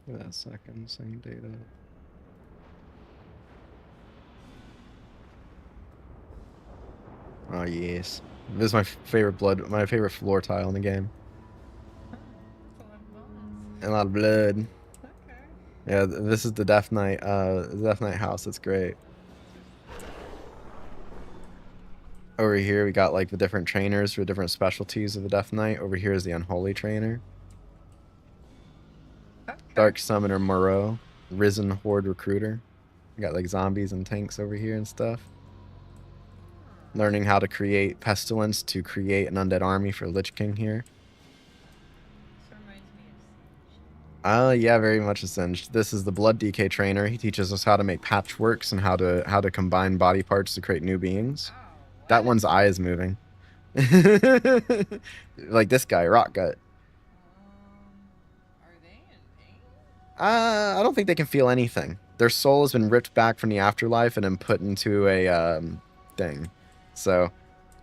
Give that a second, same data. Oh yes. This is my favorite my favorite floor tile in the game. A lot of blood. Okay. Yeah, this is the Death Knight, house. It's great. Over here we got like the different trainers for different specialties of the Death Knight. Over here is the Unholy Trainer. Okay. Dark Summoner Moreau. Risen Horde Recruiter. We got like zombies and tanks over here and stuff. Learning how to create Pestilence to create an undead army for Lich King here. This reminds me of Yeah, very much a Singed. This is the Blood DK trainer. He teaches us how to make patchworks and how to combine body parts to create new beings. Wow, That one's eye is moving. Like this guy, Rock Gut. Are they in pain? I don't think they can feel anything. Their soul has been ripped back from the afterlife and then put into a thing. So,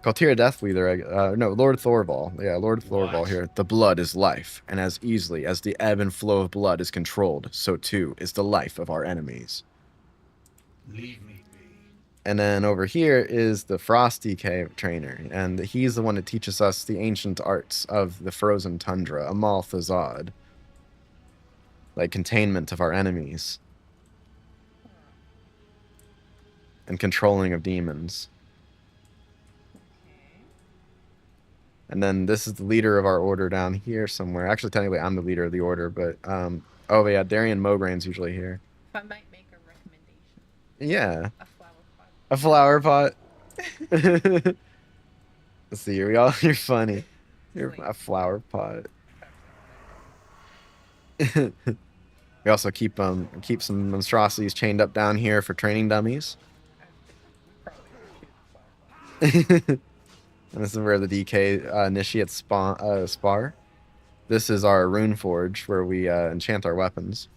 Kaltira Deathweather, no, Lord Thorval. Yeah, Lord Thorval here. The blood is life, and as easily as the ebb and flow of blood is controlled, so too is the life of our enemies. Leave me be. And then over here is the Frost DK trainer, and he's the one that teaches us the ancient arts of the frozen tundra, Amal Thazad. Like containment of our enemies. And controlling of demons. Okay. And then this is the leader of our order down here somewhere. Actually, technically, I'm the leader of the order, but oh yeah, Darian Mograin's usually here. If I might make a recommendation. Yeah. A flower pot. A flower pot. Let's see, you're funny. You're Like, a flower pot. We also keep some monstrosities chained up down here for training dummies. And this is where the DK initiates spar. This is our rune forge where we enchant our weapons.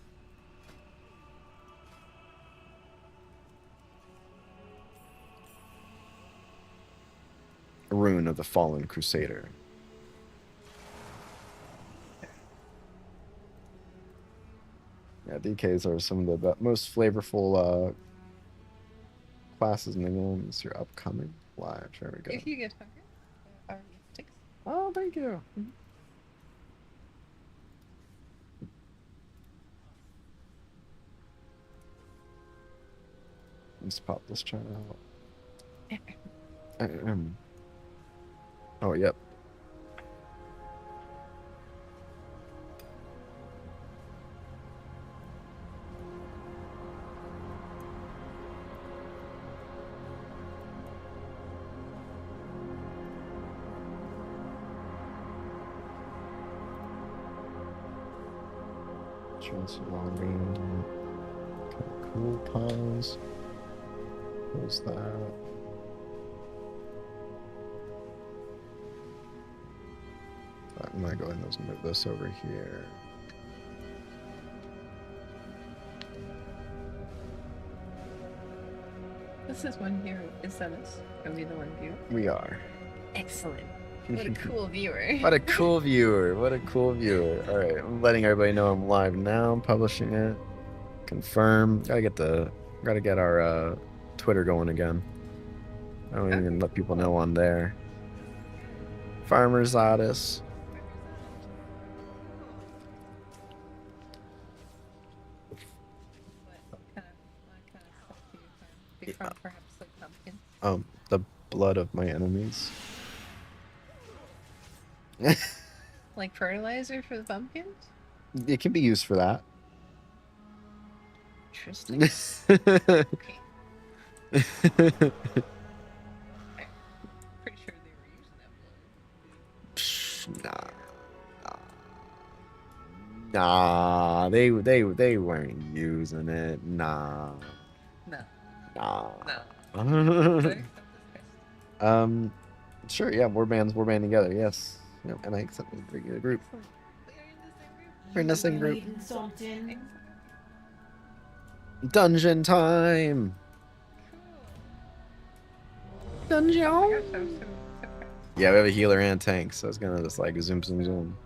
A rune of the fallen crusader. Yeah, DKs are some of the most flavorful classes in the game. It's your upcoming live. There we go. If you get hungry, our sticks. Oh, thank you. Let's pop this chart out. Oh, yep. Transforming. Cool pause. Close that. I'm gonna go ahead and move this over here. This is one viewer. Is that us? Are we the one viewer? We are. Excellent. What a cool viewer. What a cool viewer. What a cool viewer. All right, I'm letting everybody know I'm live now. I'm publishing it. Confirm. Gotta get our Twitter going again. I don't even let people know on there. Farmer Xodas. What kind of stuff do you farm? Do you farm perhaps like pumpkins? The blood of my enemies. Like fertilizer for the pumpkins? It can be used for that. Interesting. Okay. Pretty sure they were using that blood. Nah, they weren't using it. Nah. No. Nah. No. Did I accept this quest? Sure, yeah, we're banding together, yes. Yep, and I accept the regular group. We're in the same group. Dungeon time! Dungeon! Oh my gosh, I was so Yeah, we have a healer and a tank, so it's gonna just like zoom, zoom, zoom.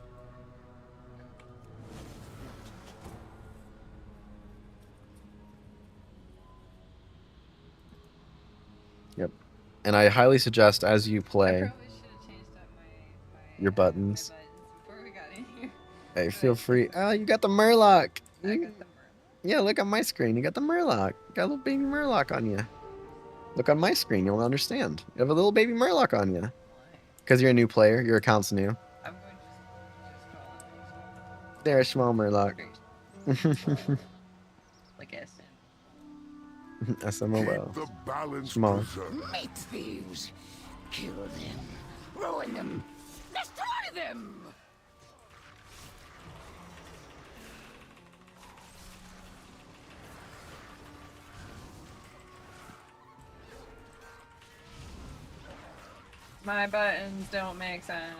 Yep. And I highly suggest as you I play, probably should have changed up my Your buttons. before we got in here. hey, But feel I free. just- Oh, you got the Murloc. I You- got the Merlin. yeah, look on my screen. You got the Murloc. You got a little baby Murloc on you. Look on my screen. You'll understand. You have a little baby Murloc on you. Why? Because you're a new player. Your account's new. I'm going to just call it They're a small Murloc. like S. SMLO. The balance Small. preserved. Make thieves. Kill them. Ruin them. Destroy them. My buttons don't make sense.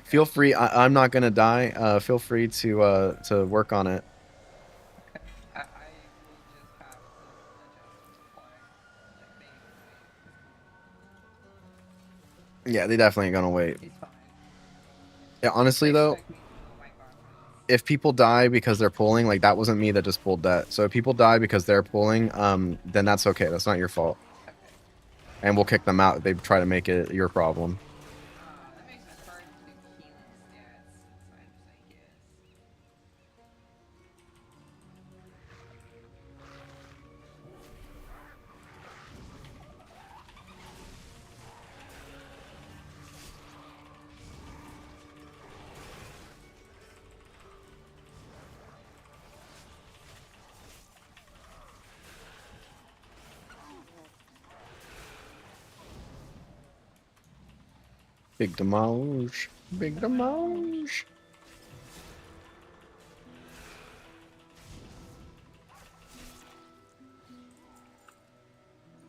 Feel free. I'm not gonna die. Feel free to work on it. Okay. I will just have to adjust why. Like Yeah, they definitely ain't gonna wait. he's fine. Yeah, honestly They though, expect me to know my guard. if people die because they're pulling, like that wasn't me that just pulled that. So if people die because they're pulling, then that's okay. That's not your fault, Okay. and we'll kick them out if they try to make it your problem. That makes it hard to do healing stats. So I just like yes. Big demolish. Big demolish.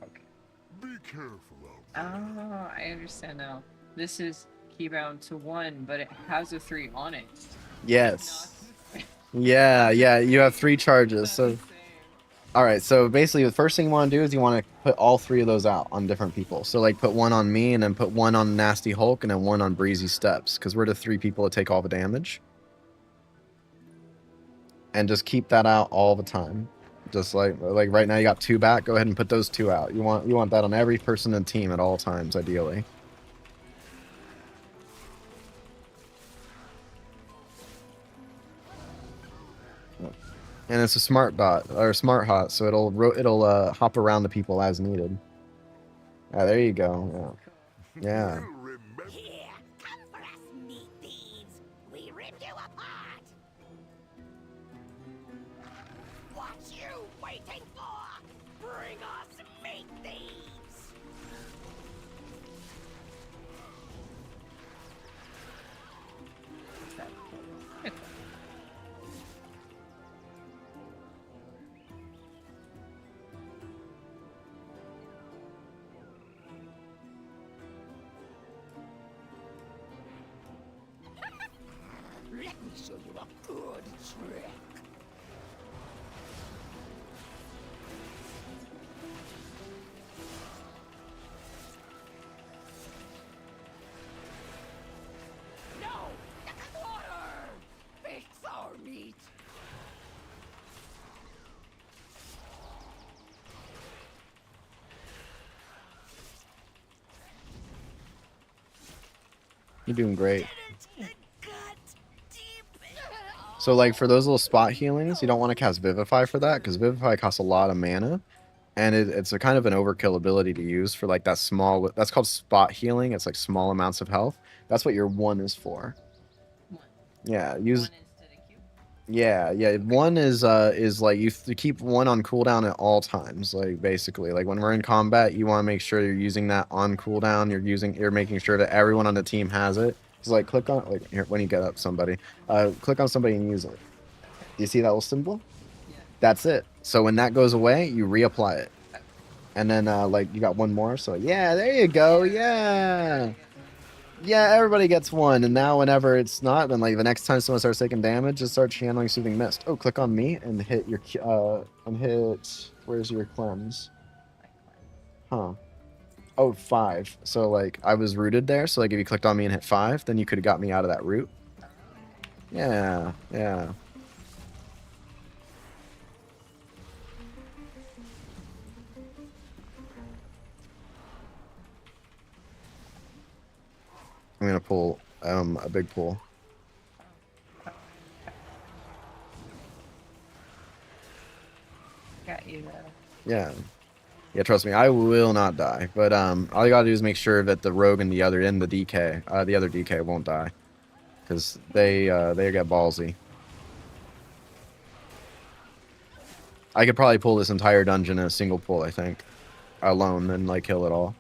Okay. Be careful out there. Oh, I understand now. This is keybound to 1, but it has a 3 on it. Yes. Not- Yeah, yeah. You have 3 charges. That's So, insane. all right. So basically, the first thing you want to do is you want to put all 3 of those out on different people. So like, put one on me, and then put one on Nasty Hulk, and then one on Breezy Steps, because we're the 3 people that take all the damage. And just keep that out all the time. Just like right now, you got 2 back. Go ahead and put those 2 out. You want that on every person in the team at all times, ideally. And it's a smart dot or smart hot, so it'll hop around the people as needed. Ah, there you go. Yeah. Yeah. You'll remember. Here, come for us, meat thieves. We rip you apart. What you waiting for? Bring us meat thieves. Let me show you a good trick. No! The quarter! Fix our meat! You're doing great. It cut deep. So like for those little spot healings, you don't want to cast Vivify for that, because Vivify costs a lot of mana, and it's a kind of an overkill ability to use for like that small. That's called spot healing. It's like small amounts of health. That's what your 1 is for. 1. Yeah, 1 use. instead of Q. Yeah, yeah. 1 is like you keep 1 on cooldown at all times. Like basically, like when we're in combat, you want to make sure you're using that on cooldown. You're making sure that everyone on the team has it. So like click on like here, when you get up somebody, click on somebody and use it. You see that little symbol? Yeah. That's it. So when that goes away, you reapply it. And then like you got 1 more. So yeah, there you go. Yeah. Yeah, everybody gets 1, and now whenever it's not, then like the next time someone starts taking damage, just start channeling Soothing Mist. Oh, click on me and hit your and hit where's your cleanse? Huh. Oh, 5. So like I was rooted there, so like if you clicked on me and hit 5, then you could have got me out of that root. Yeah, yeah. I'm gonna pull a big pull. Oh, got you though. Yeah. Yeah, trust me, I will not die. But all you gotta do is make sure that the rogue and the other the other DK won't die, because they get ballsy. I could probably pull this entire dungeon in a single pull, I think, alone, and like kill it all.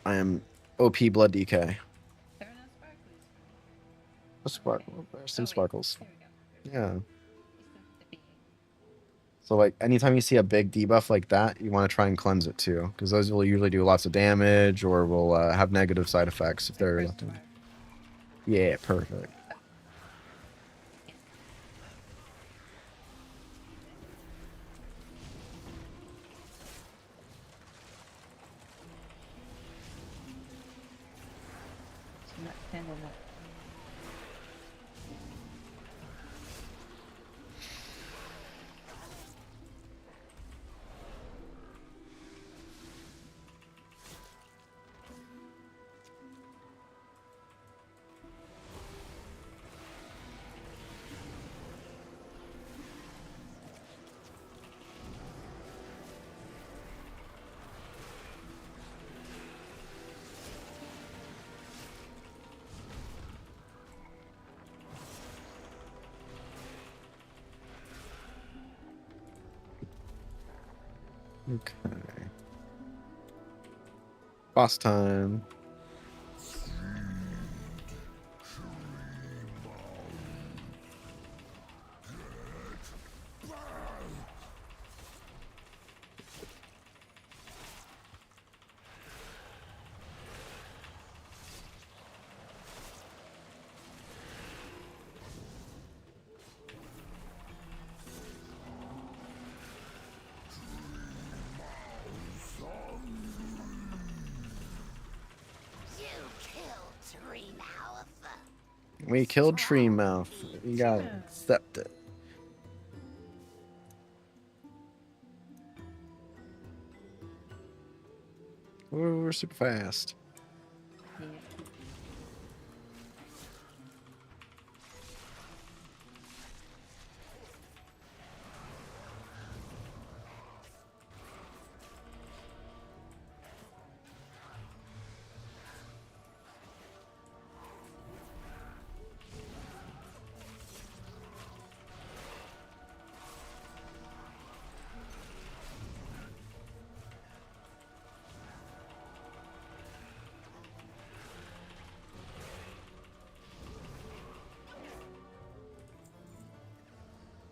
I am OP blood DK. There are no sparklies. There's some Oh, wait. sparkles. There we go. Yeah. You still have to be. So like anytime you see a big debuff like that, you want to try and cleanse it too, because those will usually do lots of damage or will have negative side effects if they're First left in. one. Yeah, perfect. So not 10 and not. Okay. Boss time. You killed Treemouth. We killed Tree Mouth. You gotta Yeah. accept it. Ooh, we're super fast. Yeah.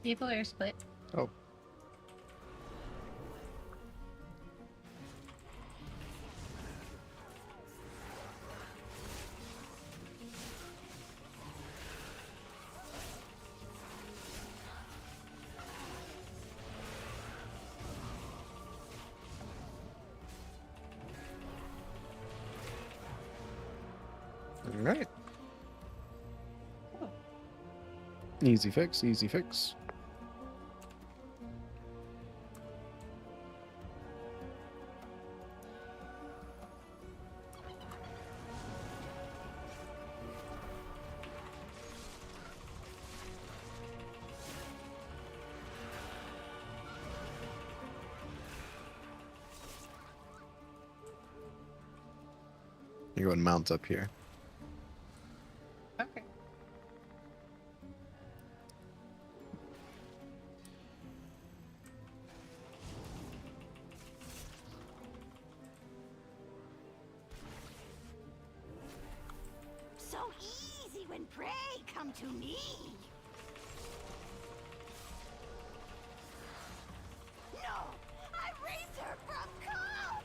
People are split. Oh. All right. Oh. Easy fix, easy fix. You go and mount up here. Okay. So easy when prey come to me. No, I raised her from cub.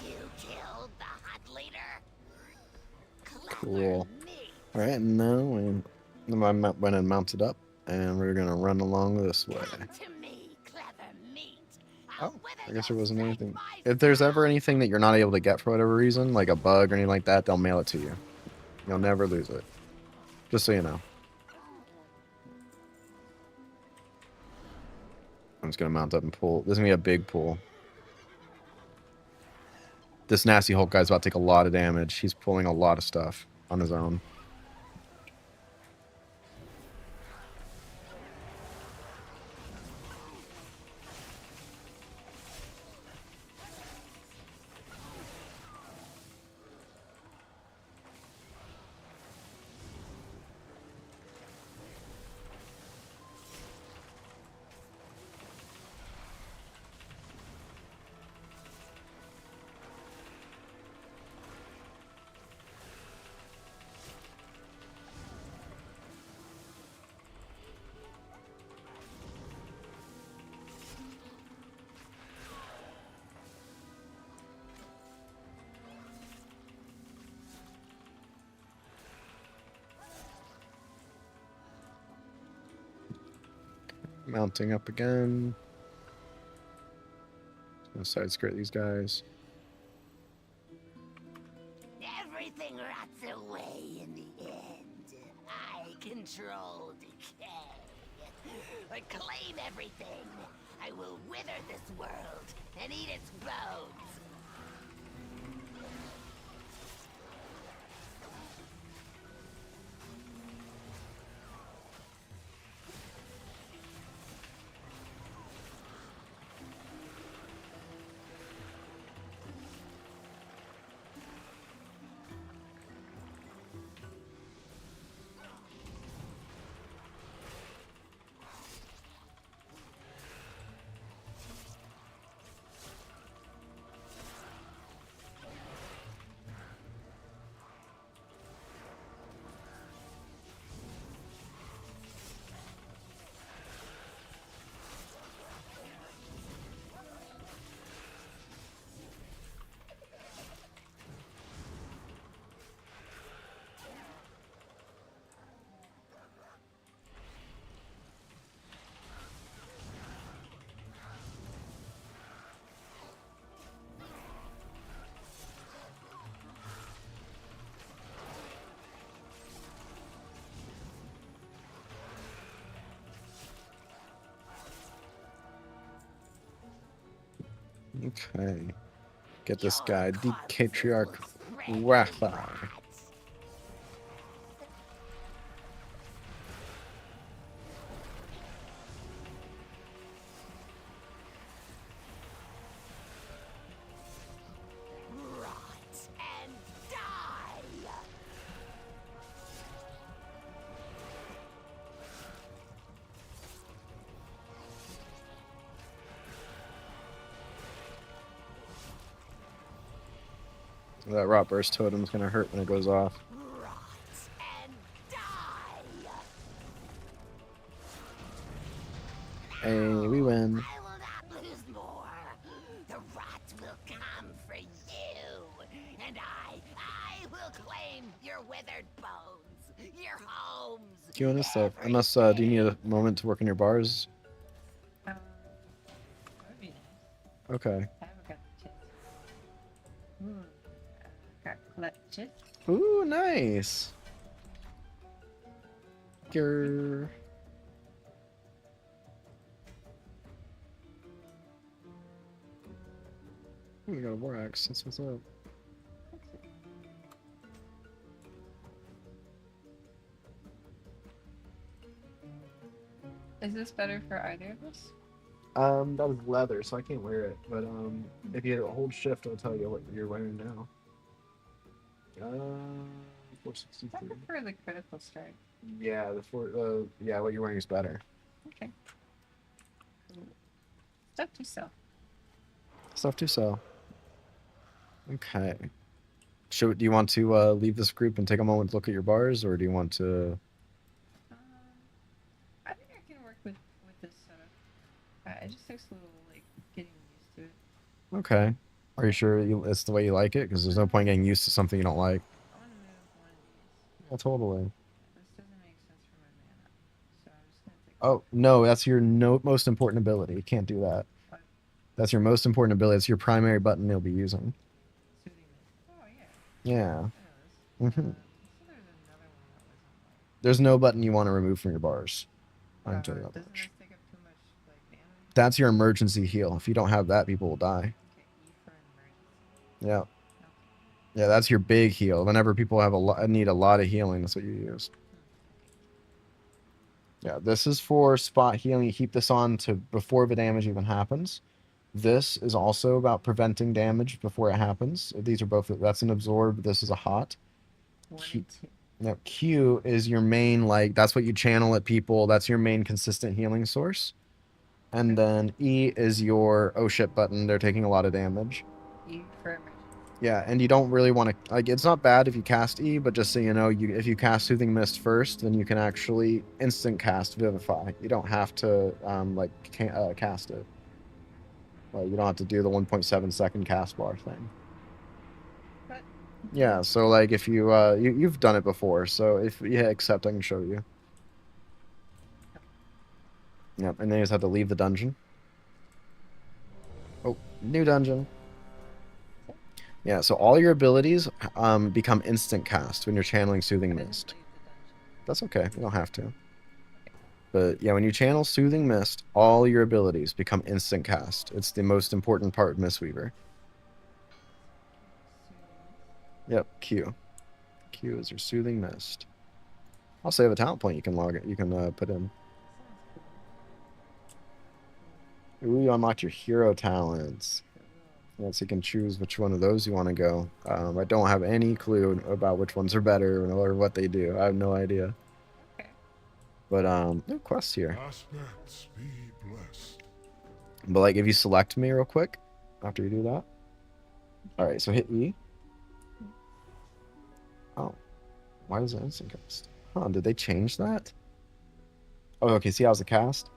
You killed the hut leader. Cool. Clever me. All right, and now I went and mounted up, and we're gonna run along this way. Come to me, clever meat. Oh, I guess there wasn't anything. If there's ever anything that you're not able to get for whatever reason, like a bug or anything like that, they'll mail it to you. You'll never lose it. Just so you know. I'm just gonna mount up and pull. This is gonna be a big pull. This nasty Hulk guy's about to take a lot of damage. He's pulling a lot of stuff on his own. Mounting up again. Gonna side skirt these guys. Everything rots away in the end. I control decay. I claim everything. I will wither this world and eat its bones. Okay. Get this guy, the Patriarch Rafa. Rot and die. That rot burst totem's gonna hurt when it goes off. Rot and die. Hey, we win. I will not lose more. The rot will come for you. And I will claim your withered bones, your homes. Do you want us unless do you need a moment to work on your bars? That would be nice. Okay. I haven't got the chance. Ooh, got clutches. Ooh, nice. Grr. Ooh, we got a war axe. That's what's up. Is this better for either of us? That was leather, so I can't wear it. But if you hold shift, it'll tell you what you're wearing now. 463. I prefer the critical strike. Yeah, yeah, what you're wearing is better. Okay. Cool. Stuff to sell. Stuff to sell. Okay. Do you want to leave this group and take a moment to look at your bars, or do you want to? I think I can work with this setup. It just takes a little like getting used to it. Okay. Are you sure it's the way you like it? Because there's no point getting used to something you don't like. I want to move one of these. Yeah, totally. This doesn't make sense for my mana, so I'm just gonna take. Oh no, that's your most important ability. You can't do that. What? That's your most important ability. It's your primary button you'll be using. Soothing Mist. Oh yeah. Yeah. I know this. hmm So there's another one that wasn't There's no button you want to remove from your bars. like. I'm telling you that Doesn't much. this take up too much like damage? That's your emergency heal. If you don't have that, people will die. Okay, E for an emergency. Yeah. Okay. Yeah, that's your big heal. Whenever people have need a lot of healing, that's what you use. Yeah, this is for spot healing. You keep this on to before the damage even happens. This is also about preventing damage before it happens. These are both, that's an absorb, this is a hot. One Q, and two. now, Q is your main, like, that's what you channel at people. That's your main consistent healing source. And then E is your oh shit button. They're taking a lot of damage. E for emergency. Yeah, and you don't really want to, like, it's not bad if you cast E, but just so you know, if you cast Soothing Mist first, then you can actually instant cast Vivify. You don't have to, cast it. Like, you don't have to do the 1.7 second cast bar thing. What? Yeah, so, like, if you've done it before, so if you hit accept, I can show you. Yep, and then you just have to leave the dungeon. Oh, new dungeon. Yeah, so all your abilities become instant cast when you're channeling Soothing Mist. That's okay, you don't have to. But yeah, when you channel Soothing Mist, all your abilities become instant cast. It's the most important part of Mistweaver. Yep, Q. Q is your Soothing Mist. I'll save a talent point you can log it. You can put in. Ooh, you unlocked your hero talents. Yeah, so you can choose which one of those you want to go. I don't have any clue about which ones are better or what they do. I have no idea. Okay. But no quests here. Aspects be blessed. But like, if you select me real quick after you do that. All right, so hit E. Oh, why is it instant cast? Huh? Did they change that? Oh, okay. See how it's a cast?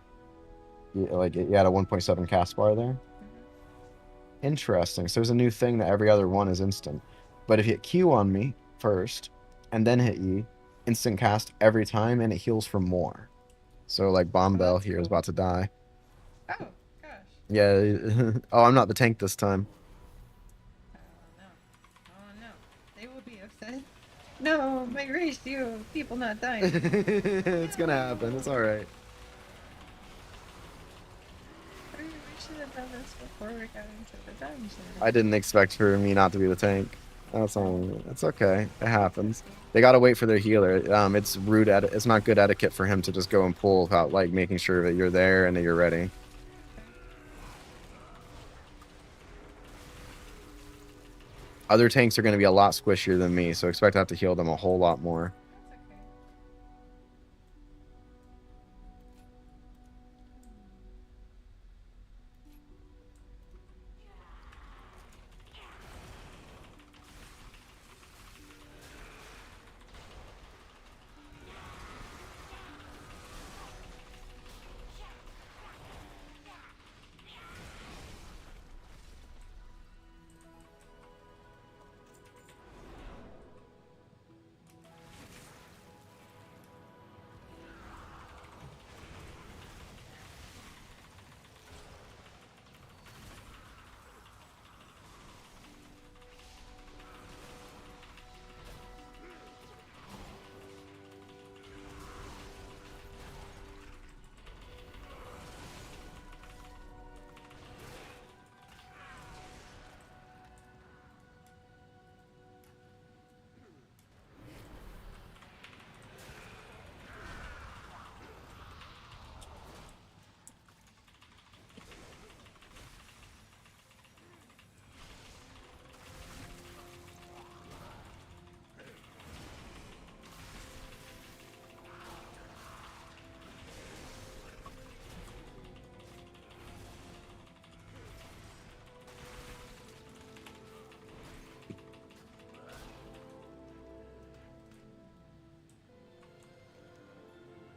You, like, you had a 1.7 cast bar there. Interesting. So there's a new thing that every other one is instant. But if you hit Q on me first, and then hit E, instant cast every time, and it heals for more. So like Bombell that's here is cool. about to die. Oh gosh. Yeah. Oh, I'm not the tank this time. Oh no. Oh no. They will be upset. No, my ratio of people not dying. It's gonna happen. It's all right. We should have done this before we got into the dungeon. I didn't expect for me not to be the tank. That's all. It's okay. It happens. They gotta wait for their healer. It's rude. It's not good etiquette for him to just go and pull without like making sure that you're there and that you're ready. Other tanks are gonna be a lot squishier than me, so expect to have to heal them a whole lot more. That's okay.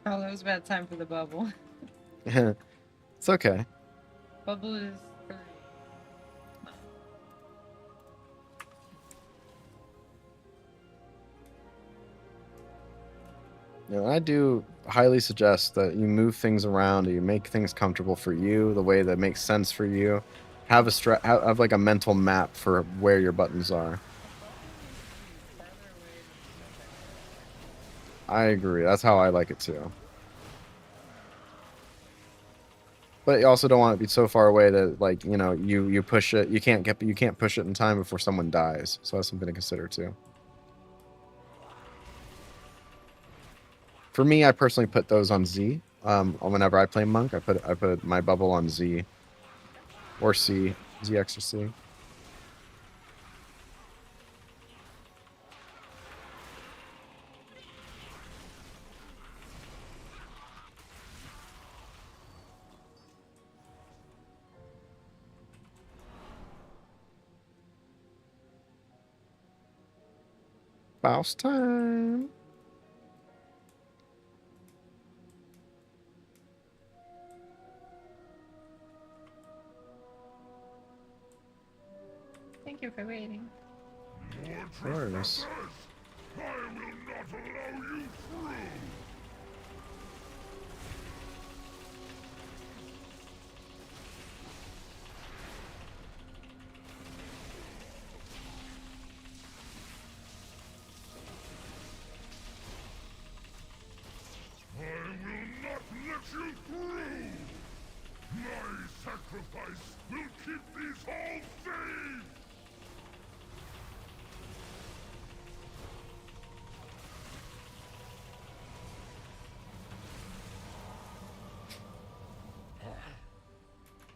Oh, that was a bad time for the bubble. It's okay. Bubble is for... You know, I do highly suggest that you move things around, and you make things comfortable for you, the way that makes sense for you. have have like a mental map for where your buttons are. A button needs to be farther away than the I agree. That's how I like it too. But you also don't want it to be so far away that like, you know, you push it, you can't push it in time before someone dies. So that's something to consider too. For me, I personally put those on Z. Whenever I play Monk, I put my bubble on Z or C, ZX or C. Mouse time. Thank you for waiting. Of course. I will not allow you through! I will not let you through! My sacrifice will keep these all safe!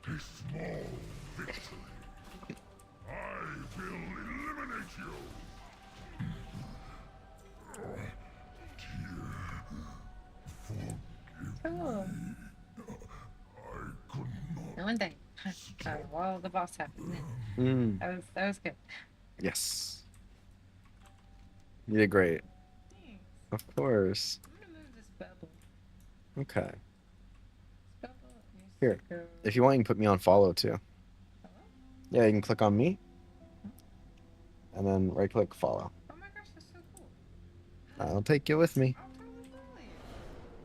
A small victory. I will eliminate you! Cool. I could not. No one died. While the boss happened. Mm, That was good. yes. You did great. Thanks. Of course. I'm gonna move this bubble. Okay. This bubble needs Here. to go. If you want, you can put me on follow too. Hello? Yeah, you can click on me. And then right click follow. Oh my gosh, that's so cool. I'll take you with me. I'll totally follow you.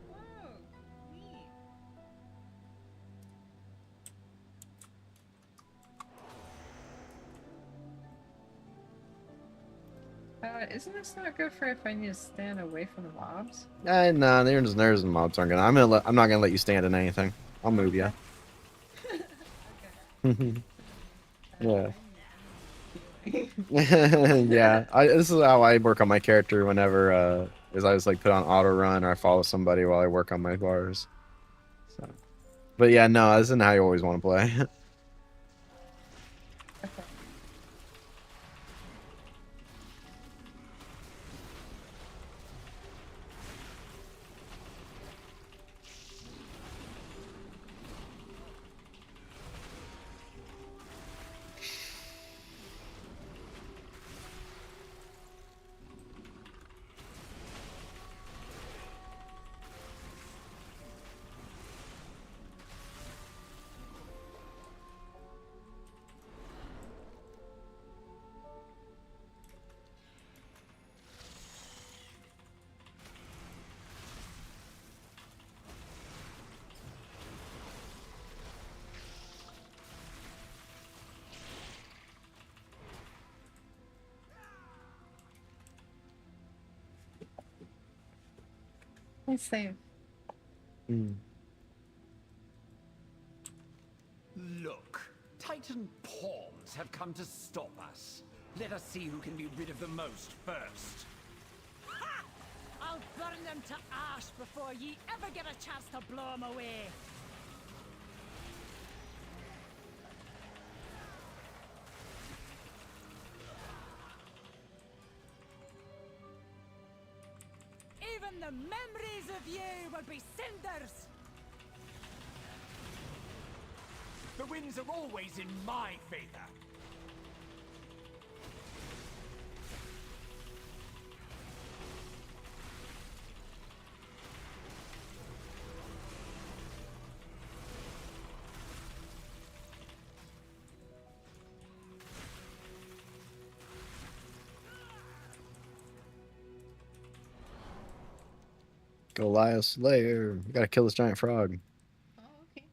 Whoa, neat. Isn't this not good for if I need to stand away from the mobs? No, there's mobs aren't gonna. I'm not gonna let you stand in anything. I'll move you. Okay. Yeah. I Yeah. This is how I work on my character whenever is I just like put on auto run or I follow somebody while I work on my bars. So, but yeah, no, this isn't how you always want to play. Okay. Let's save. Mm. Look, Titan pawns have come to stop us. Let us see who can be rid of the most first. Ha! I'll burn them to ash before ye ever get a chance to blow them away. Even the memories of you will be cinders. The winds are always in my favor. Goliath Slayer. You gotta kill this giant frog. Oh, okay.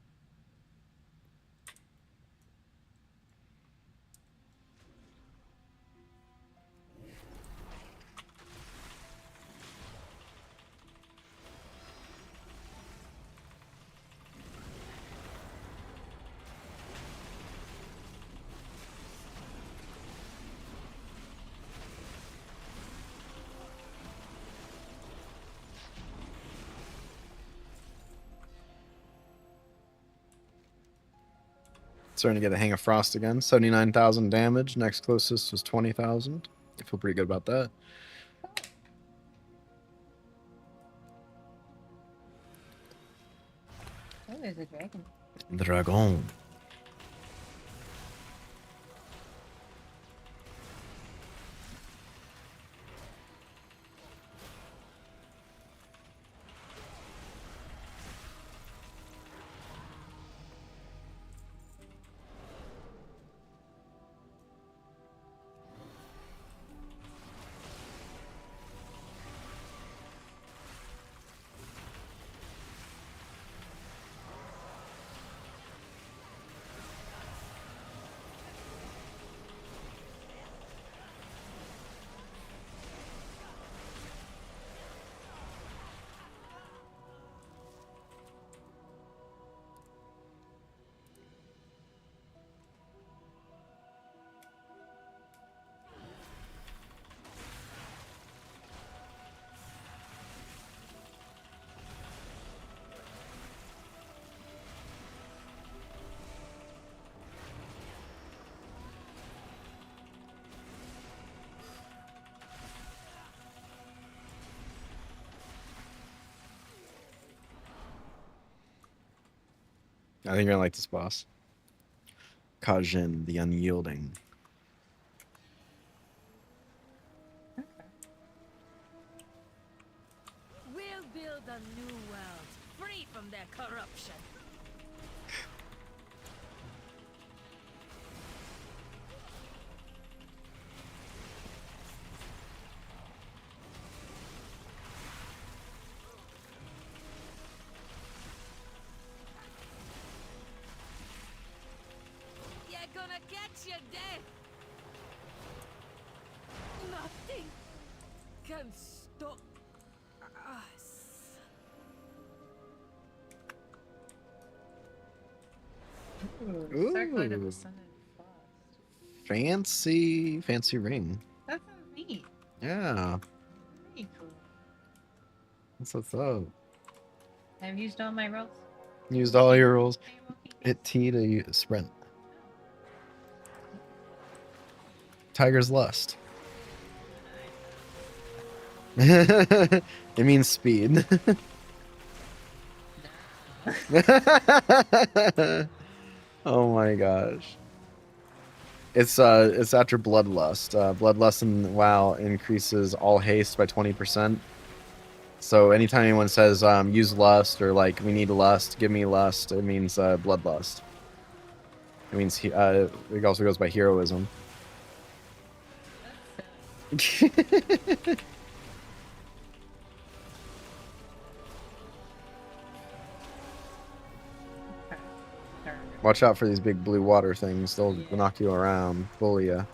Starting to get the hang of Frost again. 79,000 damage. Next closest was 20,000. I feel pretty good about that. Oh, there's a dragon. Dragon. I think you're gonna like this boss. Kajin, the Unyielding. We'll build a new world, free from their corruption. You're gonna get your death. Nothing can stop us. Ooh, Circlet of Ooh. the Sun and Frost. Fancy ring. That sounds neat. Yeah. Pretty cool. What's up? I've used all my rolls. Used all your rolls. Are you walking? Hit T to sprint. Tiger's Lust. It means speed. Oh my gosh. It's after Bloodlust. Bloodlust in WoW increases all haste by 20%. So anytime anyone says use lust or like we need lust, give me lust, it means Bloodlust. It means it also goes by heroism. Watch out for these big blue water things. They'll knock you around, bully you.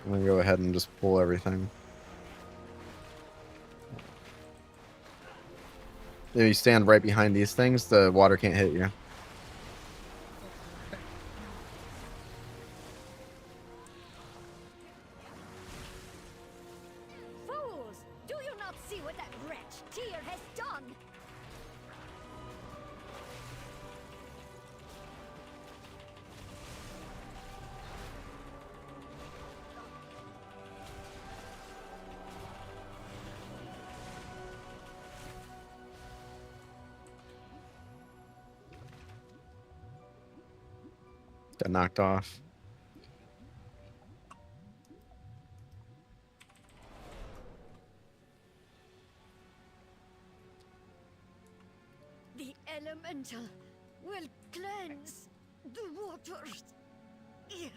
I'm gonna go ahead and just pull everything. If you stand right behind these things, the water can't hit you. Fools! Do you not see what that wretch Tyr has done? Got knocked off. The elemental will cleanse the waters. Here.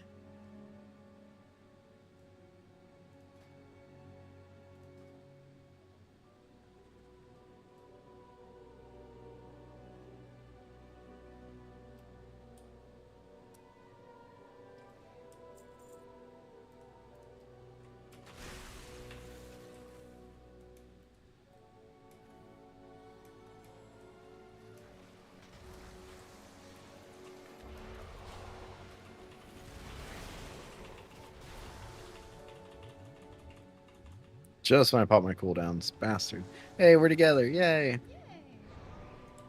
Just when I pop my cooldowns. Bastard. Hey, we're together. Yay.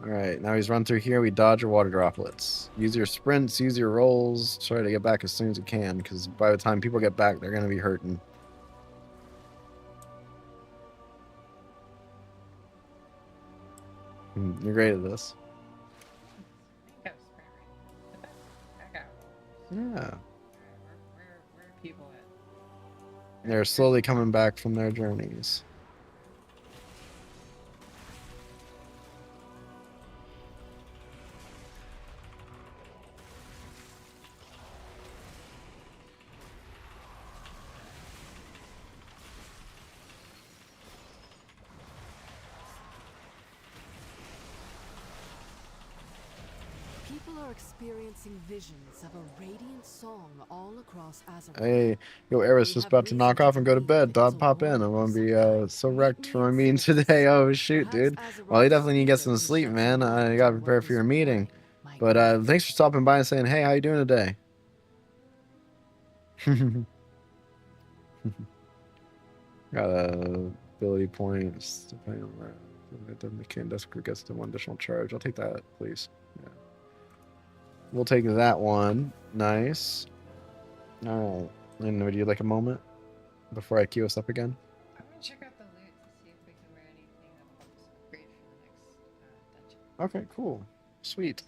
Alright, now he's run through here. We dodge your water droplets. Use your sprints, use your rolls. Try to get back as soon as you can, because by the time people get back, they're going to be hurting. You're great at this. Back out. Yeah. Where are people at? They're slowly coming back from their journeys. People are experiencing visions of a radiant song all across Azeroth. Hey, yo, Eris is about to knock off and go to bed. Dog, pop in. I'm gonna be so wrecked for my meeting today. Oh shoot, dude. Well, you definitely need to get some sleep, man. You gotta prepare for your meeting. But thanks for stopping by and saying, hey, how you doing today? Got ability points. Depending on where the mechanic desk crew gets to one additional charge. I'll take that, please. Yeah. We'll take that one. Nice. Alright. And would you like a moment before I queue us up again? I'm gonna check out the loot to see if we can wear anything that looks great for the next dungeon. Okay, cool. Sweet.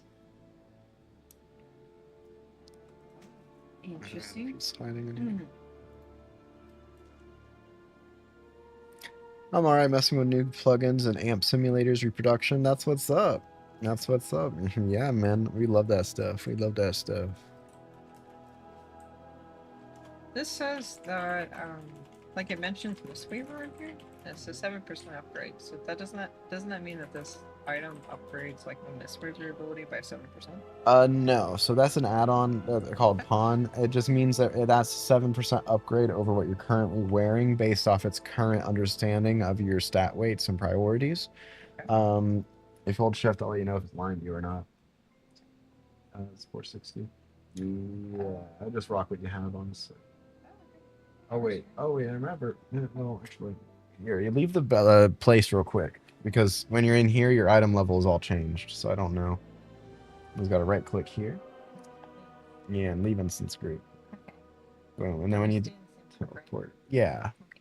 Interesting. He's hiding in here. I'm alright messing with new plugins and amp simulators reproduction. That's what's up. That's what's up. Yeah, man. We love that stuff. We love that stuff. This says that, like it mentions this waiver in here, it's a 7% upgrade. So that doesn't that mean that this item upgrades like the Mistware durability by 7%? No. So that's an add-on called Pawn. It just means that that's 7% upgrade over what you're currently wearing based off its current understanding of your stat weights and priorities. Okay. If you hold shift, I'll let you know if it's lying to you or not. It's 460. Yeah, I just rock what you have, honestly. Oh wait, I remember. No, actually, here, you leave the place real quick, because when you're in here, your item level is all changed, so I don't know. We've got to right click here. Yeah, and leave instance group. Okay. Boom, and then when you Stay in the same group, right? teleport. Yeah. Okay.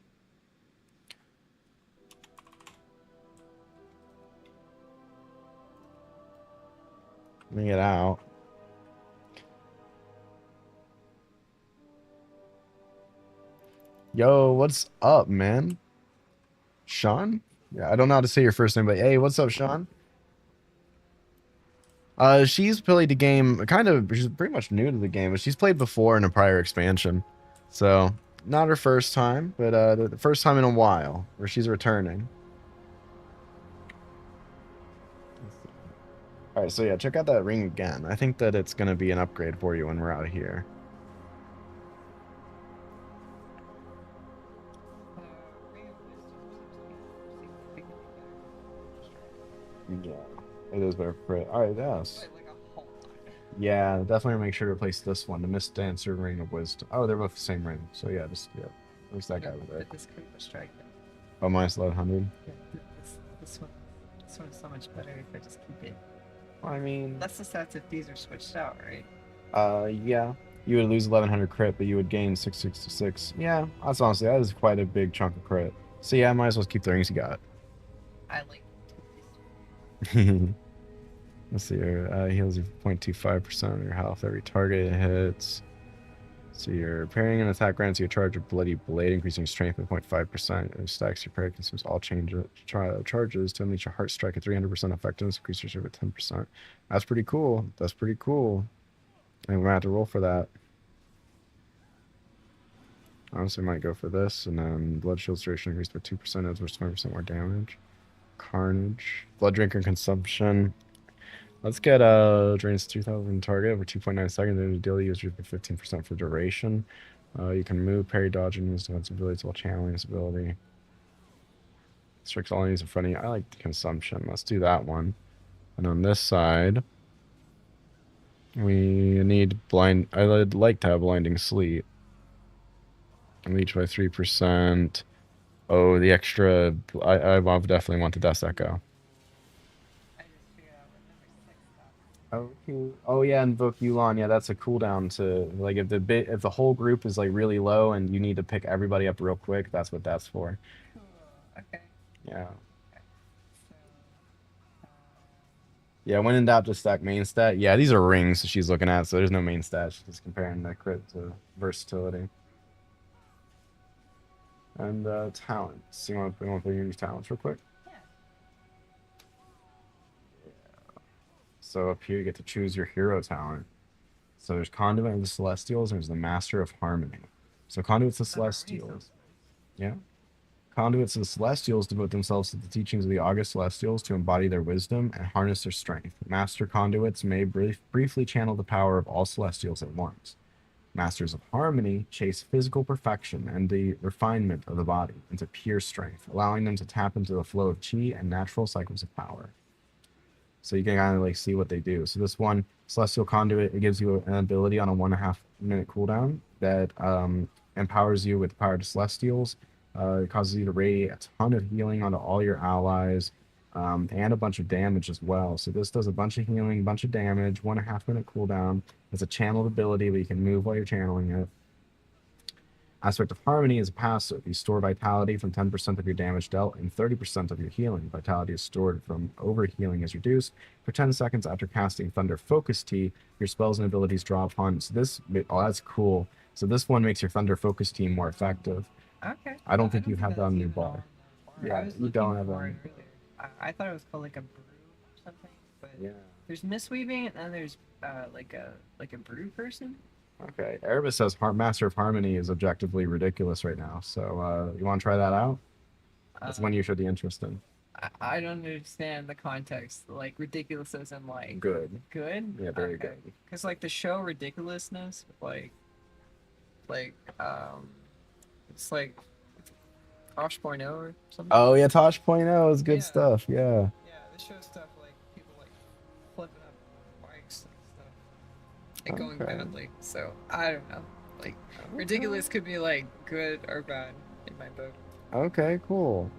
Let me get out. Yo, what's up, man? Sean? Yeah, I don't know how to say your first name, but hey, what's up, Sean? She's played the game she's pretty much new to the game, but she's played before in a prior expansion. So, not her first time, but the first time in a while where she's returning. Alright, so yeah, check out that ring again. I think that it's going to be an upgrade for you when we're out of here. Ring of Wisdom seems to be significantly better. Yeah, it is better for it. Alright, yes. Wait, like a whole lot. Yeah, definitely make sure to replace this one, the Mist Dancer Ring of Wisdom. Oh, they're both the same ring. So yeah, just, yeah. Where's that guy over there? But this could have strike then. Oh, minus 1100. Yeah, this one is so much better if I just keep it. I mean, That's the stats if these are switched out, right? yeah. You would lose 1100 crit, but you would gain 666. Yeah, that's honestly, that is quite a big chunk of crit. So yeah, might as well keep the rings you got. I like Let's see here. Heals you 0.25% of your health every target it hits. So your parrying and attack grants you a charge of Bloody Blade, increasing your strength by 0.5%. It stacks your parry, consumes all charges to unleash a Heart Strike at 300% effectiveness, increase your strength by 10%. That's pretty cool. That's pretty cool. And we're gonna have to roll for that. Honestly, might go for this, and then Blood Shield duration increased by 2%, as worth 20% more damage. Carnage. Blood Drinker consumption. Let's get drains 3000 target over 2.9 seconds, and the deal users for 15% for duration. You can move, parry, dodge, and use defensive abilities while channeling this ability. Restricts all enemies in front of you. I like the consumption. Let's do that one. And on this side, we need blind. I'd like to have blinding sleep. Leech by 3%. Oh, the extra. I definitely want the Death Echo. I just figured out Okay. Oh yeah, invoke Yulon. Yeah, that's a cooldown to like if the whole group is like really low and you need to pick everybody up real quick, that's what that's for. Cool. Okay. Yeah. Okay. So, um, Yeah, when in doubt, just stack main stat. Yeah, these are rings she's looking at, so there's no main stat. She's just comparing the crit to versatility. And talents. You want to put your talents real quick? yeah. So up here you get to choose your hero talent. So there's Conduit of the Celestials, and there's the Master of Harmony. So Conduits of the The harmony sounds Celestials. nice. Yeah. Conduits of the Celestials devote themselves to the teachings of the August Celestials to embody their wisdom and harness their strength. Master Conduits may briefly channel the power of all Celestials at once. Masters of Harmony chase physical perfection and the refinement of the body into pure strength, allowing them to tap into the flow of chi and natural cycles of power. So you can kind of like see what they do. So this one, Celestial Conduit, it gives you an ability on a 1.5 minute cooldown that empowers you with the power of Celestials. It causes you to radiate a ton of healing onto all your allies, and a bunch of damage as well. So this does a bunch of healing, bunch of damage, 1.5 minute cooldown. It's a channeled ability, but you can move while you're channeling it. Aspect of Harmony is passive. You store vitality from 10% of your damage dealt and 30% of your healing. Vitality is stored from overhealing is reduced. For 10 seconds after casting Thunder Focus Tea, your spells and abilities draw upon. So this, oh, that's cool. So this one makes your Thunder Focus Tea more effective. Okay. I don't think you have that's that on your even bar. bar. Yeah, I was you looking don't have for that. it earlier. I thought it was called like a brew or something, but Yeah. there's Mistweaving and then there's like a brew person. Okay. Erebus says Master of Harmony is objectively ridiculous right now. So you want to try that out? That's when you should be interested. I don't understand the context. Like ridiculousness and like Good. good. Yeah, very good. Because like the show ridiculousness, it's like Tosh.0 or something. Oh yeah, Tosh.0 is good Yeah. stuff. Yeah. Yeah, the show stuff like people like flipping up bikes and stuff, and going Okay. badly. So I don't know. Like ridiculous could be like good or bad in my book. Okay, cool.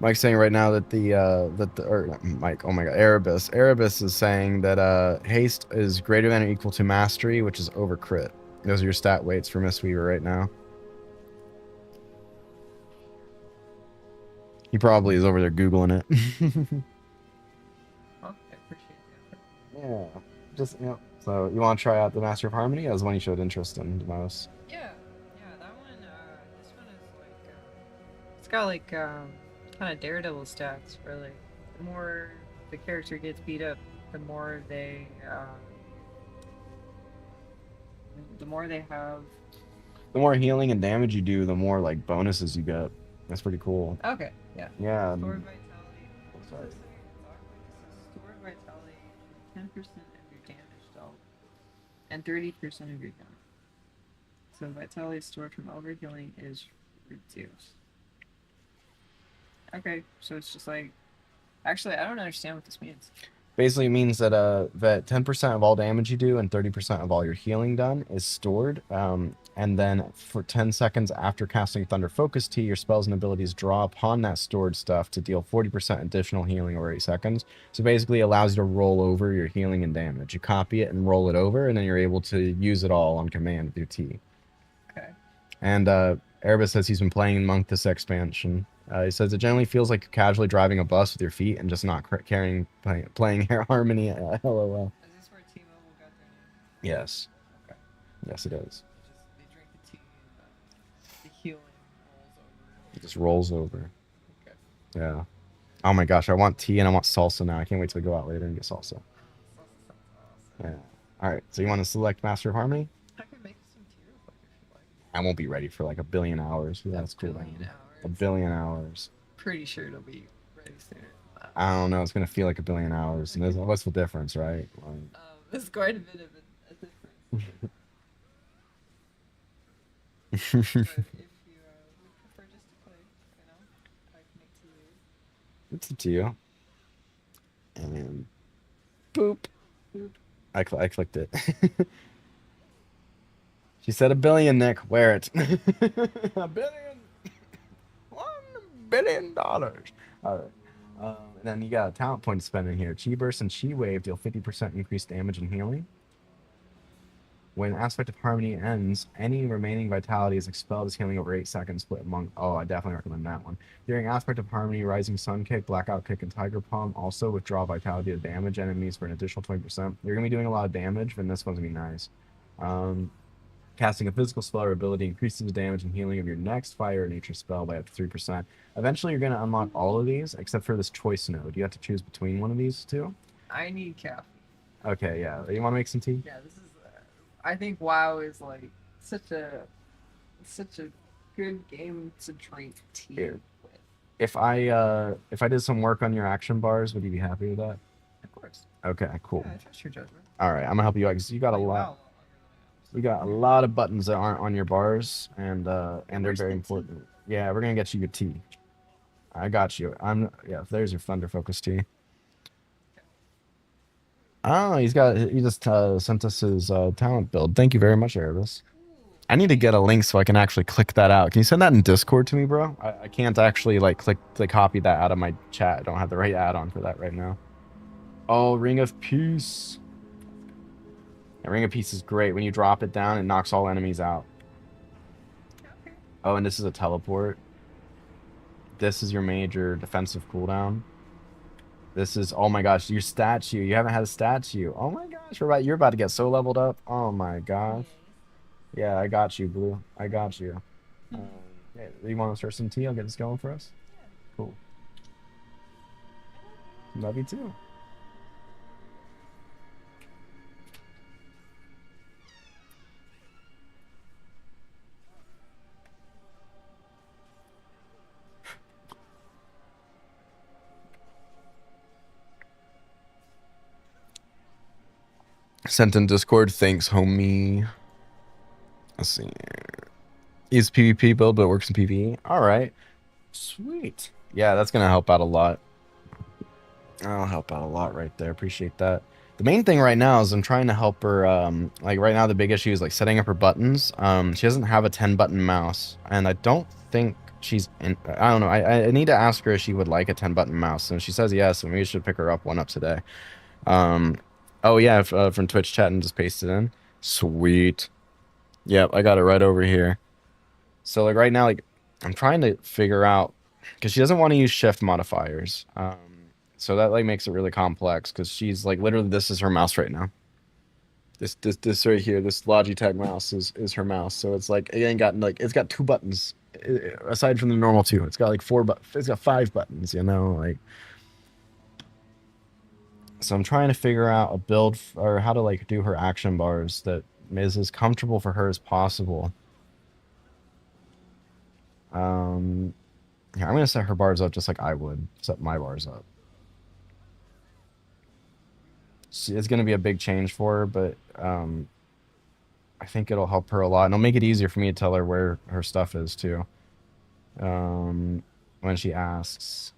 Mike's saying right now that Mike, oh my god, Erebus is saying that haste is greater than or equal to mastery, which is over crit. Those are your stat weights for Mistweaver right now. He probably is over there googling it. Well, I appreciate the effort. Yeah, just So you want to try out the Master of Harmony? That was one you showed interest in the most. Yeah, that one. This one is like it's got like kind of Daredevil stats. Really, the more the character gets beat up, the more they have. The more healing and damage you do, the more like bonuses you get. That's pretty cool. Okay, yeah. Yeah. Stored vitality. Sorry. Stored vitality, 10% of your damage dealt, and 30% of your damage. So vitality stored from overhealing is reduced. Okay, so it's just like, actually, I don't understand what this means. Basically means that that 10% of all damage you do and 30% of all your healing done is stored. And then for 10 seconds after casting Thunder Focus Tea, your spells and abilities draw upon that stored stuff to deal 40% additional healing over 8 seconds. So basically it allows you to roll over your healing and damage. You copy it and roll it over, and then you're able to use it all on command with your T. Okay. And Erebus says he's been playing Monk this expansion. He says it generally feels like casually driving a bus with your feet and just not playing Harmony. LOL. Is this where T-Mobile got their name? Yes. Okay. Yes, it is. They drink the tea and the healing rolls over. It just rolls over. Okay. Yeah. Oh my gosh, I want tea and I want salsa now. I can't wait till we go out later and get salsa. Yeah. All right. So you want to select Master of Harmony? I can make some tea real quick if you like. I won't be ready for like a billion hours. That's cool. A billion hours. Pretty sure it'll be ready sooner than that. I don't know. It's gonna feel like a billion hours. And what's the difference, right? Like, There's quite a bit of a difference. But if you would prefer just to play, I can make tea. it's up to you. And boop. I clicked it. She said a billion, Nick. Wear it. A billion. $1 billion. All right. And then you got a talent point to spend in here. Chi Burst and Chi Wave deal 50% increased damage and healing. When Aspect of Harmony ends, any remaining vitality is expelled as healing over 8 seconds split among... Oh, I definitely recommend that one. During Aspect of Harmony, Rising Sun Kick, Blackout Kick, and Tiger Palm also withdraw vitality to damage enemies for an additional 20%. You're going to be doing a lot of damage, and this one's going to be nice. Casting a physical spell or ability increases the damage and healing of your next fire or nature spell by up to 3%. Eventually, you're going to unlock all of these, except for this choice node. You have to choose between one of these two. I need caffeine. Okay, yeah. You want to make some tea? Yeah, this is. I think WoW is like such a good game to drink tea Here. with. If I did some work on your action bars, would you be happy with that? Of course. Okay, cool. Yeah, I trust your judgment. All right, I'm gonna help you out because you got a Play WoW lot. longer We got a lot of buttons that aren't on your bars, and they're where's very the tea? important. Yeah, we're gonna get you your tea. I got you. There's your Thunder Focus tea. Oh, he just sent us his talent build. Thank you very much, Erebus. I need to get a link so I can actually click that out. Can you send that in Discord to me, bro? I can't actually like copy that out of my chat. I don't have the right add-on for that right now. Oh, Ring of Peace. Yeah, Ring of Peace is great. When you drop it down, it knocks all enemies out. Okay. Oh, and this is a teleport. This is your major defensive cooldown. This is, oh my gosh, your statue. You haven't had a statue. Oh my gosh, you're about to get so leveled up. Oh my gosh. Yeah, I got you, Blue. I got you. Yeah, you want to start some tea? I'll get this going for us. Cool. Love you too. Sent in Discord. Thanks, homie. Let's see. Is PvP build, but it works in PvE. All right. Sweet. Yeah, that's going to help out a lot. I'll help out a lot right there. Appreciate that. The main thing right now is I'm trying to help her. Like right now, the big issue is like setting up her buttons. She doesn't have a 10-button mouse, and I don't think she's in. I don't know. I need to ask her if she would like a 10-button mouse, and she says yes. And we should pick her up one today. Oh yeah, from Twitch chat and just paste it in. Sweet. Yep, I got it right over here. So like right now, like I'm trying to figure out because she doesn't want to use shift modifiers. So that like makes it really complex because she's like literally this is her mouse right now. This right here, this Logitech mouse is her mouse. So it's like it ain't got like it's got 2 buttons aside from the normal 2. It's got like 4 it's got 5 buttons, you know, like. So I'm trying to figure out a build or how to like do her action bars that is as comfortable for her as possible. Here, I'm gonna set her bars up just like I would set my bars up. It's gonna be a big change for her, but I think it'll help her a lot, and it'll make it easier for me to tell her where her stuff is too. When she asks.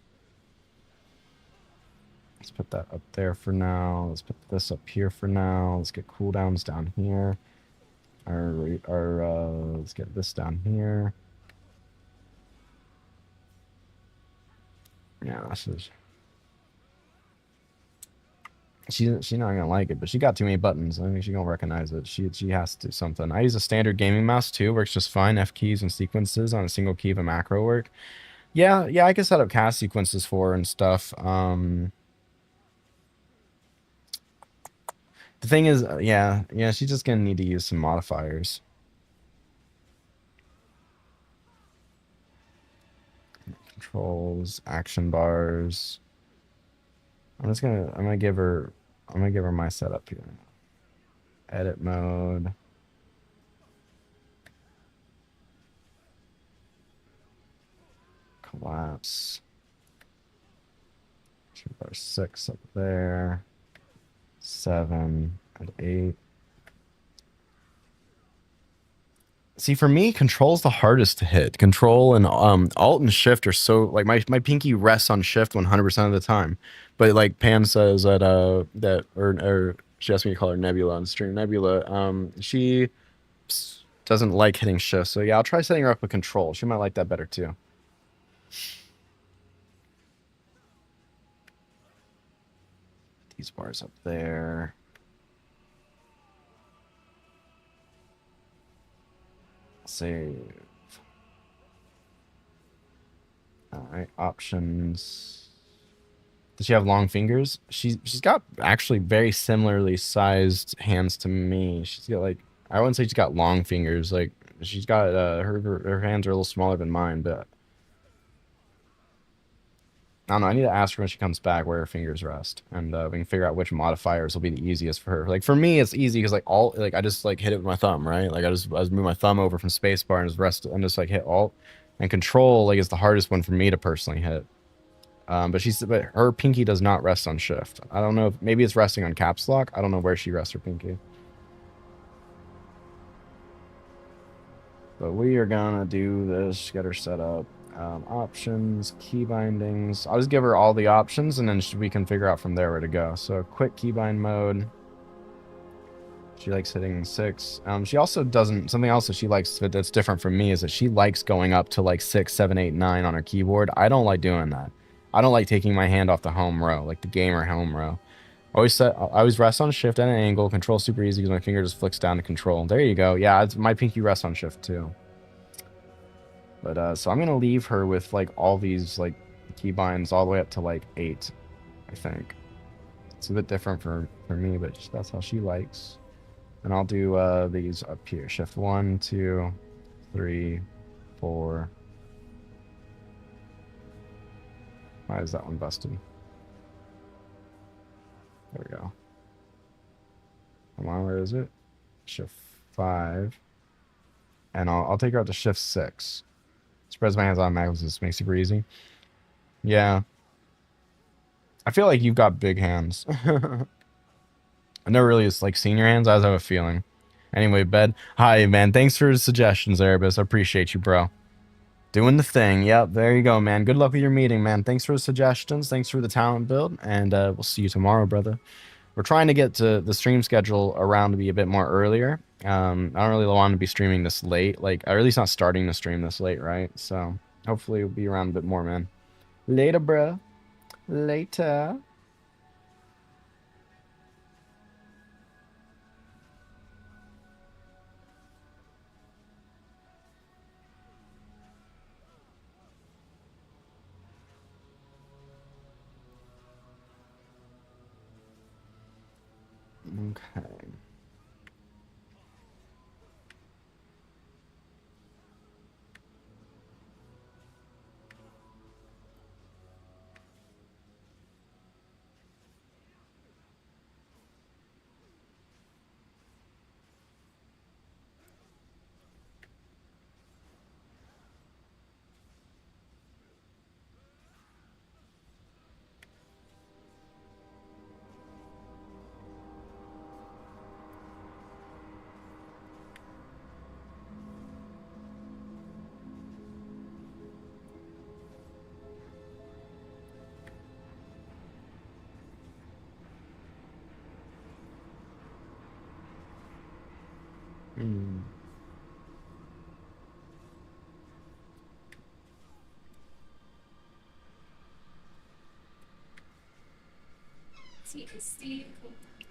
Let's put that up there for now. Let's put this up here for now. Let's get cooldowns down here. Let's get this down here. Yeah, this is. She's not gonna like it, but she got too many buttons. I think she's gonna recognize it. She has to do something. I use a standard gaming mouse too. Works just fine. F keys and sequences on a single key of a macro work. Yeah, I can set up cast sequences for her and stuff. The thing is, yeah, she's just gonna need to use some modifiers. Controls, action bars. I'm gonna give her my setup here. Edit mode. Collapse. Bar 6 up there. 7 and 8. See, for me, control's the hardest to hit. Control and alt and shift are so like my pinky rests on shift 100% of the time. But like Pam says that or she asked me to call her Nebula on stream. Nebula, she doesn't like hitting shift. So yeah, I'll try setting her up with control. She might like that better too. These bars up there. Save. Alright, options. Does she have long fingers? She's got actually very similarly sized hands to me. She's got like, I wouldn't say she's got long fingers. Like she's got her hands are a little smaller than mine, but I don't know. I need to ask her when she comes back where her fingers rest, and we can figure out which modifiers will be the easiest for her. Like for me, it's easy because like I just like hit it with my thumb, right? Like I just move my thumb over from spacebar and just rest and just like hit Alt, and Control like is the hardest one for me to personally hit. But her pinky does not rest on Shift. I don't know if maybe it's resting on Caps Lock. I don't know where she rests her pinky. But we are gonna do this. Get her set up. Options, key bindings. I'll just give her all the options, and then we can figure out from there where to go. So quick keybind mode. She likes hitting 6. She also doesn't. Something else that she likes that's different from me is that she likes going up to like 6, 7, 8, 9 on her keyboard. I don't like doing that. I don't like taking my hand off the home row, like the gamer home row. I always rest on Shift at an angle. Control super easy because my finger just flicks down to Control. There you go. Yeah, my pinky rests on Shift too. But so I'm gonna leave her with like all these like keybinds all the way up to like 8, I think. It's a bit different for me, but that's how she likes. And I'll do these up here. Shift 1, 2, 3, 4. Why is that one busted? There we go. Come on, where is it? Shift 5. And I'll take her out to Shift 6. Spreads my hands automatically, so this makes it super easy. Yeah. I feel like you've got big hands. I never really like seen your hands. I just have a feeling. Anyway, Bed. Hi, man. Thanks for the suggestions, Erebus. I appreciate you, bro. Doing the thing. Yep, there you go, man. Good luck with your meeting, man. Thanks for the suggestions. Thanks for the talent build. And we'll see you tomorrow, brother. We're trying to get to the stream schedule around to be a bit more earlier. I don't really want to be streaming this late. Like, or at least not starting the stream this late, right? So hopefully we'll be around a bit more, man. Later, bro. Later. Okay.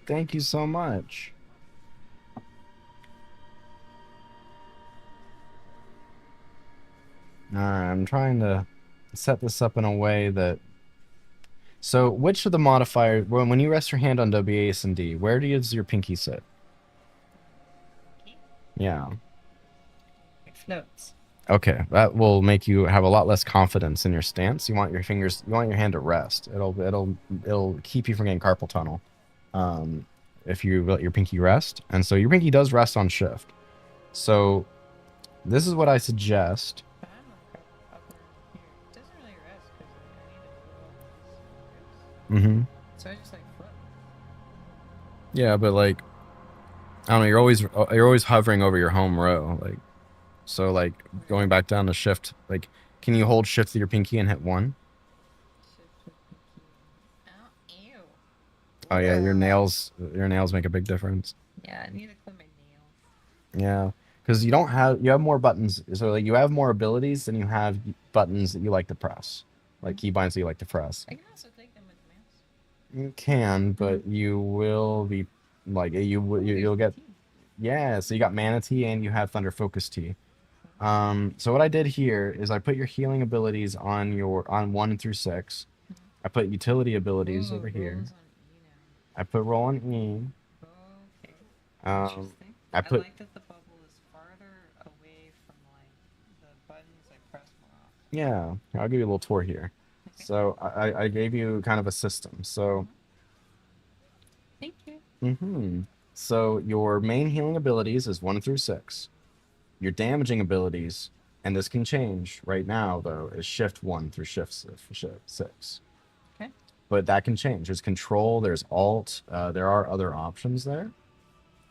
Thank you so much. Alright, I'm trying to set this up in a way that... So, which of the modifiers... When you rest your hand on W, A, and D, where does your pinky sit? Yeah. It floats. Okay, that will make you have a lot less confidence in your stance. You want your fingers... You want your hand to rest. It'll keep you from getting carpal tunnel. If you let your pinky rest. And so your pinky does rest on Shift. So, this is what I suggest... But I'm like up here. It doesn't really rest because I need to move all this. So I just like float. Yeah, but like... I don't know, you're always hovering over your home row. Like, so like going back down to Shift, like, can you hold Shift with your pinky and hit 1? Shift with pinky. Oh, ew. Oh yeah, your nails make a big difference. Yeah, I need to clip my nails. Yeah, because you have more buttons. So like you have more abilities than you have buttons that you like to press, like keybinds that you like to press. I can also take them with the mouse. You can, but you will be like you'll get yeah. So you got Mana Tea and you have Thunder Focus Tea. So what I did here is I put your healing abilities on your on 1 through 6. I put utility abilities Ooh, over here. rolls on E now. I put roll on E. Okay. Um, Interesting. I I put like that the bubble is farther away from like the buttons I press more often. yeah. I'll give you a little tour here. Okay. So I gave you kind of a system. So Thank you. so your main healing abilities is 1 through 6. Your damaging abilities, and this can change right now though, is shift 1 through shift 6. Okay. But that can change. There's control, there's alt, there are other options there.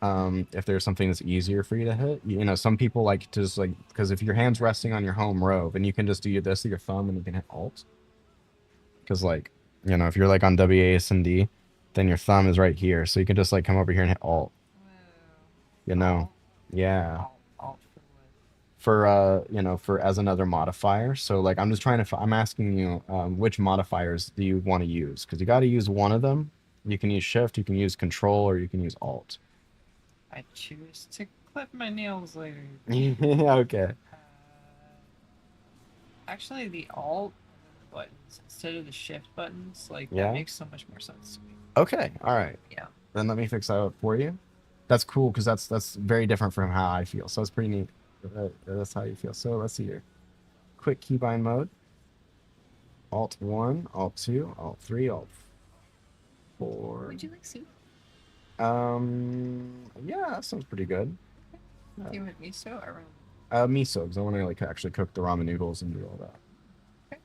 If there's something that's easier for you to hit, you know, some people like to just like, because if your hand's resting on your home row, then you can just do this with your thumb and you can hit alt. Because like, you know, if you're like on WASD, then your thumb is right here, so you can just like come over here and hit alt. Whoa. You know, Alt? yeah. Alt for what? For you know, for as another modifier. So like, I'm just trying to, I'm asking you, which modifiers do you want to use? Because you got to use one of them. You can use shift, you can use control, or you can use alt. I choose to clip my nails later. Okay. Actually, the alt buttons instead of the shift buttons, like Yeah? that makes so much more sense to me. Okay. All right. Yeah. Then let me fix that up for you. That's cool because that's very different from how I feel. So it's pretty neat. That's how you feel. So let's see here. Quick keybind mode. Alt 1, Alt 2, Alt 3, Alt 4. Would you like soup? Yeah, that sounds pretty good. Do you want miso or Miso, because I want to like actually cook the ramen noodles and do all that. okay?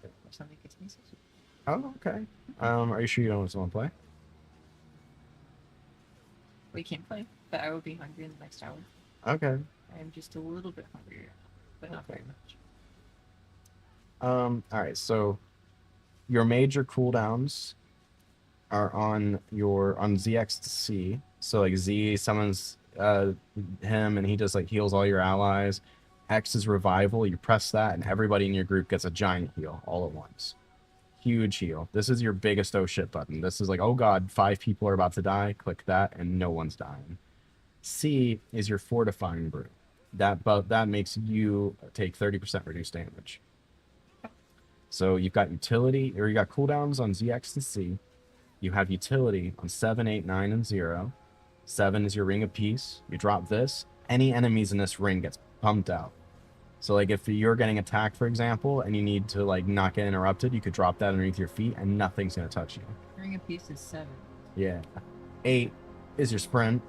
Or something gets miso soup. Oh, okay. Are you sure you don't want to play? We can play, but I will be hungry in the next hour. Okay. I am just a little bit hungrier, but not very much. All right. So your major cooldowns are on ZX to C. So like Z summons him and he just like heals all your allies. X is revival. You press that and everybody in your group gets a giant heal all at once. Huge heal. This is your biggest oh shit button. This is like, oh god, 5 people are about to die. Click that and no one's dying. C is your fortifying brew. That makes you take 30% reduced damage. So you've got utility, or you got cooldowns on ZX and C. You have utility on 7, 8, 9, and 0. 7 is your ring of peace. You drop this. Any enemies in this ring gets pumped out. So like if you're getting attacked, for example, and you need to like not get interrupted, you could drop that underneath your feet and nothing's gonna touch you. Ring of Peace is 7. Yeah. 8 is your sprint.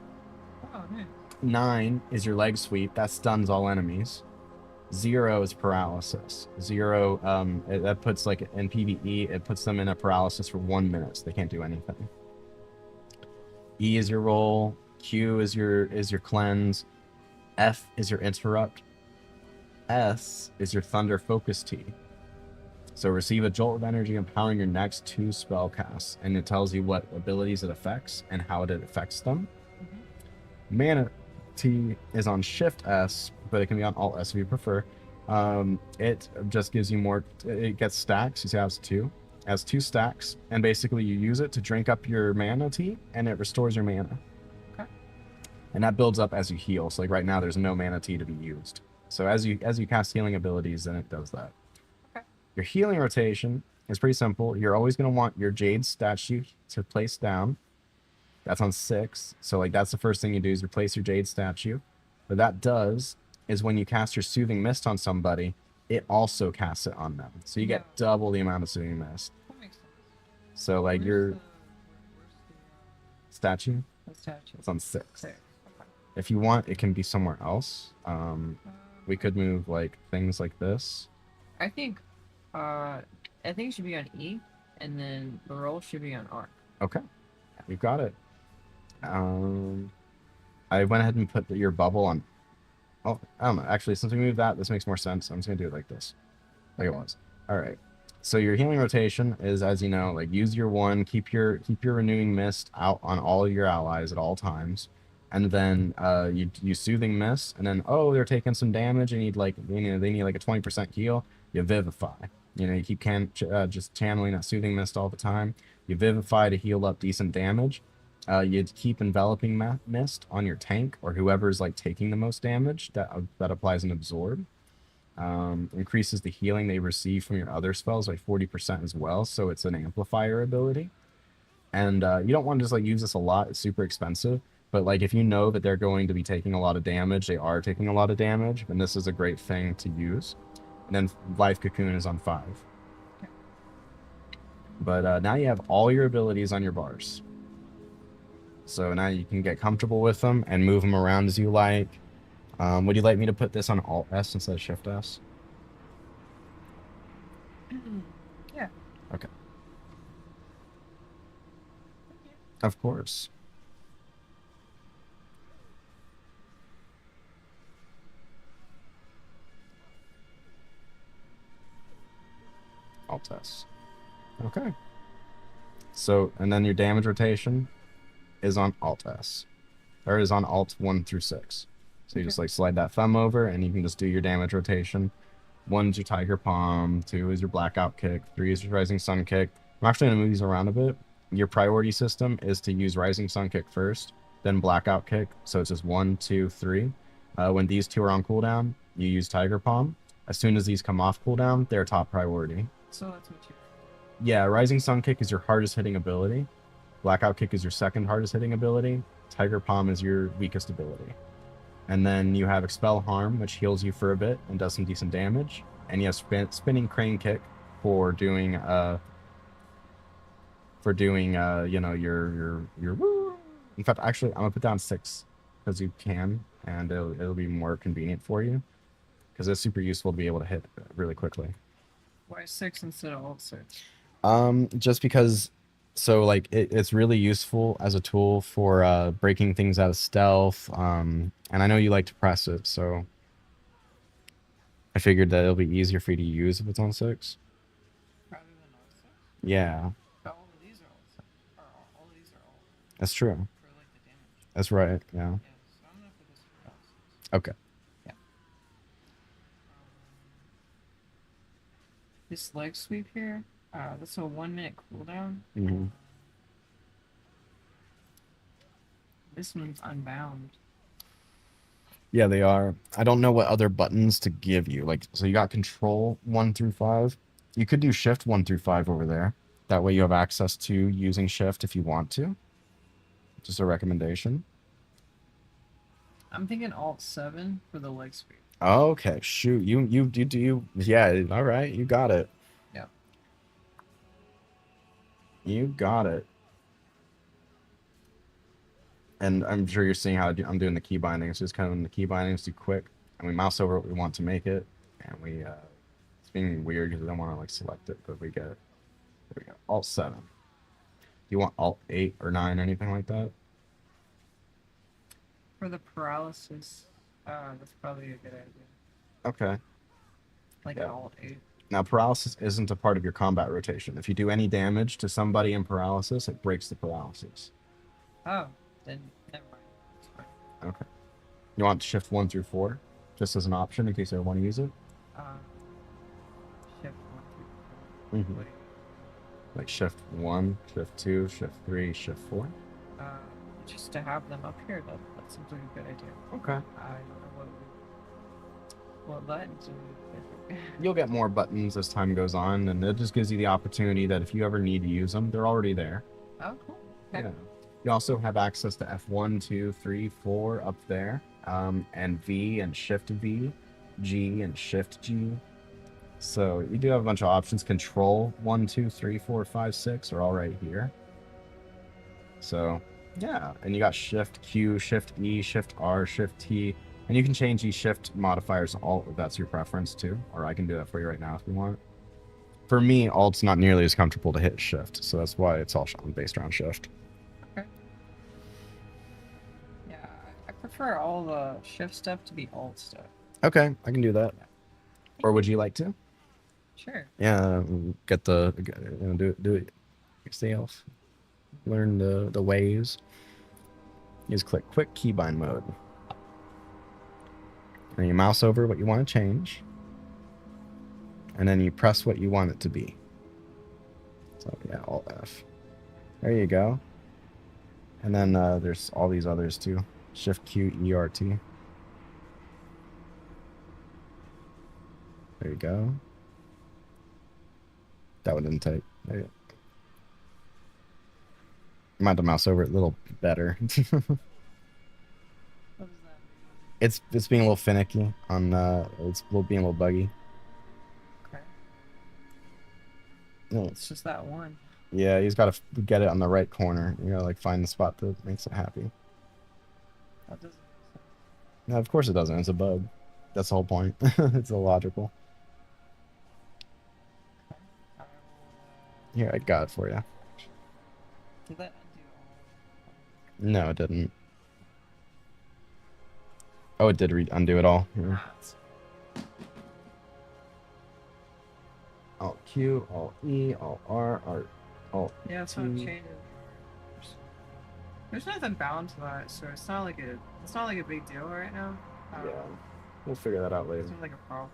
Oh, nice. 9 is your leg sweep. That stuns all enemies. 0 is paralysis. 0, that puts like in PvE, it puts them in a paralysis for 1 minute, so they can't do anything. E is your roll. Q is your cleanse. F is your interrupt. S is your thunder focus T. So receive a jolt of energy empowering your next 2 spell casts, and it tells you what abilities it affects and how it affects them. Mana T is on Shift S, but it can be on Alt S if you prefer. It just gives you more. It gets stacks. You see, it has 2. It has 2 stacks, and basically you use it to drink up your mana T, and it restores your mana. Okay. And that builds up as you heal. So like right now, there's no mana T to be used. So as you cast healing abilities, then it does that. Okay. Your healing rotation is pretty simple. You're always going to want your Jade statue to place down. That's on 6. So like that's the first thing you do is replace your Jade statue. What that does is when you cast your Soothing Mist on somebody, it also casts it on them. So you get double the amount of Soothing Mist. That makes sense. So like your statue, The statue? it's on 6. 6. Okay. If you want, it can be somewhere else. We could move like things like this. I think it should be on E, and then the roll should be on R. Okay, we've got it. I went ahead and put your bubble on. Oh, I don't know. Actually, since we moved that, this makes more sense. I'm just gonna do it like this, like it was. All right. So your healing rotation is, as you know, like use your 1, keep your renewing mist out on all of your allies at all times, and then you soothing mist, and then they're taking some damage and they need like a 20% heal. You vivify. You know, you keep just channeling that soothing mist all the time. You vivify to heal up decent damage. You keep enveloping mist on your tank or whoever's like taking the most damage. That applies an absorb. Increases the healing they receive from your other spells by 40% as well. So it's an amplifier ability. And you don't want to just like use this a lot. It's super expensive. But like if you know that they're going to be taking a lot of damage, they are taking a lot of damage, and this is a great thing to use. And then Life Cocoon is on 5. But now you have all your abilities on your bars. So now you can get comfortable with them and move them around as you like. Would you like me to put this on Alt S instead of Shift S? Yeah. Okay. Of course. Alt S. Okay. So, and then your damage rotation is on Alt S. Or is on Alt 1 through 6. So you just like slide that thumb over and you can just do your damage rotation. 1 is your Tiger Palm, 2 is your Blackout Kick, 3 is your Rising Sun Kick. I'm actually going to move these around a bit. Your priority system is to use Rising Sun Kick first, then Blackout Kick. So it's just 1, 2, 3. When these two are on cooldown, you use Tiger Palm. As soon as these come off cooldown, they're top priority. So that's what you. Yeah, Rising Sun Kick is your hardest hitting ability. Blackout Kick is your second hardest hitting ability. Tiger Palm is your weakest ability. And then you have Expel Harm, which heals you for a bit and does some decent damage. And you have Spinning Crane Kick for doing you know, your woo. In fact, actually, I'm gonna put down 6 because you can, and it'll be more convenient for you because it's super useful to be able to hit really quickly. Why 6 instead of Alt 6? Just because, so like it's really useful as a tool for breaking things out of stealth. And I know you like to press it, so I figured that it'll be easier for you to use if it's on 6. Rather than Alt 6? Yeah, But all of these are Alt 6. Or all of these are Alt that's true. for like the damage. That's right. Yeah. Yeah, so I'm gonna put this for Alt 6. Okay. This leg sweep here, that's a 1-minute cooldown. Mm-hmm. This one's unbound. Yeah, they are. I don't know what other buttons to give you. Like, so you got Control 1 through 5. You could do Shift 1 through 5 over there. That way you have access to using Shift if you want to. Just a recommendation. I'm thinking Alt 7 for the leg sweep. Okay, shoot. You yeah, all right. You got it. Yeah. You got it. And I'm sure you're seeing how I'm doing the key bindings. Just kind of the key bindings do quick, and we mouse over what we want to make it, and we it's being weird because I don't want to like select it, but we get it. There we go. Alt 7. Do you want Alt 8 or 9 or anything like that? For the paralysis, that's probably a good idea. Okay. Like Yeah. an Alt 8. Now, paralysis isn't a part of your combat rotation. If you do any damage to somebody in paralysis, it breaks the paralysis. Oh, then never mind. It's fine. Okay. You want Shift 1 through 4, just as an option in case I want to use it? Shift 1 through 4. Mhm. Like Shift 1, Shift 2, Shift 3, Shift 4? Just to have them up here, that seems like a good idea. Okay. I don't know what buttons are. You'll get more buttons as time goes on, and it just gives you the opportunity that if you ever need to use them, they're already there. Oh, cool. Okay. Yeah. You also have access to F1, 2, 3, 4 up there, and V and Shift V, G and Shift G. So you do have a bunch of options. Control 1, 2, 3, 4, 5, 6 are all right here. So yeah, and you got Shift Q, Shift E, Shift R, Shift T, and you can change these Shift modifiers to Alt if that's your preference too, or I can do that for you right now if you want. For me, Alt's not nearly as comfortable to hit Shift, so that's why it's all based around Shift. Okay. Yeah, I prefer all the Shift stuff to be Alt stuff. Okay, I can do that. Or would you like to? Sure. Yeah, get the do it yourself. Learn the ways. You just click quick keybind mode. And you mouse over what you want to change. and then you press what you want it to be. So yeah, Alt F. There you go. And then there's all these others too. Shift Q ERT. There you go. That one didn't take. There you go. You might have to mouse over it a little better. What does that mean? It's being a little finicky on it's being a little buggy. Okay. No, It's just that one. yeah, he's got to get it on the right corner. You gotta like find the spot that makes it happy. That doesn't make sense. No, of course it doesn't. It's a bug. That's the whole point. It's illogical. Okay. I will, Here, I got it for you. did that undo all? No, it didn't. Oh, it did undo it all. Yeah. Alt Q, Alt E, Alt R, Alt Yeah, it's not T. changing. There's nothing bound to that, so it's not like a big deal right now. Yeah, we'll figure that out later. It's not like a problem.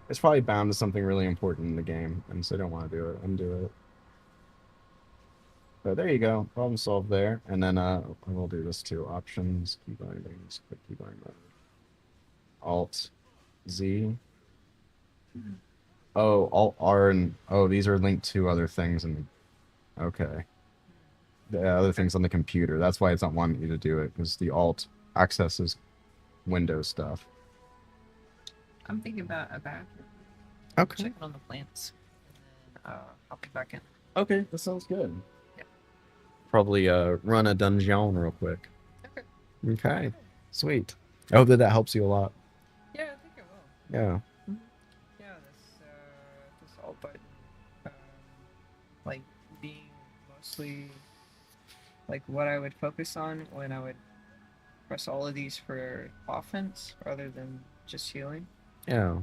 It's probably bound to something really important in the game, and so I don't want to do it. Undo it. But there you go. Problem solved there. And then we'll do this too. Options, key bindings, quick key bind mode. Alt Z. Oh, Alt R and oh, these are linked to other things and okay. The other things on the computer. That's why it's not wanting you to do it, because the Alt accesses Windows stuff. I'm thinking about a bathroom. Okay. Checking on the plants. And then I'll be back in. Okay, that sounds good. Yeah. Probably run a dungeon real quick. Okay. Okay. Sweet. I hope that helps you a lot. Yeah, I think it will. Yeah. Yeah, this alt button, like being mostly like what I would focus on when I would press all of these for offense rather than just healing. Yeah.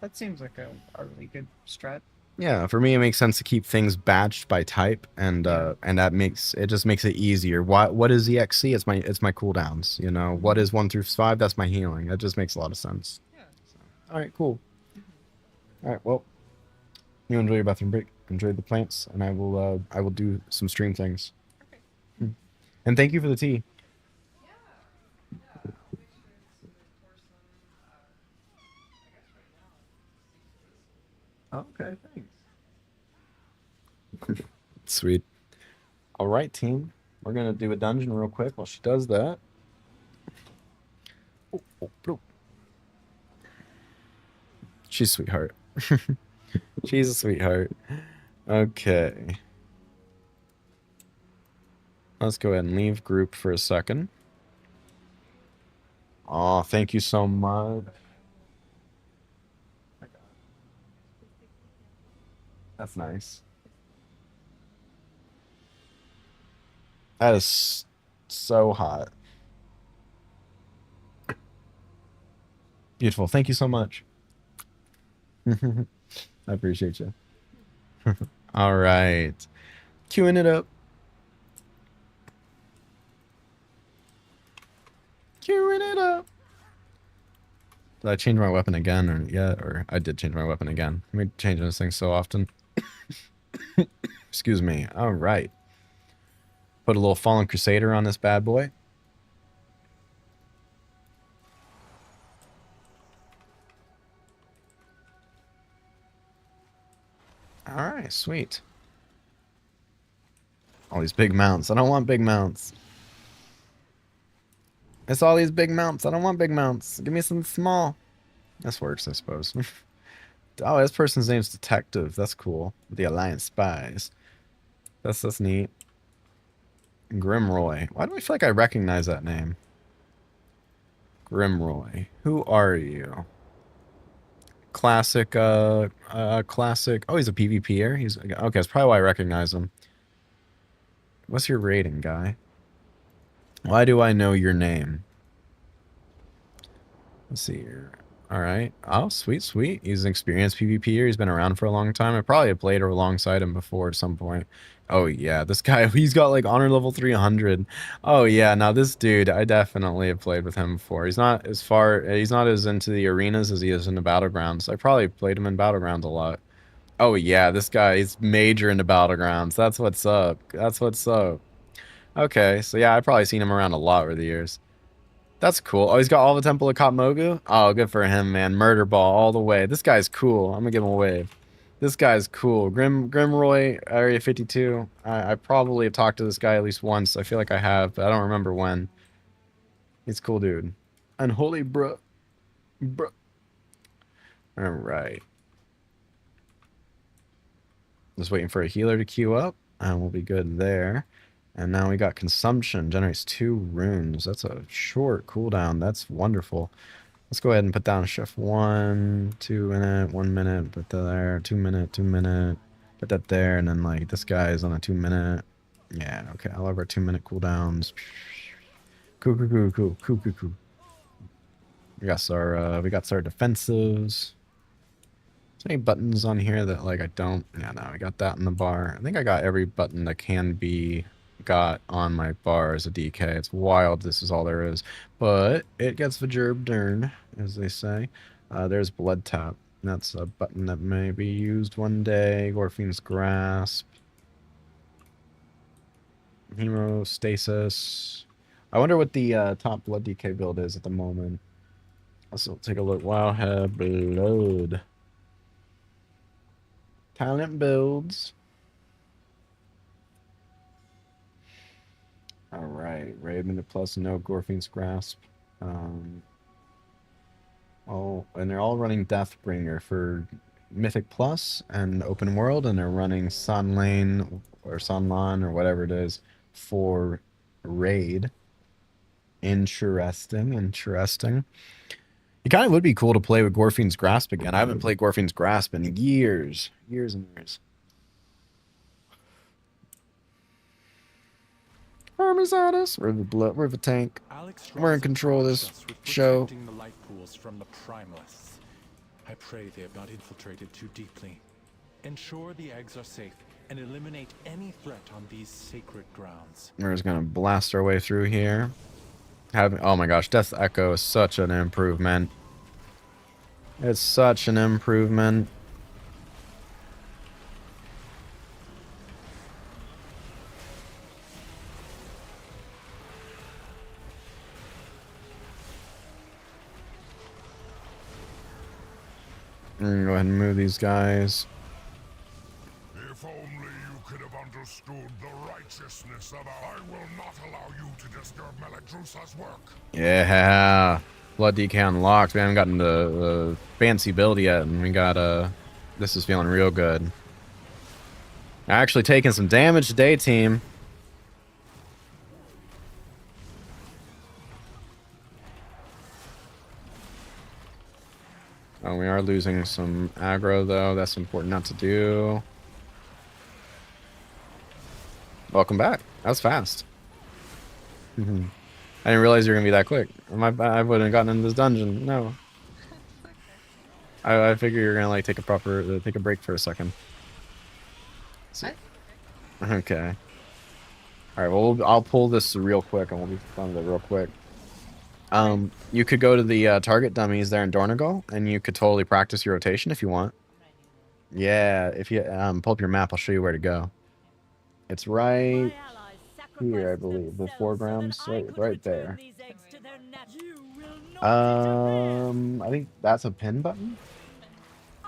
That seems like a really good strat. Yeah, for me it makes sense to keep things batched by type, and that makes it just makes it easier. What is EXC? It's my cooldowns. You know, what is 1 through 5? That's my healing. That just makes a lot of sense. Yeah. All right, cool. All right, well, you enjoy your bathroom break. Enjoy the plants, and I will do some stream things. Okay. And thank you for the tea. Okay, thanks. Sweet. All right, team. We're gonna do a dungeon real quick while she does that. Oh. She's a sweetheart. She's a sweetheart. Okay. Let's go ahead and leave group for a second. Oh, thank you so much. That's nice. That is so hot. Beautiful. Thank you so much. I appreciate you. All right. Queuing it up. Queuing it up. Did I change my weapon again or yet? Or I did change my weapon again. I'm changing this thing so often. Excuse me. All right. Put a little Fallen Crusader on this bad boy. All right, sweet. All these big mounts. I don't want big mounts. It's all these big mounts. I don't want big mounts. Give me something small. This works, I suppose. Oh, this person's name's Detective. That's cool. The Alliance Spies. That's neat. Grimroy. Why do I feel like I recognize that name? Grimroy. Who are you? Classic, classic. Oh, he's a PvPer? He's okay, that's probably why I recognize him. What's your rating, guy? Why do I know your name? Let's see here. All right. Oh, sweet, sweet. He's an experienced PvPer. He's been around for a long time. I probably have played alongside him before at some point. Oh, yeah. This guy, he's got like honor level 300. Oh, yeah. Now, this dude, I definitely have played with him before. He's not as into the arenas as he is in the battlegrounds. I probably played him in battlegrounds a lot. Oh, yeah. This guy is major into battlegrounds. That's what's up. That's what's up. Okay. So, yeah, I've probably seen him around a lot over the years. That's cool. Oh, he's got all the Temple of Katmogu? Oh, good for him, man. Murder Ball all the way. This guy's cool. I'm gonna give him a wave. This guy's cool. Grimroy, Area 52. I probably have talked to this guy at least once. I feel like I have, but I don't remember when. He's a cool dude. Unholy bro. Bro. Alright. Just waiting for a healer to queue up, and we'll be good there. And now we got Consumption. Generates 2 runes. That's a short cooldown. That's wonderful. Let's go ahead and put down Chef 1, 2 minute, 1 minute, put that there, 2 minute, 2 minute, put that there, and then like this guy is on a 2 minute. Yeah, okay. I love our 2 minute cooldowns. Cool. We got our defensives. Is there any buttons on here that like I don't? Yeah, no, I got that in the bar. I think I got every button that can be got on my bar as a DK. It's wild. This is all there is, but it gets the gerb dern, as they say. There's Blood Tap. That's a button that may be used one day. Gorfine's Grasp. Hemostasis. I wonder what the top Blood DK build is at the moment. Let's take a look. Wowhead Blood. Talent builds. Alright, Raven plus no Gorfine's Grasp. Oh, and they're all running Deathbringer for Mythic Plus and Open World, and they're running Sun Lane or Sunlan or whatever it is for Raid. Interesting. It kind of would be cool to play with Gorfine's Grasp again. I haven't played Gorfine's Grasp in years. Years and years. Army's at us. We're the tank. We're in control of this show. The light pools from the primalists. I pray they have not infiltrated too deeply. Ensure the eggs are safe and eliminate any threat on these sacred grounds. We're just gonna blast our way through here. Oh my gosh, Death Echo is such an improvement. It's such an improvement. Go ahead and move these guys. If only you could have understood the righteousness of I will not allow you to disturb Meladrusa's work. Yeah. Blood DK unlocked. We haven't gotten the fancy build yet, and we got this is feeling real good. Actually taking some damage today, team. Oh, we are losing some aggro, though. That's important not to do. Welcome back. That was fast. I didn't realize you were going to be that quick. I wouldn't have gotten into this dungeon. No. I figure you're going to like take a break for a second. So, okay. All right, well, I'll pull this real quick, and we'll be done with it real quick. You could go to the target dummies there in Dornagal, and you could totally practice your rotation if you want. Yeah, if you pull up your map, I'll show you where to go. It's right here, I believe. The foreground's right there. I think that's a pin button.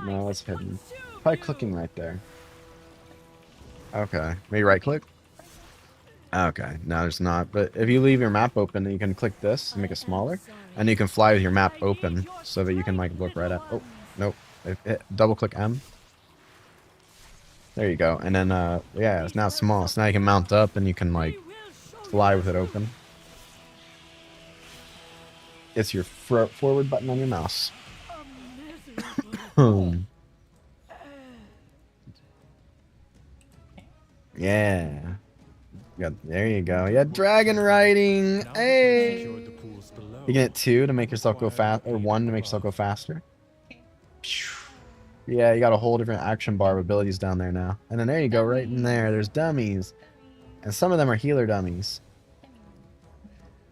No, it's hidden. Probably clicking right there. Okay, maybe right click. Okay, no, there's not. But if you leave your map open, you can click this and make it smaller, and you can fly with your map open so that you can like look right at. Oh, nope. Double click M. There you go. And then yeah, it's now small. So now you can mount up and you can like fly with it open. It's your forward button on your mouse. Yeah. There you go. Yeah, dragon riding. Hey. The pools below. You get 2 to make yourself go fast, or 1 to make yourself go faster. Yeah, you got a whole different action bar of abilities down there now. And then there you go, right in there. There's dummies. And some of them are healer dummies.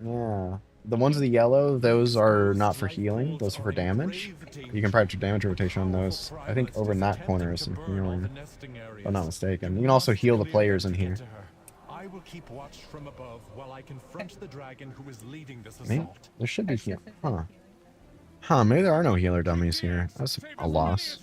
Yeah. The ones with the yellow, those are not for healing. Those are for damage. You can practice damage rotation on those. I think over in that corner is some healing. If I'm not mistaken. You can also heal the players in here. I will keep watch from above while I confront the dragon who is leading this Maybe, assault. there should be here. Huh. Huh, maybe there are no healer dummies here. That's a loss.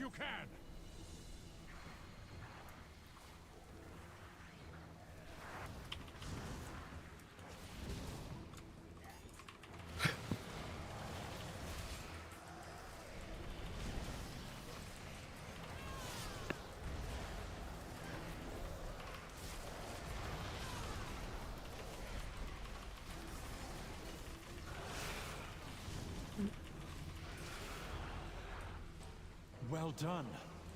Well done.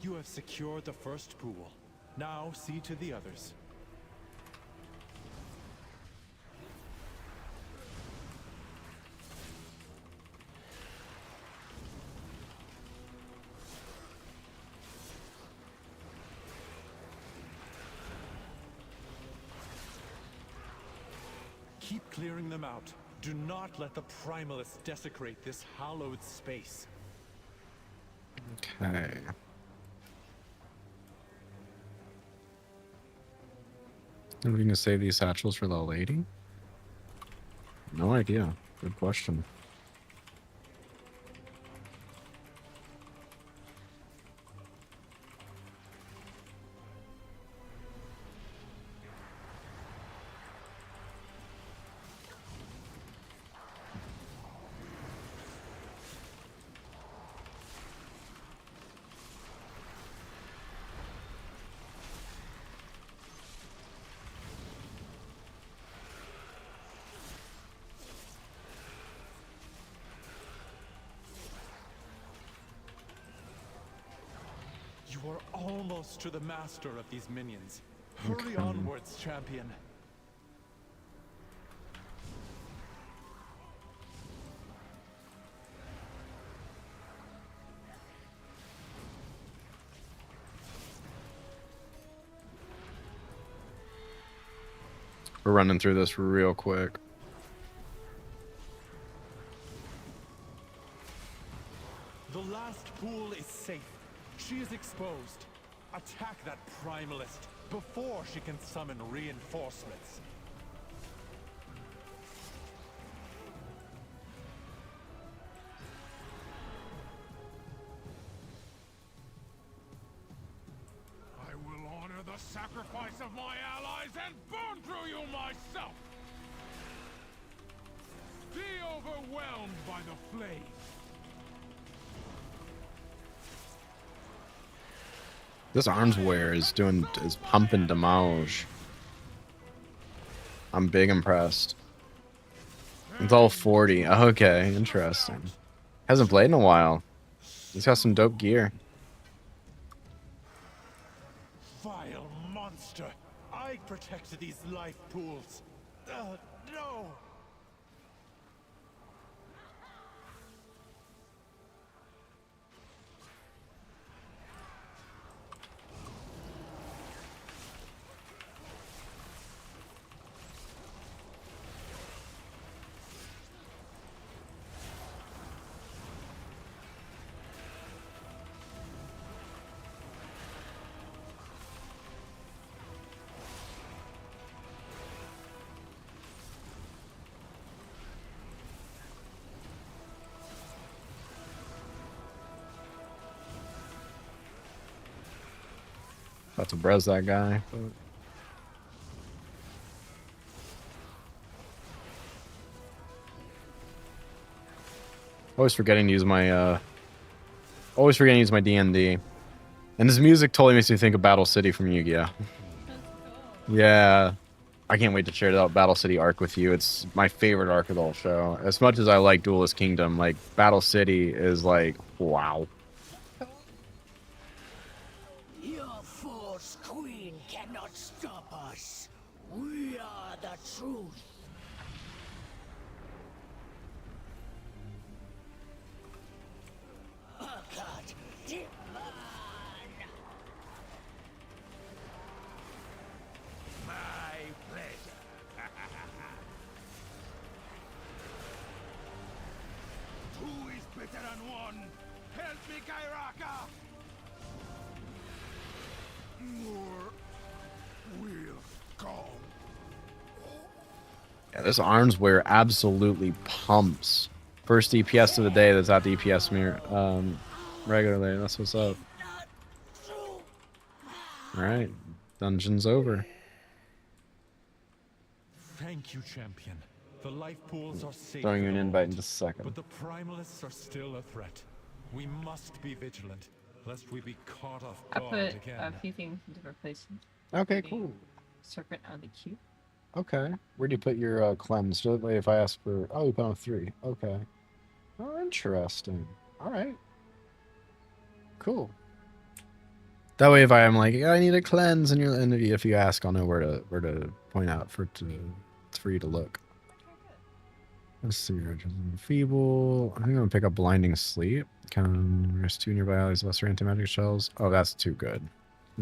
You have secured the first pool. Now see to the others. Keep clearing them out. Do not let the Primalists desecrate this hallowed space. Okay. Are we gonna save these satchels for the lady? No idea. Good question. You are almost to the master of these minions. Hurry onwards, champion. We're running through this real quick. The last pool is safe. She is exposed. Attack that Primalist before she can summon reinforcements. I will honor the sacrifice of my allies and burn through you myself! Be overwhelmed by the flames! This arms wear is pumping damage. I'm big impressed. It's all 40. Okay, interesting. Hasn't played in a while. He's got some dope gear. Vile monster! I protected these life pools. No! About to brez that guy. Always forgetting to use my D&D. And this music totally makes me think of Battle City from Yu-Gi-Oh. Yeah. I can't wait to share that Battle City arc with you. It's my favorite arc of the whole show. As much as I like Duelist Kingdom, like Battle City is like, wow. Your false queen cannot stop us. We are the truth. More will come. Yeah, this arms wear absolutely pumps. First DPS of the day that's at DPS mirror regularly. That's what's up. Alright. Dungeon's over. Thank you, champion. The life pools are safe. Throwing you for an the invite in moment, just a second. but the primalists are still a threat. We must be vigilant, lest we be caught off I guard put again. a few things in different places. Okay, cool. Serpent on the cube. Okay. Where do you put your cleanse? So that way if I ask for... Oh, you put on 3. Okay. Oh, interesting. Alright. Cool. That way if I am like, I need a cleanse, and you're, and if you ask, I'll know where to point out for you to look. Let's see. Feeble. I think I'm gonna pick up Blinding Sleep. There's 2 nearby allies, lesser anti-magic shells. Oh, that's too good.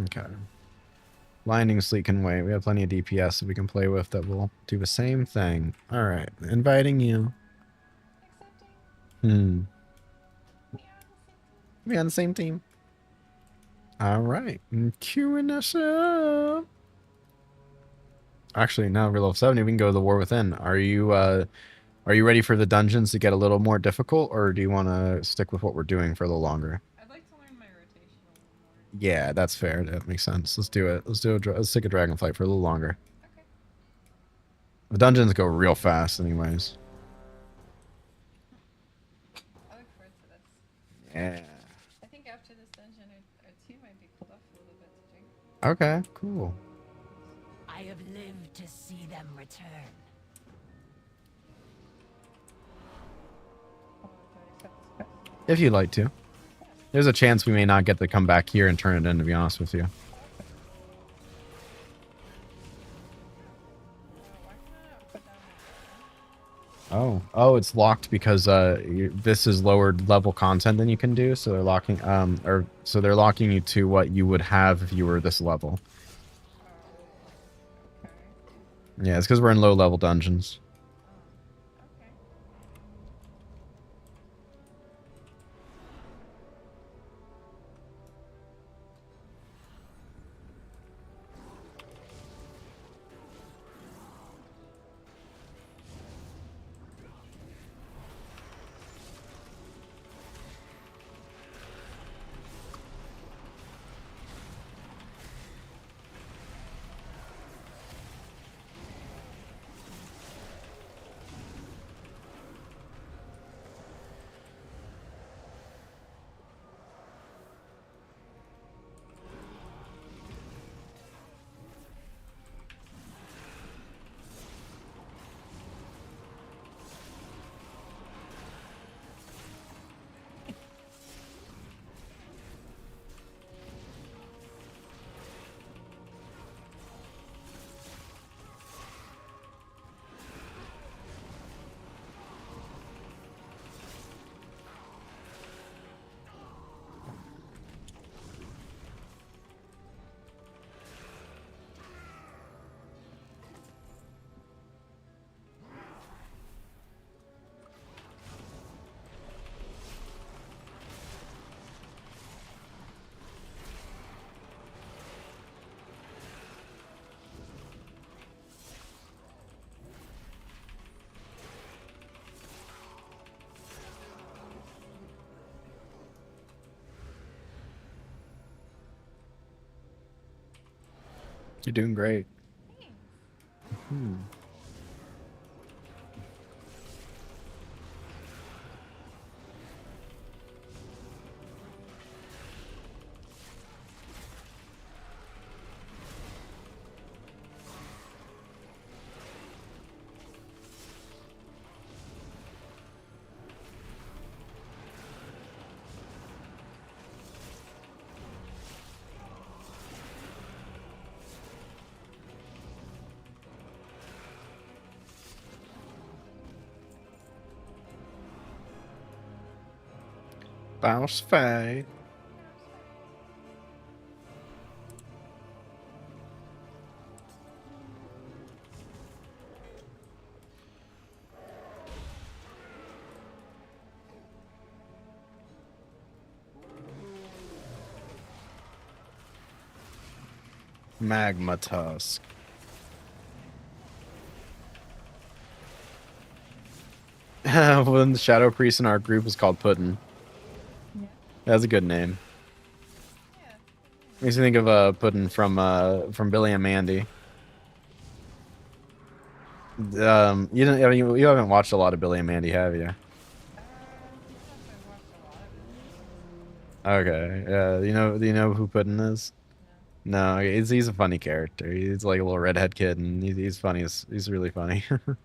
Okay. Blinding Sleep can wait. We have plenty of DPS that we can play with that will do the same thing. All right, inviting you. We on the same team. All right, queuing us up. Actually, now we're level 70. We can go to the War Within. Are you ready for the dungeons to get a little more difficult, or do you want to stick with what we're doing for a little longer? I'd like to learn my rotation a little more. Yeah, that's fair. That makes sense. Let's do it. Let's take a Dragonflight for a little longer. Okay. The dungeons go real fast, anyways. I look forward to this. Yeah. I think after this dungeon, our 2 might be pulled off a little bit to do. Okay. Cool. I have lived to see them return. If you'd like to. There's a chance we may not get to come back here and turn it in, to be honest with you. Oh, it's locked because this is lower level content than you can do, so they're locking they're locking you to what you would have if you were this level. Yeah, it's because we're in low level dungeons. You're doing great. Bounce fight. Magma Tusk. When the Shadow Priest in our group is called Puddin'. Yeah. That's a good name. Yeah. Makes me think of Puddin' from Billy and Mandy. You didn't. I mean, you haven't watched a lot of Billy and Mandy, have you? I watched a lot of it. Okay. Yeah. Do you know who Puddin' is? No. No. He's a funny character. He's like a little redhead kid, and he's funny. He's really funny. Okay.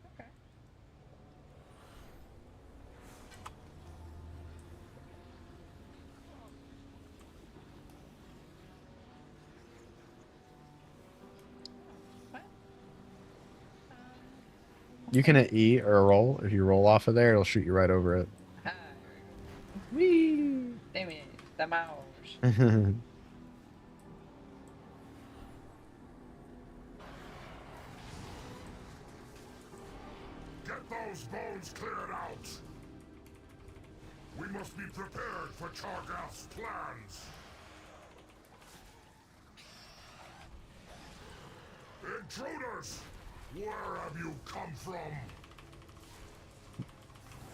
What? You can hit E or roll. If you roll off of there, it'll shoot you right over it. Ah, Whee! damn it, the mouse. Get those bones cleared out! We must be prepared for Chargath's plans! Intruders! Where have you come from?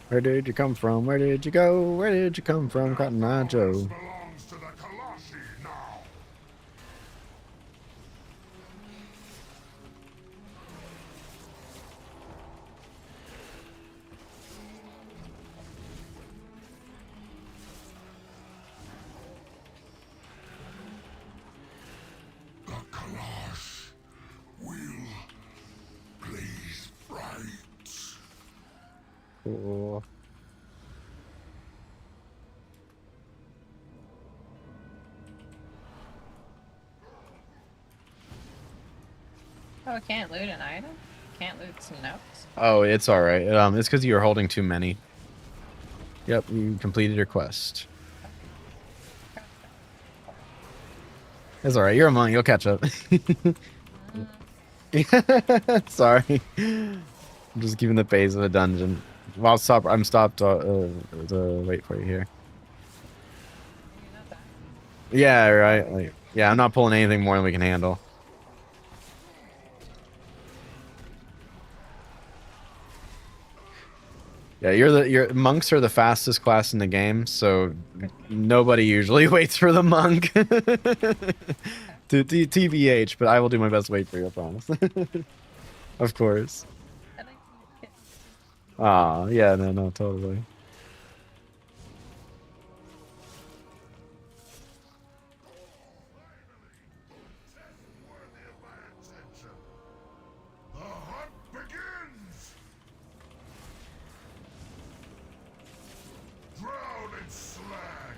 Where did you come from? Where did you go? Where did you come from, Cotton Eye This Joe? belongs to the Kalashi now! The Kalash will blaze bright. Cool. Oh, I can't loot an item? Can't loot some notes? Oh, it's all right. It's because you were holding too many. Yep, you completed your quest. It's all right. You're a monk. You'll catch up. Sorry. I'm just keeping the pace of a dungeon. Well, I'm stopped to wait for you here. You're not that. Yeah, right. Like, yeah, I'm not pulling anything more than we can handle. Yeah, your monks are the fastest class in the game, so nobody usually waits for the monk. TBH, but I will do my best to wait for you, I promise. Of course. I like you. Ah, yeah, no, totally. Worthy of my attention. The hunt begins! Drown in slag!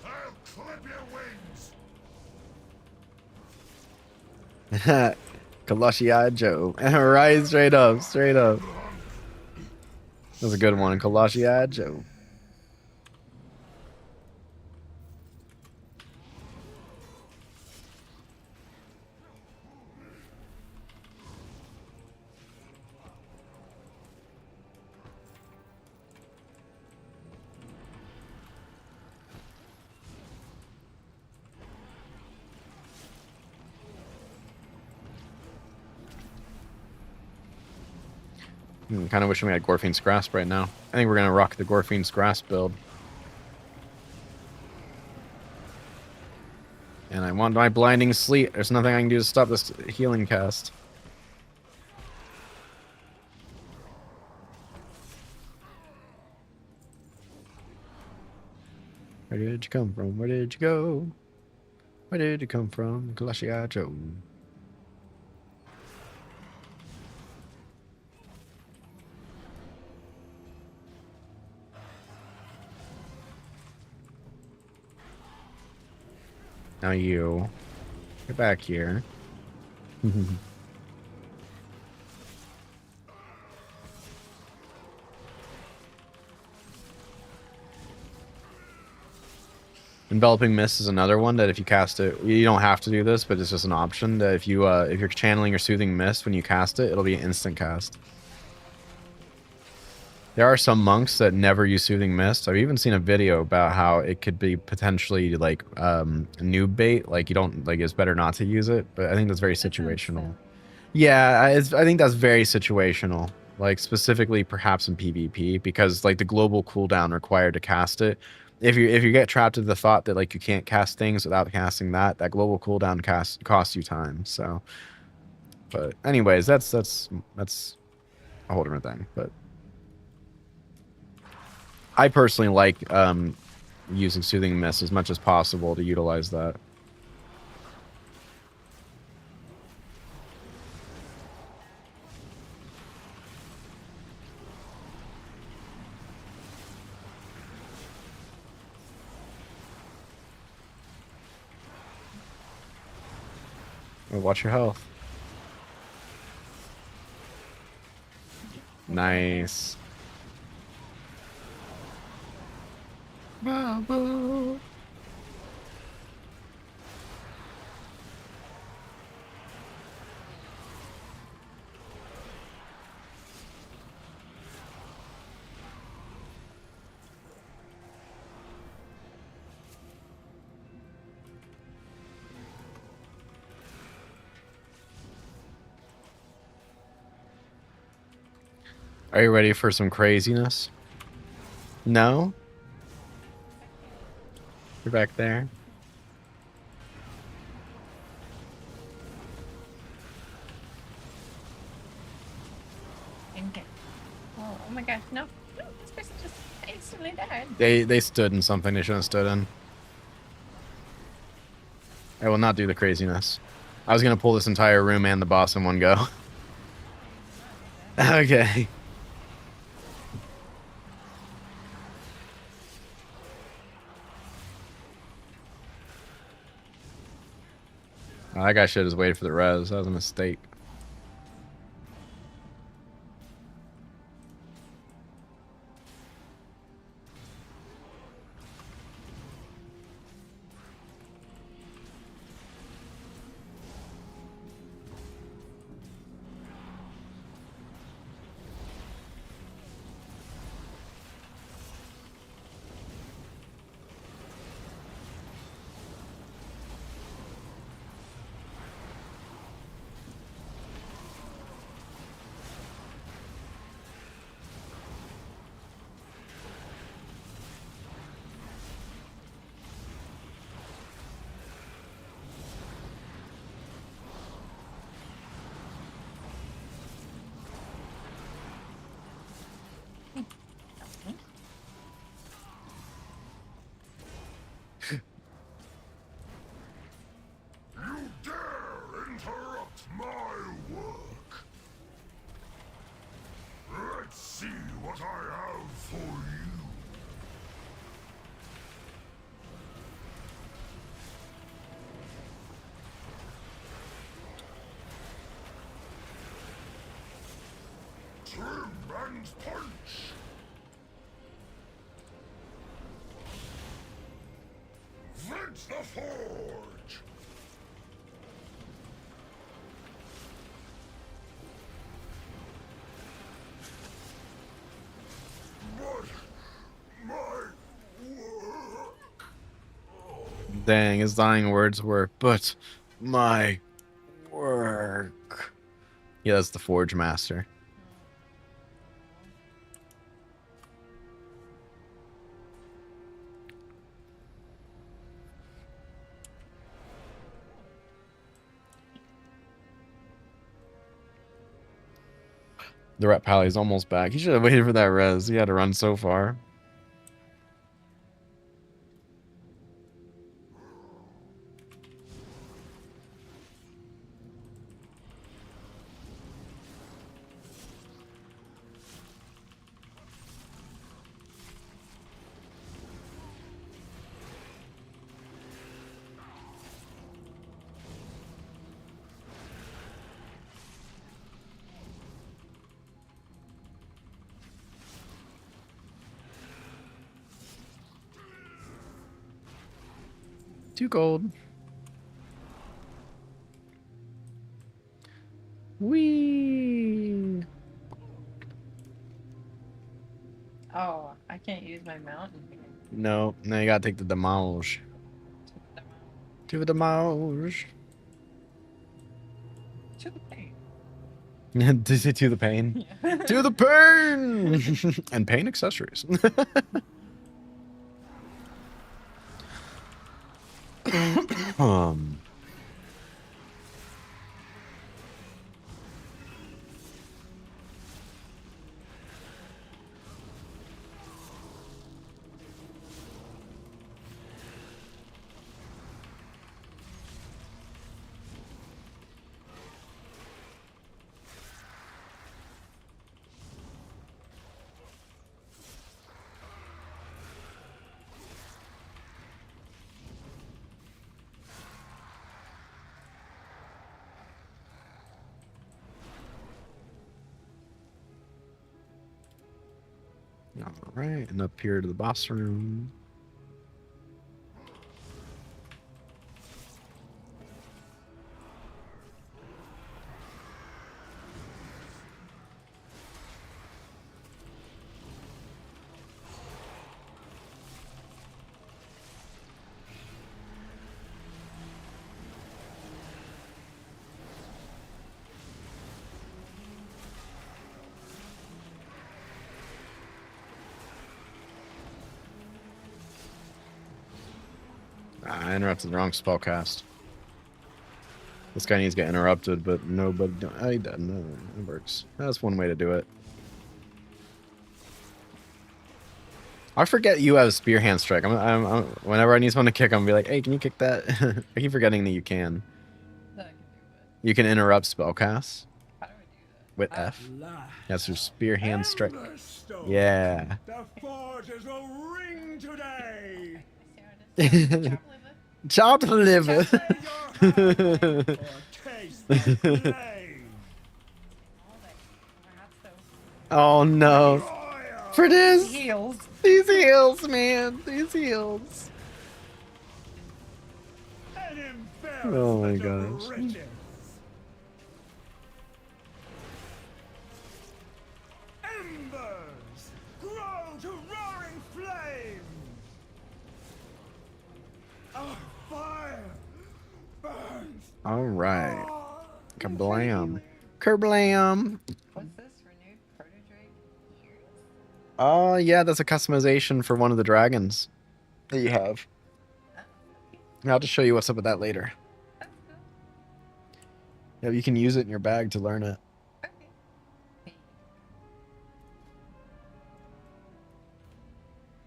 I'll clip your wings! Kalashi Joe. Right, straight up, straight up. That's a good one, Kalashi Joe. Kind of wishing we had Gorfine's Grasp right now. I think we're going to rock the Gorfine's Grasp build. And I want my Blinding Sleet. There's nothing I can do to stop this healing cast. Where did you come from? Where did you go? Where did you come from? Kalashi Joe. Now you. Get back here. Enveloping Mist is another one that if you cast it, you don't have to do this, but it's just an option that if you're channeling or soothing mist when you cast it, it'll be an instant cast. There are some monks that never use Soothing Mist. I've even seen a video about how it could be potentially like noob bait. Like you don't like it's better not to use it. But I think that's very situational. Yeah, I think that's very situational. Like specifically perhaps in PvP because like the global cooldown required to cast it. If you get trapped in the thought that like you can't cast things without casting that global cooldown costs you time. So, but anyways, that's a whole different thing. But I personally like using Soothing Mist as much as possible to utilize that. Oh, watch your health. Nice. Bravo. Are you ready for some craziness? No? You're back there. Okay. Oh my gosh, no. No, this person just instantly died. They stood in something they shouldn't have stood in. I will not do the craziness. I was gonna pull this entire room and the boss in one go. Okay. Oh, that guy should have just waited for the res. That was a mistake. You dare interrupt my work? Let's see what I have for you. Trim and punch. Vent the forge. But my work. Dang, his dying words were, but my work. Yeah, that's the Forge Master. The Ret Pally is almost back. He should have waited for that res. He had to run so far. 2 gold. Whee! Oh, I can't use my mountain here. No, now you gotta take the Demouge. To the Demouge. To the pain. Did you say to the pain? Yeah. To the pain! And pain accessories. um. Alright, and up here to the boss room. I interrupted the wrong spellcast. This guy needs to get interrupted, but nobody. I don't know. It works. That's one way to do it. I forget you have Spear Hand Strike. Whenever I need someone to kick, I'm gonna be like, "Hey, can you kick that?" I keep forgetting that you can. That I can do it. You can interrupt spellcasts How do I do that? with F. That's your Spear Hand Strike. Yeah. The forges will ring today. Chop liver. Chopped liver. Or taste the flame. Oh no. For this. Heals. These heals, man. These heals. An Oh my embarrassment of gosh. riches. Embers grow to roaring flames. Our fire burns. Alright. on Kablam. Kerblam. What's this? Renewed protodrake ears? Oh, yeah, that's a customization for one of the dragons that you have. I'll have to show you what's up with that later. That's cool. Yeah, you can use it in your bag to learn it. Okay.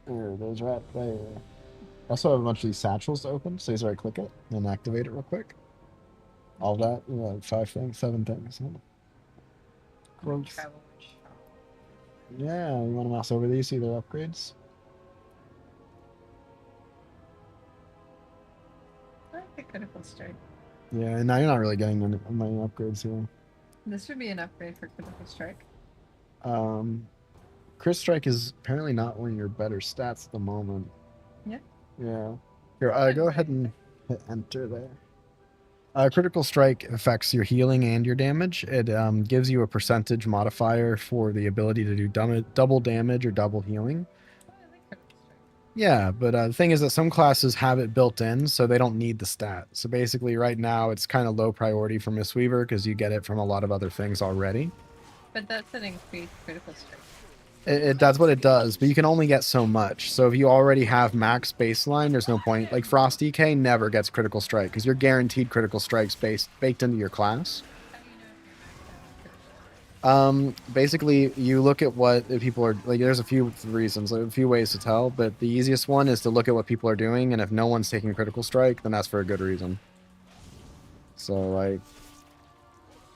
There, those right there. I also have a bunch of these satchels to open, so you click it and activate it real quick. All that, 5 things, 7 things. Growth. Travel which Yeah, you want to mouse over these, see their upgrades? I like the critical strike. Yeah, and now you're not really getting many upgrades here. This would be an upgrade for critical strike. Crit Strike is apparently not one of your better stats at the moment. Yeah. Yeah. Here, go ahead and hit enter there. Critical Strike affects your healing and your damage. It gives you a percentage modifier for the ability to do double damage or double healing. Oh, I like critical strike. Yeah, but the thing is that some classes have it built in, so they don't need the stat. So basically, right now, it's kind of low priority for Mistweaver because you get it from a lot of other things already. But that's an increased critical strike. That's what it does, but you can only get so much. So if you already have max baseline, there's no point. Like Frost DK never gets critical strike because you're guaranteed critical strikes baked into your class. How do you know if you're maxed out on critical strike? Basically, you look at what people are like. There's a few reasons, like, a few ways to tell, but the easiest one is to look at what people are doing, and if no one's taking critical strike, then that's for a good reason. So like,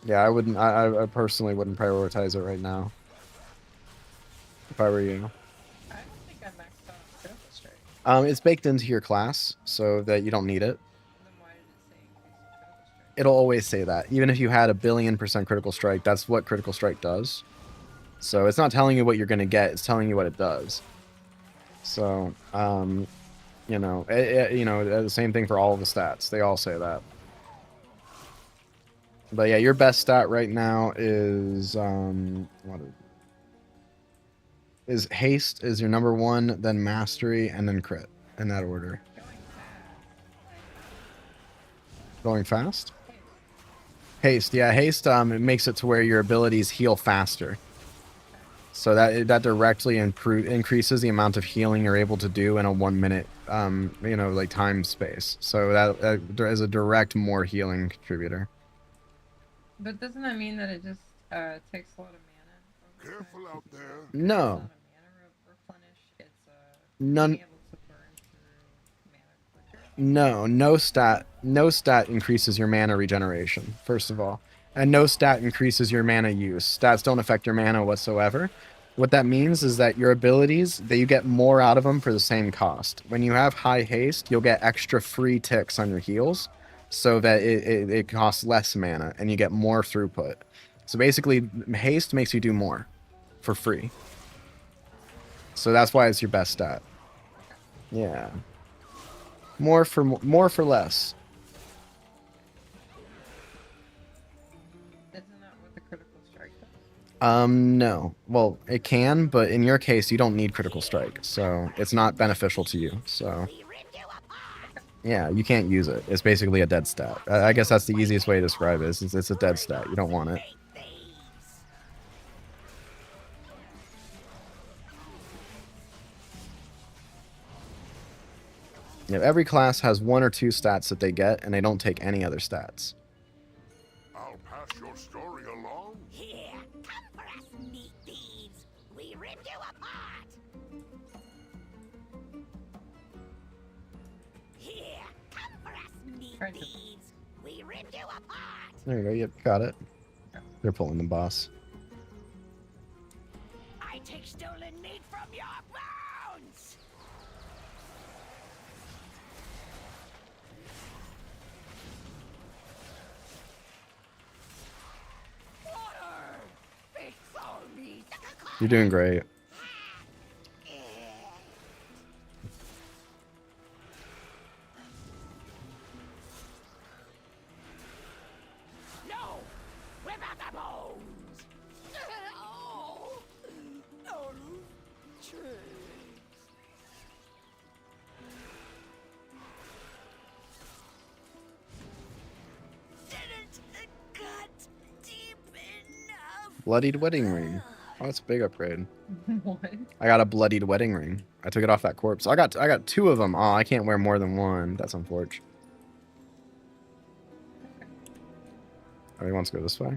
yeah, I wouldn't. I personally wouldn't prioritize it right now. If I were you. I don't think I'm maxed out on critical strike. It's baked into your class, so that you don't need it. Then why did it say increased critical strike? It'll always say that. Even if you had 1,000,000,000% critical strike, that's what critical strike does. So it's not telling you what you're going to get, it's telling you what it does. So, You know, the same thing for all of the stats. They all say that. But yeah, your best stat right now is is haste is your number one, then mastery, and then crit in that order. Going fast? Haste, yeah, haste. It makes it to where your abilities heal faster. So that directly increases the amount of healing you're able to do in a 1 minute, like time space. So that is a direct more healing contributor. But doesn't that mean that it just takes a lot of mana? Careful out there. It's No, not a mana replenish. It's none. being able to burn through mana quicker. No stat increases your mana regeneration, first of all. And no stat increases your mana use. Stats don't affect your mana whatsoever. What that means is that your abilities, that you get more out of them for the same cost. When you have high haste, you'll get extra free ticks on your heals, so that it costs less mana and you get more throughput. So basically, haste makes you do more for free. So that's why it's your best stat. Yeah. More for less. Isn't that what the critical strike does? No. Well, it can, but in your case, you don't need critical strike, so it's not beneficial to you. So, yeah, you can't use it. It's basically a dead stat. I guess that's the easiest way to describe it. It's a dead stat. You don't want it. Yeah, every class has 1 or 2 stats that they get, and they don't take any other stats. I'll pass your story along. Here, come for us, meat thieves. We ripped you apart. Here, come for us, meat thieves. We ripped you apart. There you go. Yep, got it. They're pulling the boss. I take stolen meat from your bones. You're doing great. No! Whip out the bones! Oh! Oh! Trees. Didn't cut deep enough. Bloodied wedding ring. Oh, that's a big upgrade. What? I got a bloodied wedding ring. I took it off that corpse. I got 2 of them. Oh, I can't wear more than 1. That's unfortunate. Oh, he wants to go this way.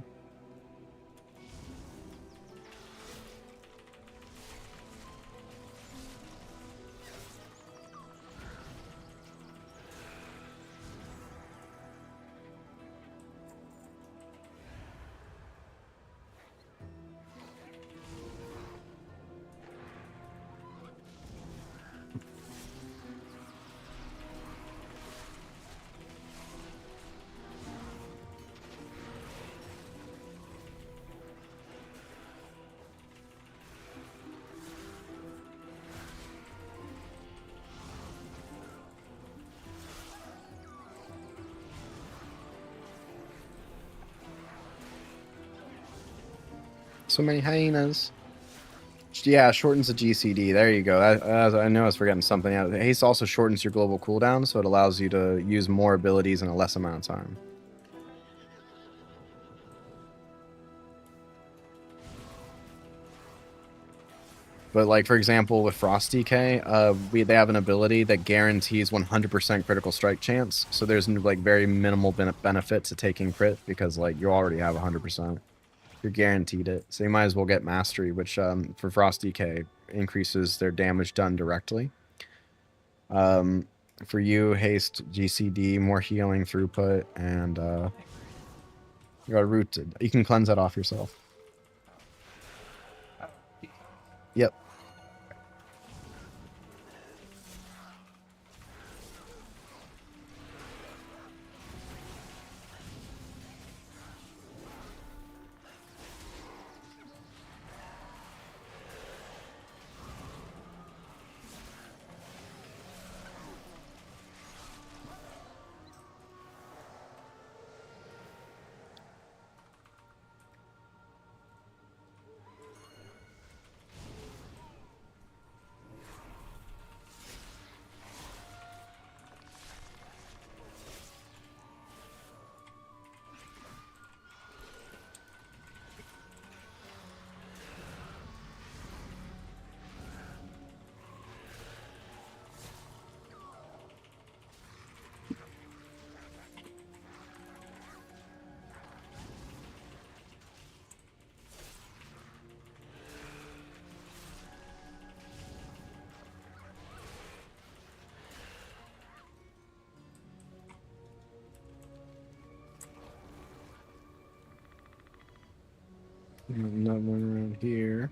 So many hyenas. Yeah, shortens the GCD. There you go. I know I was forgetting something. Haste also shortens your global cooldown, so it allows you to use more abilities in a less amount of time. But like, for example, with Frost DK, they have an ability that guarantees 100% critical strike chance. So there's like very minimal benefit to taking crit because like you already have 100%. You're guaranteed it. So you might as well get Mastery, which for Frost DK increases their damage done directly. For you, Haste, GCD, more healing, throughput, and you got Rooted. You can cleanse that off yourself. Yep. Another one around here.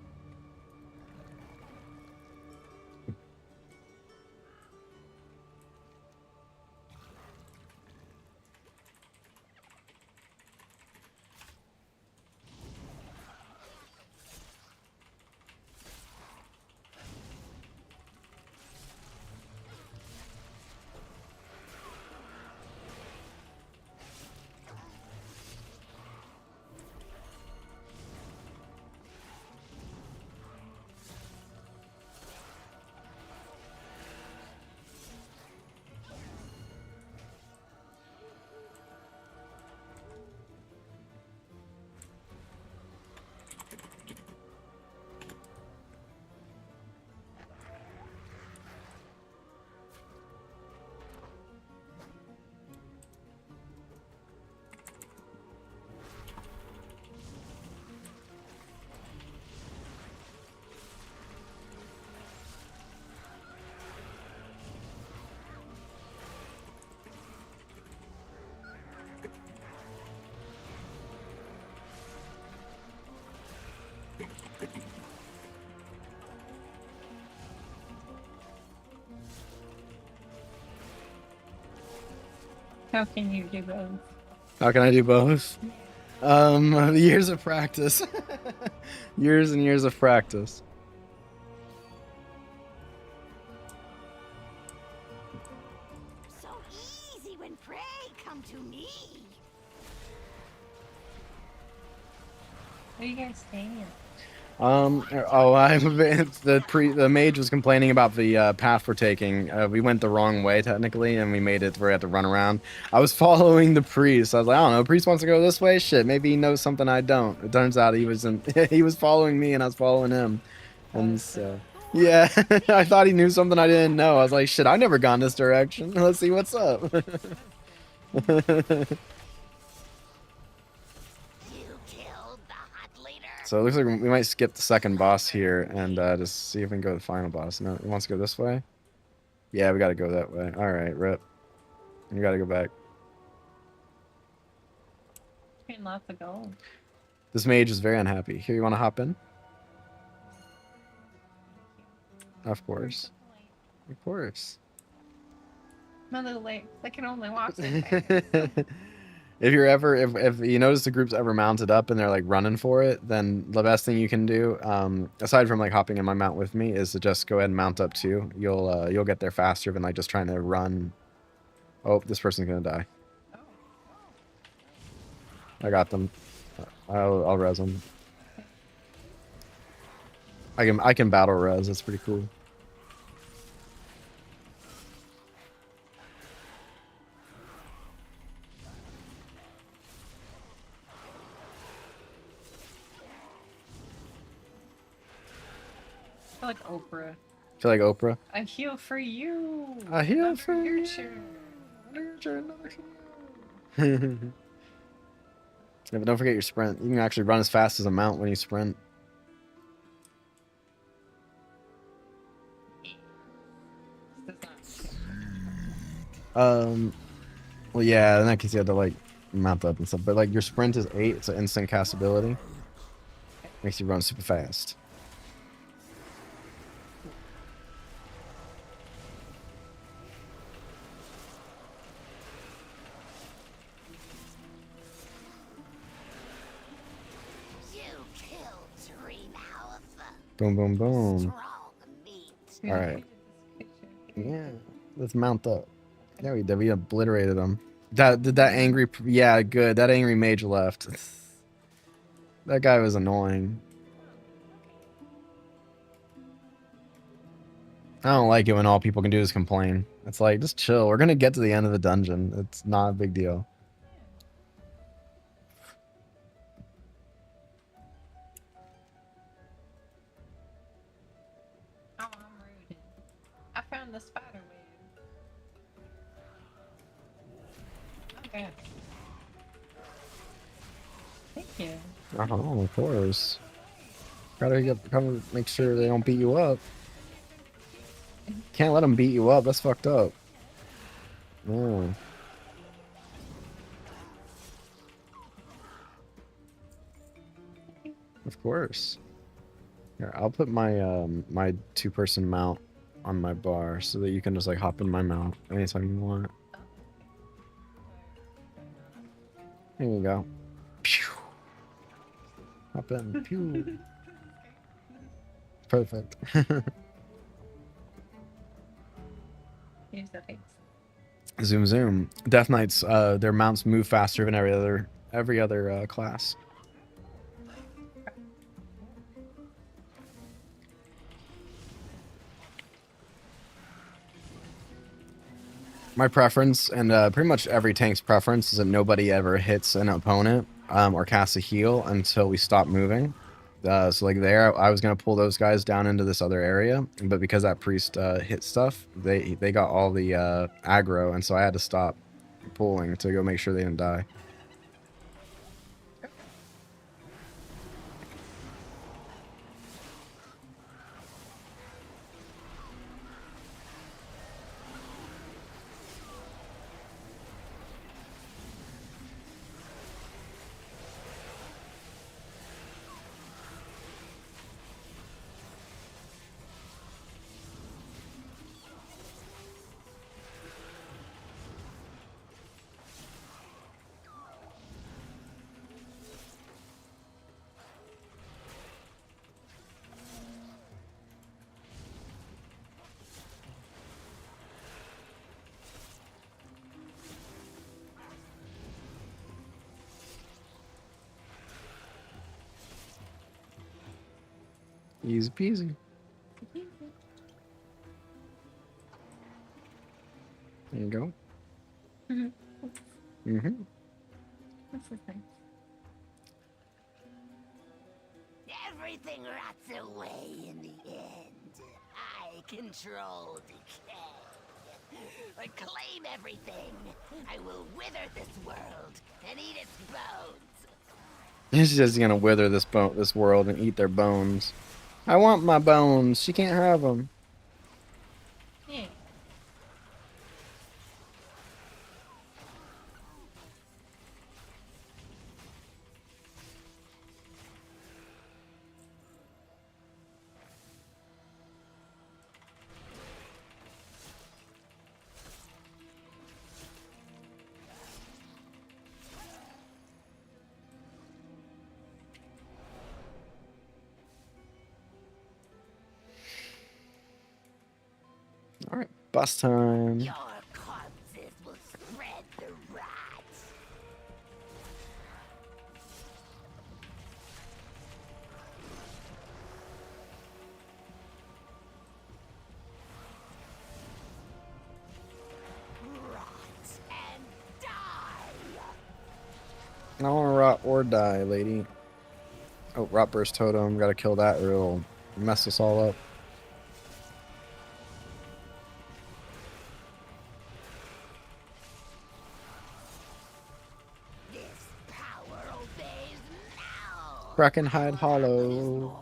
How can you do both? How can I do both? Years of practice. Years and years of practice. So easy when prey come to me. What are you guys saying? The mage was complaining about the path we're taking. We went the wrong way technically, and we made it where we had to run around. I was following the priest. I was like, I don't know, the priest wants to go this way. Shit, maybe he knows something I don't. It turns out he was he was following me, and I was following him. And so, yeah, I thought he knew something I didn't know. I was like, shit, I've never gone this direction. Let's see what's up. So it looks like we might skip the second boss here and just see if we can go to the final boss. No, he wants to go this way? Yeah, we gotta go that way. Alright, rip. You gotta go back. Getting lots of gold. This mage is very unhappy. Here, you wanna hop in? Of course. Of course. I'm a little late. I can only walk so fast. If you're ever, if you notice the group's ever mounted up and they're like running for it, then the best thing you can do, aside from like hopping in my mount with me, is to just go ahead and mount up too. You'll get there faster than like just trying to run. Oh, this person's gonna die. I got them. I'll res them. I can battle res. That's pretty cool. I feel like Oprah. Feel like Oprah. I heal for you. I heal Another for your you. turn. Yeah, but don't forget your sprint. You can actually run as fast as a mount when you sprint. Well, yeah, in that case you had to like mount up and stuff. But like your sprint is 8, it's an instant cast ability. Makes you run super fast. Boom, boom, boom. Alright. Yeah, let's mount up. Yeah, we did. We obliterated them. That angry... Yeah, good. That angry mage left. That guy was annoying. I don't like it when all people can do is complain. It's like, just chill. We're gonna get to the end of the dungeon. It's not a big deal. Oh, I'm rude. I found the spider web. Okay. Thank you. Oh, of course. Gotta make sure they don't beat you up. Can't let them beat you up. That's fucked up. Oh. Of course. Here, I'll put my my 2-person mount on my bar so that you can just like hop in my mount anytime you want. Here you go. Pew. Hop in. Pew. Perfect. Here's the face. Zoom zoom. Death Knights, their mounts move faster than every other class. My preference, and pretty much every tank's preference, is that nobody ever hits an opponent or casts a heal until we stop moving. So like there, I was gonna pull those guys down into this other area, but because that priest hit stuff, they got all the aggro, and so I had to stop pulling to go make sure they didn't die. Easy peasy. There you go. What's this thing? Everything rots away in the end. I control decay. I claim everything. I will wither this world and eat its bones. He's just gonna wither this world and eat their bones. I want my bones. She can't have them. Yeah. All right, bus time. Your corpses will spread the rot. Rot and die. I want to rot or die, lady. Oh, rot burst totem. Gotta kill that or it'll mess us all up. This power obeys now. Brackenhide Hollow.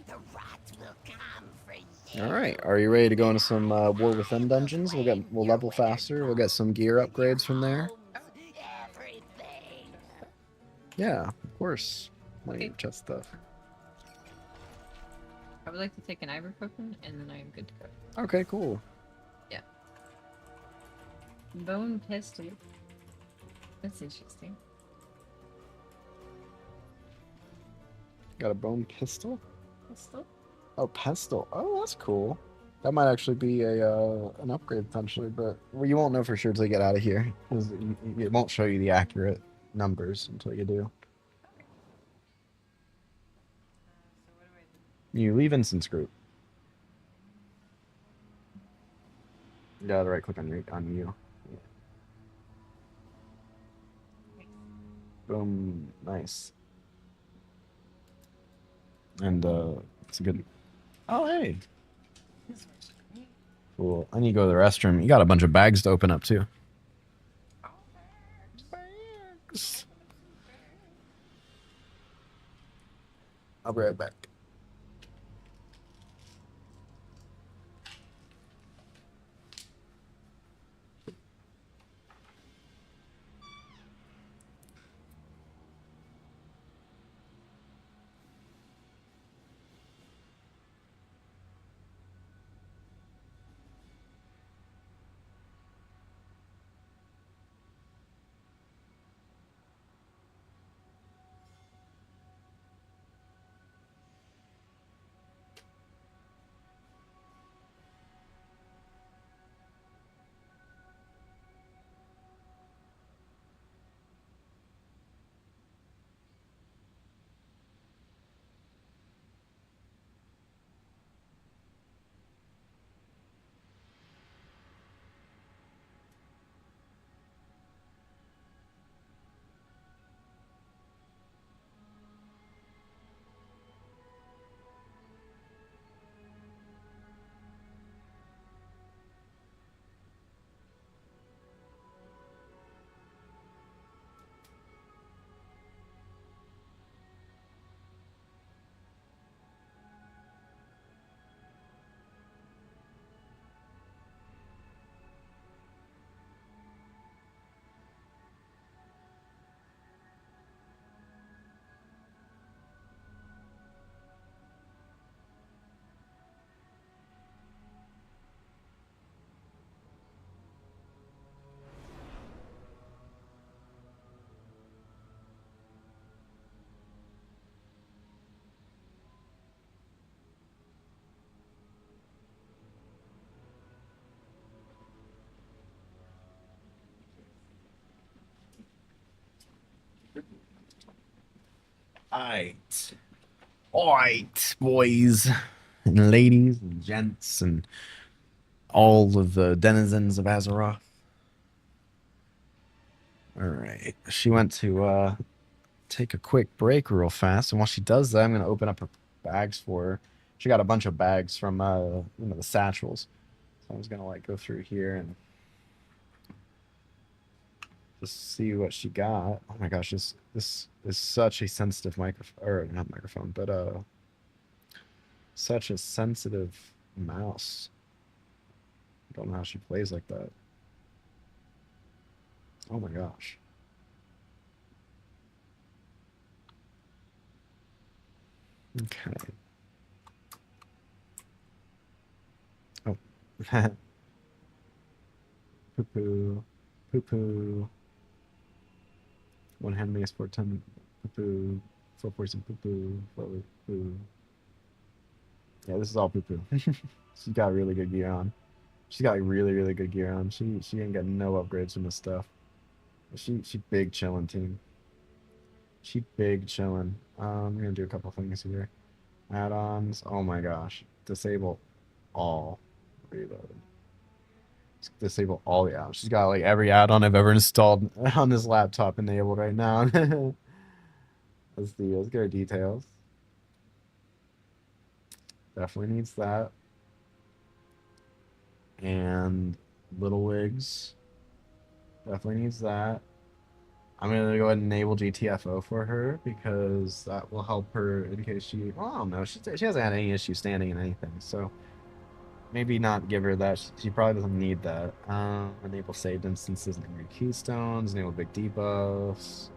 The rot will come for you. All right, are you ready to go into some War Within dungeons? We'll level faster. We'll get some gear upgrades from there. Everything. Yeah, of course. My chest stuff. I would like to take an ibuprofen, and then I am good to go. Okay, cool. Yeah. Bone pistol. That's interesting. Got a bone pistol? Pistol? Oh, pestle. Oh, that's cool. That might actually be a an upgrade potentially, but well, you won't know for sure until you get out of here, because it won't show you the accurate numbers until you do. You leave instance group. You gotta right click on you. Yeah. Boom, nice. And it's a good. Oh hey. Cool. I need to go to the restroom. You got a bunch of bags to open up too. Bags. I'll be right back. Alright. Alright, boys and ladies and gents and all of the denizens of Azeroth. Alright. She went to take a quick break real fast, and while she does that, I'm gonna open up her bags for her. She got a bunch of bags from the satchels. So I'm just gonna like go through here and just see what she got. Oh my gosh, this is such a sensitive microphone, or not microphone, but such a sensitive mouse. I don't know how she plays like that. Oh my gosh. Okay. Oh. Poo poo. Poo poo. One hand mace, 410. Poo poo. 4 poison. Poo poo. 4 poo. Yeah, this is all poo poo. She's got really good gear on. She's got like really, really good gear on. She ain't got no upgrades from this stuff. She big chilling team. She big chilling. I'm gonna do a couple things here. Add-ons. Oh my gosh. Disable all. Reload. Disable all the add-ons. She's got like every add-on I've ever installed on this laptop enabled right now. Let's get her details. Definitely needs that. And Little Wigs. Definitely needs that. I'm gonna go ahead and enable GTFO for her because that will help her in case she. Well, I don't know. She hasn't had any issue standing in anything, so maybe not give her that. She probably doesn't need that. Enable saved instances and angry keystones. Enable big debuffs.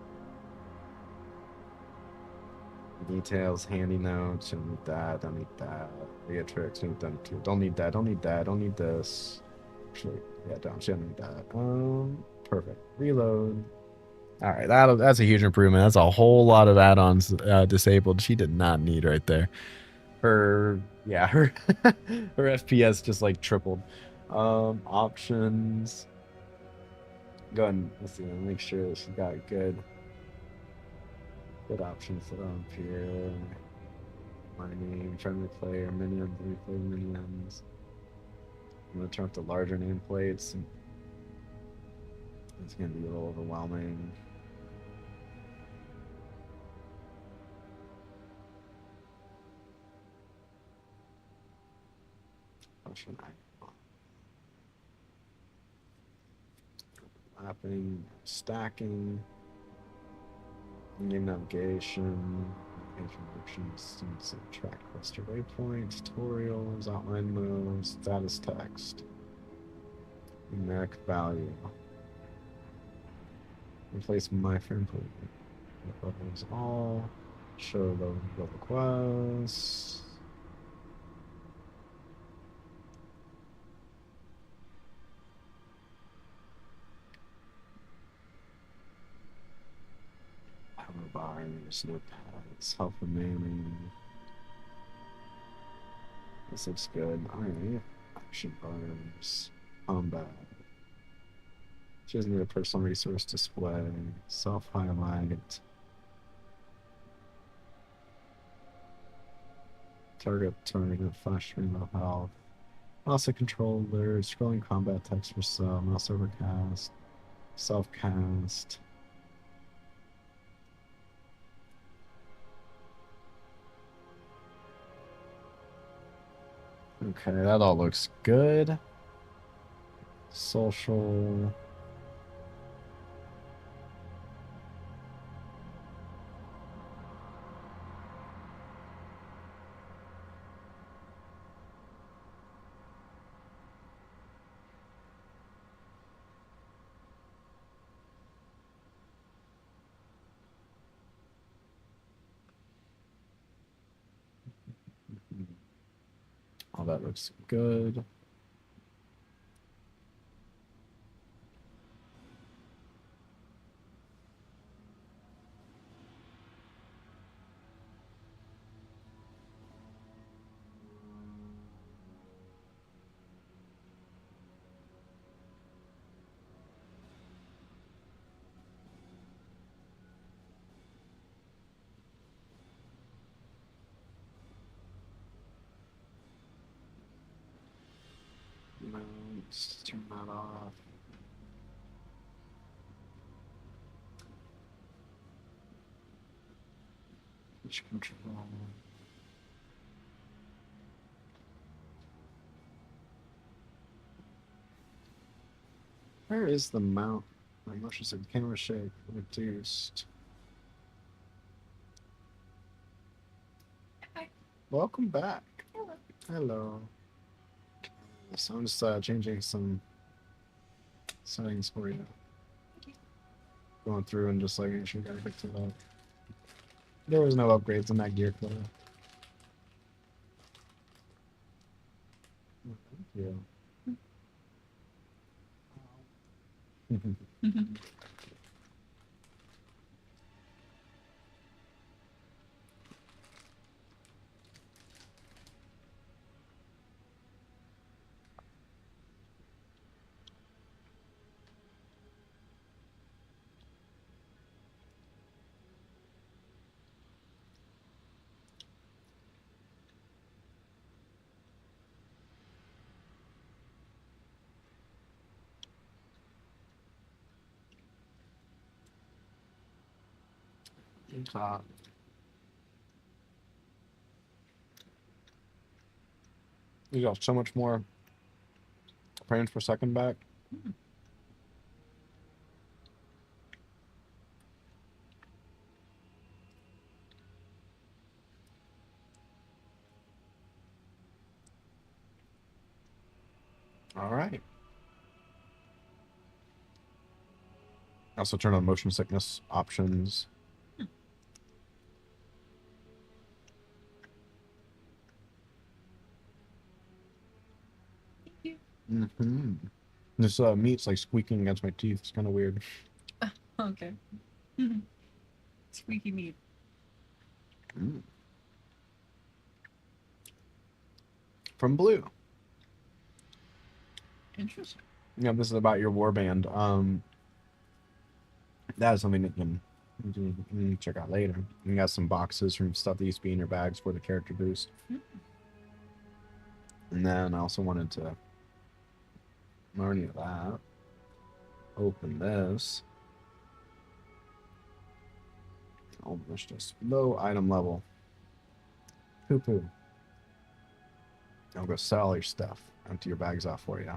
Details, handy notes. Don't need that. Don't need that. Beatrix. Don't need them too. Don't need that. Don't need that. Don't need this. Actually, yeah, don't. She don't need that. Perfect. Reload. All right, that's a huge improvement. That's a whole lot of add-ons disabled. She did not need right there. Her her FPS just like tripled. Options. Go ahead and let's see. Make sure that she's got good options set up here. My name, friendly player, minions, replay minions. I'm gonna turn up the larger nameplates. It's gonna be a little overwhelming. Mapping, stacking, game navigation, information, track cluster waypoints, tutorials, outline moves, status text, numeric value. Replace my friend levels all, show level quests. Power bars, notepads, help with naming. This looks good. Alright. Action bars. Combat. She doesn't need a personal resource display. Self-highlight. Target, flash rainbow health. Also controller, scrolling combat text for sub, mouse overcast, self-cast. Okay, that all looks good. Social. All that looks good. Let's turn that off. Which control? Where is the mount? My motion sensor camera shake reduced. Hi. Welcome back. Hello. So I'm just changing some settings for you. Going through and just like making sure you got fix it up. There was no upgrades in that gear club. Thank you. You got so much more frames per second back. All right. Also turn on motion sickness options. Mm-hmm. This meat's like squeaking against my teeth. It's kind of weird. Okay. Squeaky meat. Mm. From Blue. Interesting. Yeah, this is about your warband. That is something that you can check out later. You got some boxes from stuff that used to be in your bags for the character boost. And then I also wanted to learn you that. Open this. Oh, there's just low item level. Poo-poo. I'll go sell all your stuff. Empty your bags off for you.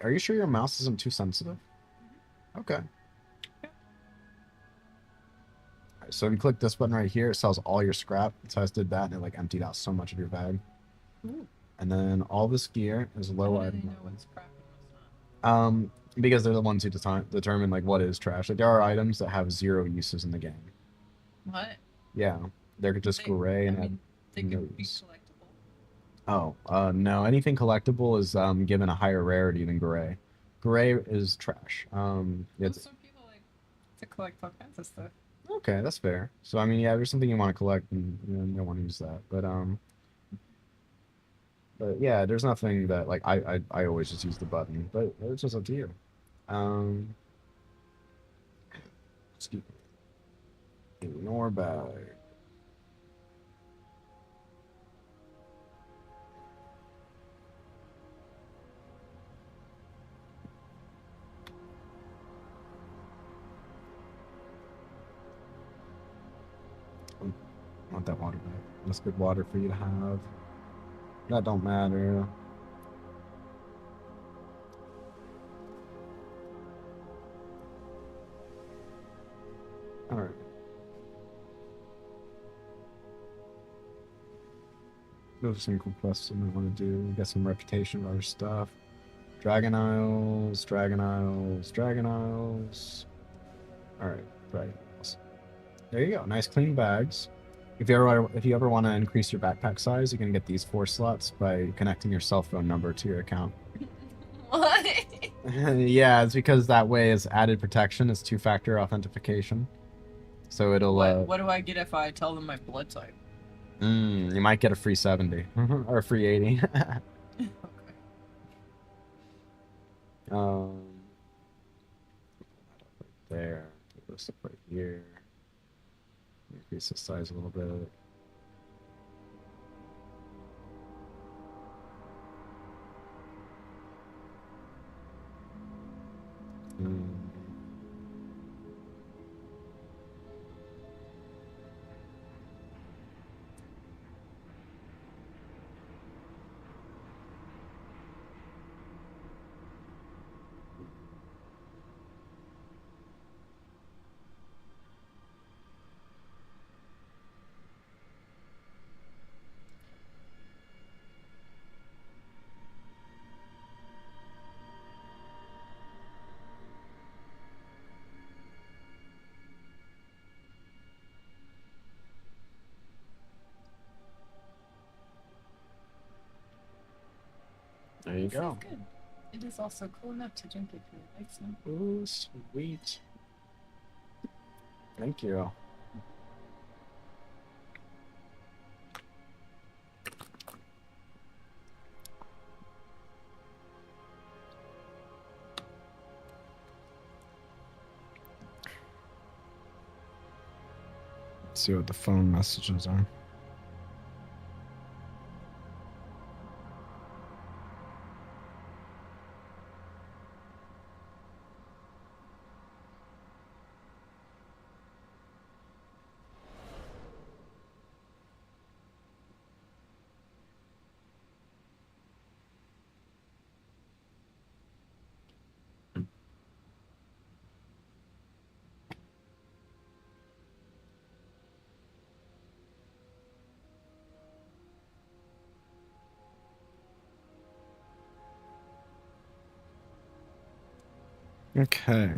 Are you sure your mouse isn't too sensitive? Okay. Alright, so if you click this button right here, it sells all your scrap. So I just did that and it like emptied out so much of your bag. Ooh. And then all this gear is low How do item they know level. what's crap and what's not? Because they're the ones who determine like what is trash. Like there are items that have 0 uses in the game. What? Yeah, they're just gray and have they could be no's. collectible. Oh, no. Anything collectible is given a higher rarity than gray. Gray is trash. It's Some people like to collect all kinds of stuff. okay. That's fair. So I mean, yeah, there's something you want to collect, and you don't want to use that. But yeah, there's nothing that like I always just use the button, but it's just up to you. Excuse me. Ignore bag. I want that water back. That's good water for you to have. That don't matter. Alright. Those are some cool quests I want to do. Get some reputation of other stuff. Dragon Isles, Dragon Isles, Dragon Isles. Alright, Dragon Isles. There you go. Nice clean bags. If you ever want to increase your backpack size, you can get these 4 slots by connecting your cell phone number to your account. What? Yeah, it's because that way is added protection. It's 2-factor authentication. So it'll. What do I get if I tell them my blood type? You might get a free 70 or a free 80. Okay. There. Put this up right here. Increase the size a little bit. There you This go. is good. It is also cool enough to drink if you like some. Ooh, sweet. Thank you. See what the phone messages are. Okay.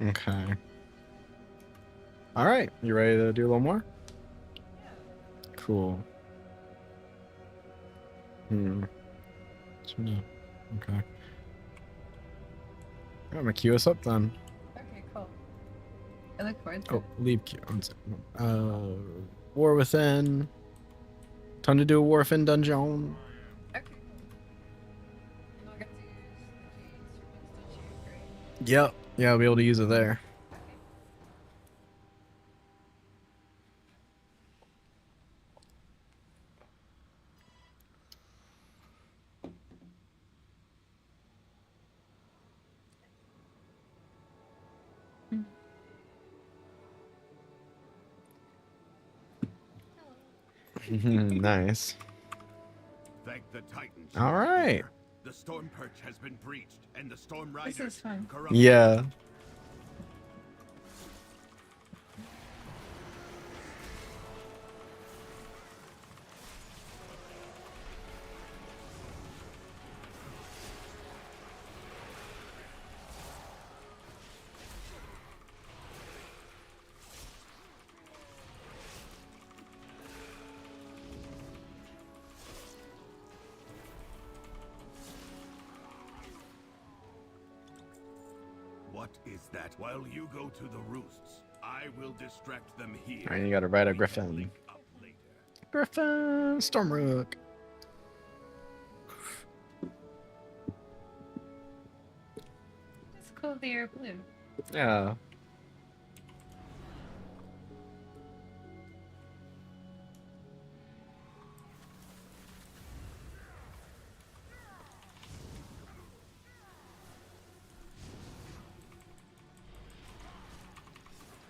Okay. All right. You ready to do a little more? Cool. Okay. I'm gonna queue us up then. Okay, cool. I look forward to Oh, leave queue. One second. War Within. Time to do a War Within dungeon. it. Okay, cool. And I'll get to use the key instruments, don't you? Great. Yep. Yeah, I'll be able to use it there. Nice. Thank the Titans. All right. The storm perch has been breached, and the storm This riders is fun. corrupted. Yeah. What is that? While you go to the roosts, I will distract them here. All right, you gotta ride a We can griffin. link up later. Griffin, Stormrook. It's cool they're blue. Yeah.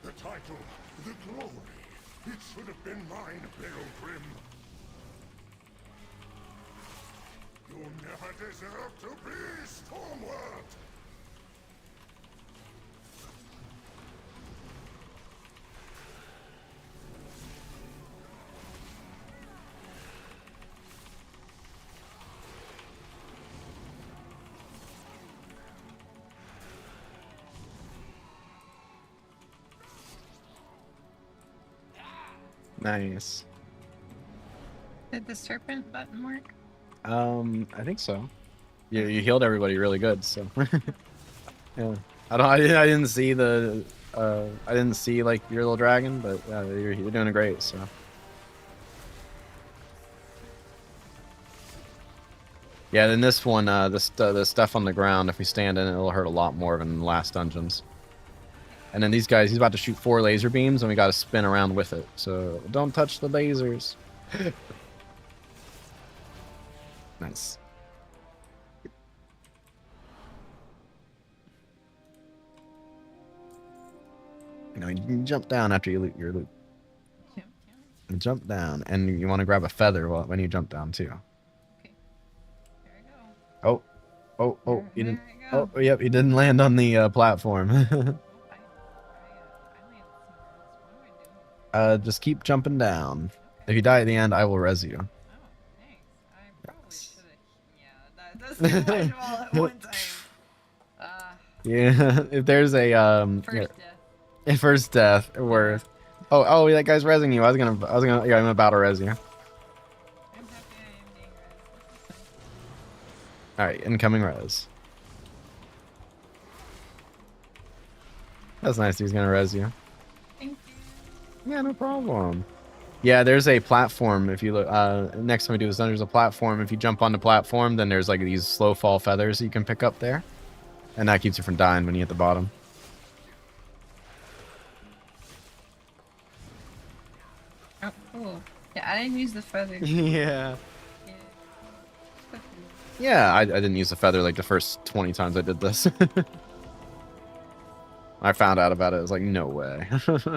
The title, the glory, it should have been mine, Pilgrim. You never deserved to be Stormward! Nice. Did the serpent button work? I think so. You healed everybody really good, so yeah. I didn't see the I didn't see like your little dragon, but you're doing great, so. Yeah, then this one, the stuff on the ground, if we stand in it, it'll hurt a lot more than the last dungeons. And then these guys, he's about to shoot 4 laser beams, and we got to spin around with it. So don't touch the lasers. Nice. You know, you can jump down after you loot your loot. And jump down, and you want to grab a feather when you jump down too. There I go. Oh, Oh, There he didn't. you go. Oh, yep, he didn't land on the platform. I landed somewhere else. What do I do? Just keep jumping down. If you die at the end, I will res you. Oh, thanks. I probably should have. Yeah, that does kill my all at one time. Yeah, if there's a First yeah, death. first death worth. Oh, that guy's resing you. Yeah, I'm about to res you. I'm happy I am being res. All right, incoming res. That's nice. He's gonna res you. Thank you. Yeah, no problem. Yeah, there's a platform. If you look, next time we do this, there's a platform. If you jump on the platform, then there's like these slow fall feathers you can pick up there, and that keeps you from dying when you hit the bottom. Oh, cool. Yeah, I didn't use the feather. Yeah. Yeah. Yeah, I didn't use the feather like the first 20 times I did this. I found out about it. I was like, no way. Okay.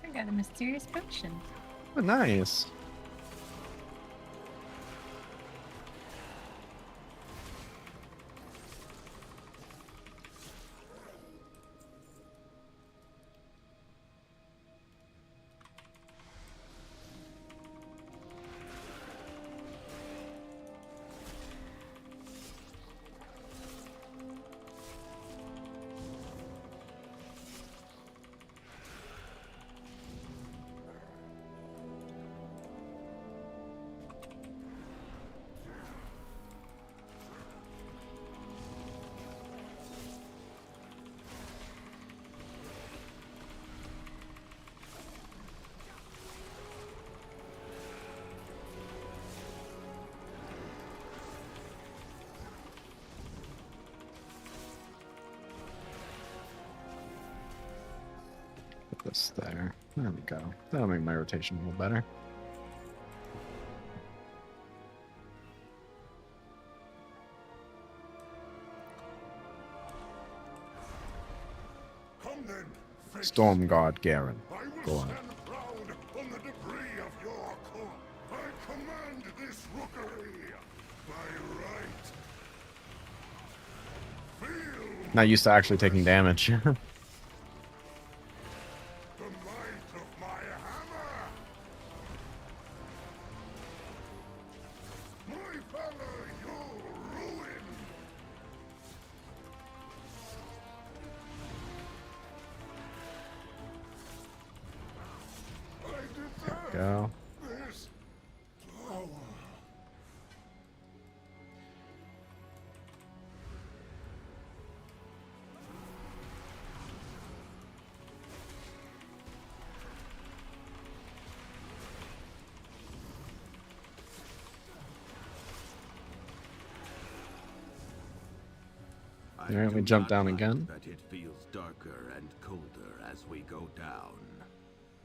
I got a mysterious potion. Oh, nice. Put this there. There we go. That'll make my rotation a little better. Come then, face Storm God Garen. I will Go on. stand proud on the debris of your corps. I command this rookery by right. Feel Not used to actually taking damage. the might of my hammer. My valor, your ruin. I deserve Go. this power. I Alright, we do jump not down like again. That it feels darker and colder as we go down.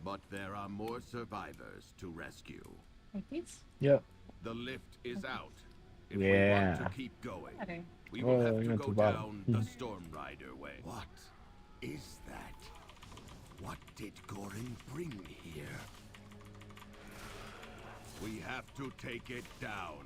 But there are more survivors to rescue. Like these? Yep. The lift is out. If Yeah. we want to keep going, Okay. we will Oh, have we to went to go the bottom. down the Storm Rider way. What is that? What did Gorin bring here? We have to take it down.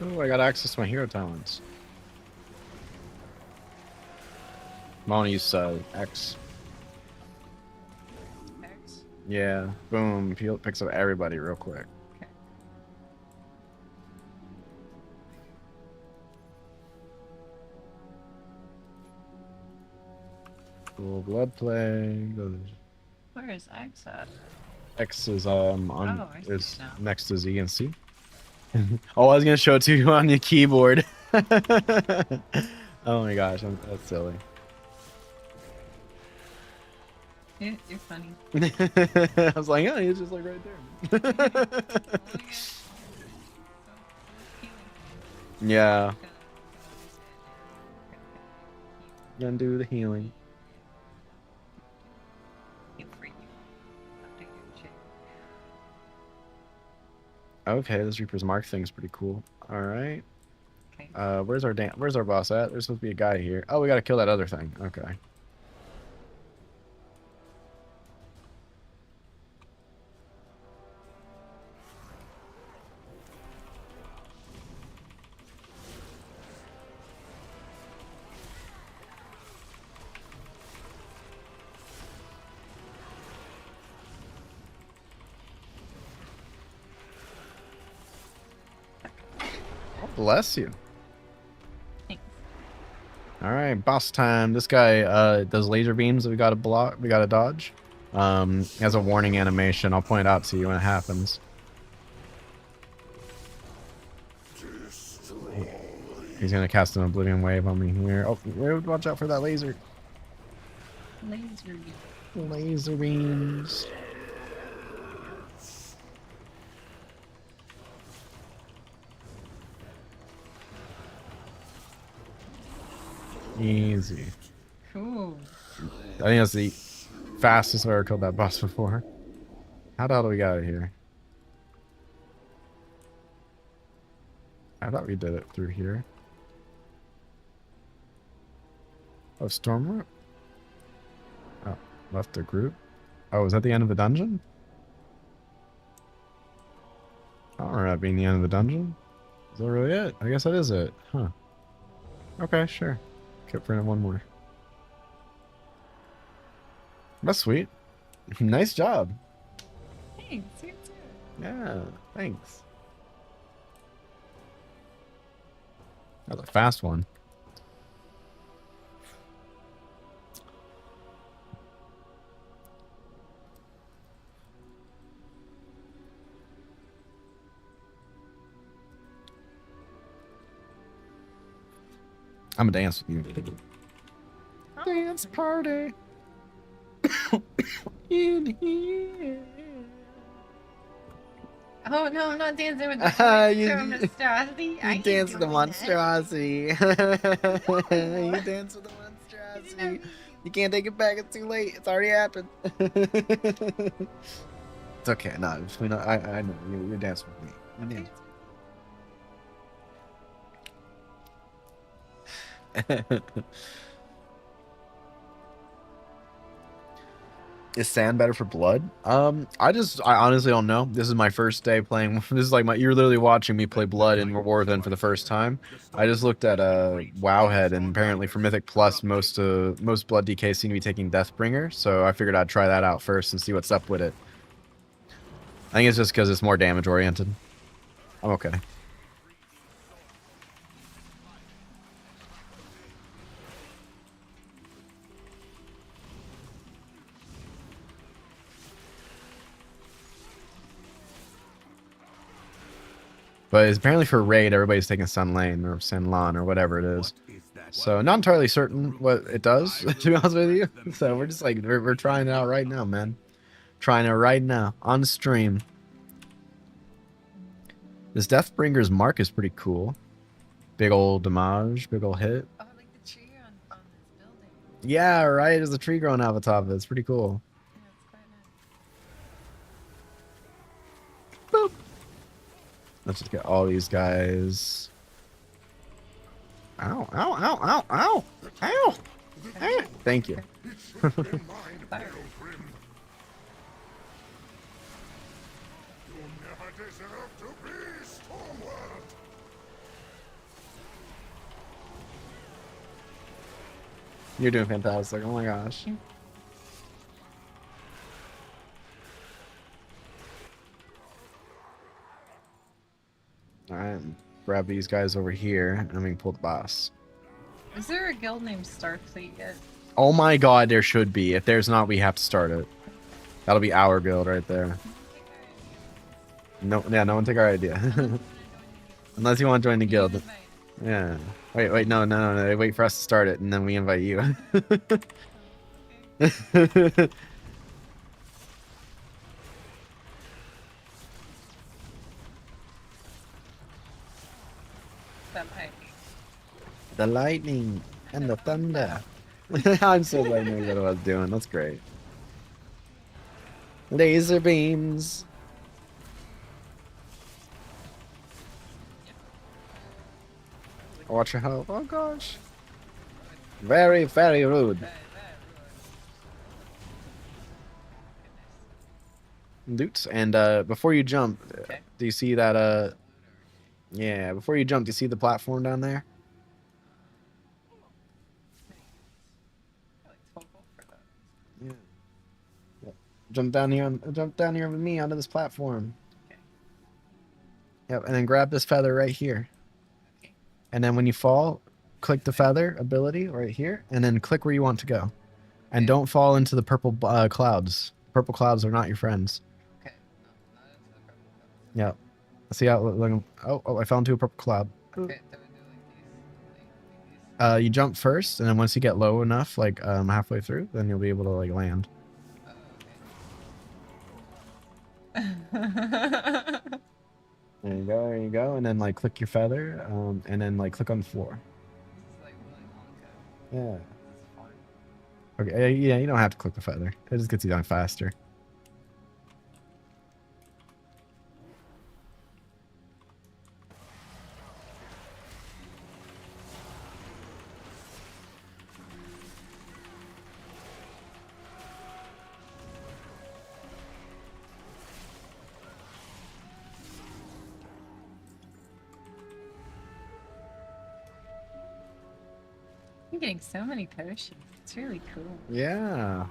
Oh, I got access to my hero talents. I'm gonna use X. X. Yeah, boom. Picks up everybody real quick. Okay. Cool blood plague. Where is X at? X is Oh, I see is it now. next to Z and C. Oh, I was gonna show it to you on your keyboard. Oh my gosh, that's silly. Yeah, you're funny. I was like, oh, he's just like right there. Yeah, gonna do the healing. Okay, this Reaper's Mark thing's pretty cool. All right. Okay. Where's our boss at? There's supposed to be a guy here. Oh, we gotta kill that other thing. Okay. Oh, bless you. Thanks. All right, boss time. This guy does laser beams that we gotta block. We gotta dodge. He has a warning animation. I'll point it out to you when it happens. He's gonna cast an Oblivion Wave on me here. Oh, watch out for that laser. Laser. Laser beams. Easy. Cool. I think that's the fastest I've ever killed that boss before. How the hell do we get out of here? I thought we did it through here. Oh, storm route? Oh, left the group. Oh, is that the end of the dungeon? I don't remember that being the end of the dungeon. Is that really it? I guess that is it. Huh. Okay, sure. Kept bringing one more. That's sweet. Nice job. Thanks. You too. Yeah, thanks. That was a fast one. I'm gonna dance with you. Dance party. In here. Oh no, I'm not dancing with the You monstrosity. I ain't dance with the doing monstrosity. You dance with the monstrosity. You can't take it back. It's too late. It's already happened. It's okay. No, I know. You dance with me. You dance. Is sand better for blood? I honestly don't know. This is my first day playing. This is like you're literally watching me play blood in Warven for the first time. I just looked at Wowhead, and apparently for Mythic Plus, most blood DKs seem to be taking Deathbringer. So I figured I'd try that out first and see what's up with it. I think it's just because it's more damage oriented. I'm okay. But it's apparently for raid, everybody's taking Sun Lane or San Lan or whatever it is. So not entirely certain what it does, to be honest with you. So we're just like, we're trying it out right now, man. Trying it right now on stream. This Deathbringer's mark is pretty cool. Big old damage, big old hit. Oh, like the tree on this building. Yeah, right. There's a tree growing out of the top of it. It's pretty cool. Yeah, it's quite nice. Boop. Let's just get all these guys. Ow, ow, ow, ow, ow, ow, ow. Thank you. You're doing fantastic. Oh my gosh. Alright, grab these guys over here, and then we can pull the boss. Is there a guild named Starfleet yet? Oh my god, there should be. If there's not, we have to start it. That'll be our guild right there. No, yeah, no one take our idea. Unless you want to join the guild. Yeah. Wait, no. Wait for us to start it, and then we invite you. The lightning and the thunder. I'm so glad you knew what I was doing. That's great. Laser beams. Watch your health. Oh gosh. Very, very rude. Loots. And before you jump, do you see that yeah, before you jump, do you see the platform down there? Yeah. Yep. Jump down here with me onto this platform. Yep, and then grab this feather right here. And then when you fall, click the feather ability right here, and then click where you want to go. And don't fall into the purple clouds. Purple clouds are not your friends. Okay. No, not into the purple clouds. Yep. See how look, oh, I fell into a purple cloud. Okay, then we do like these. You jump first, and then once you get low enough, like halfway through, then you'll be able to like land. There you go, and then like click your feather, and then like click on the floor. It's like Willy Wonka. Yeah. Okay, yeah, you don't have to click the feather. It just gets you down faster. I'm getting so many potions. It's really cool. Yeah.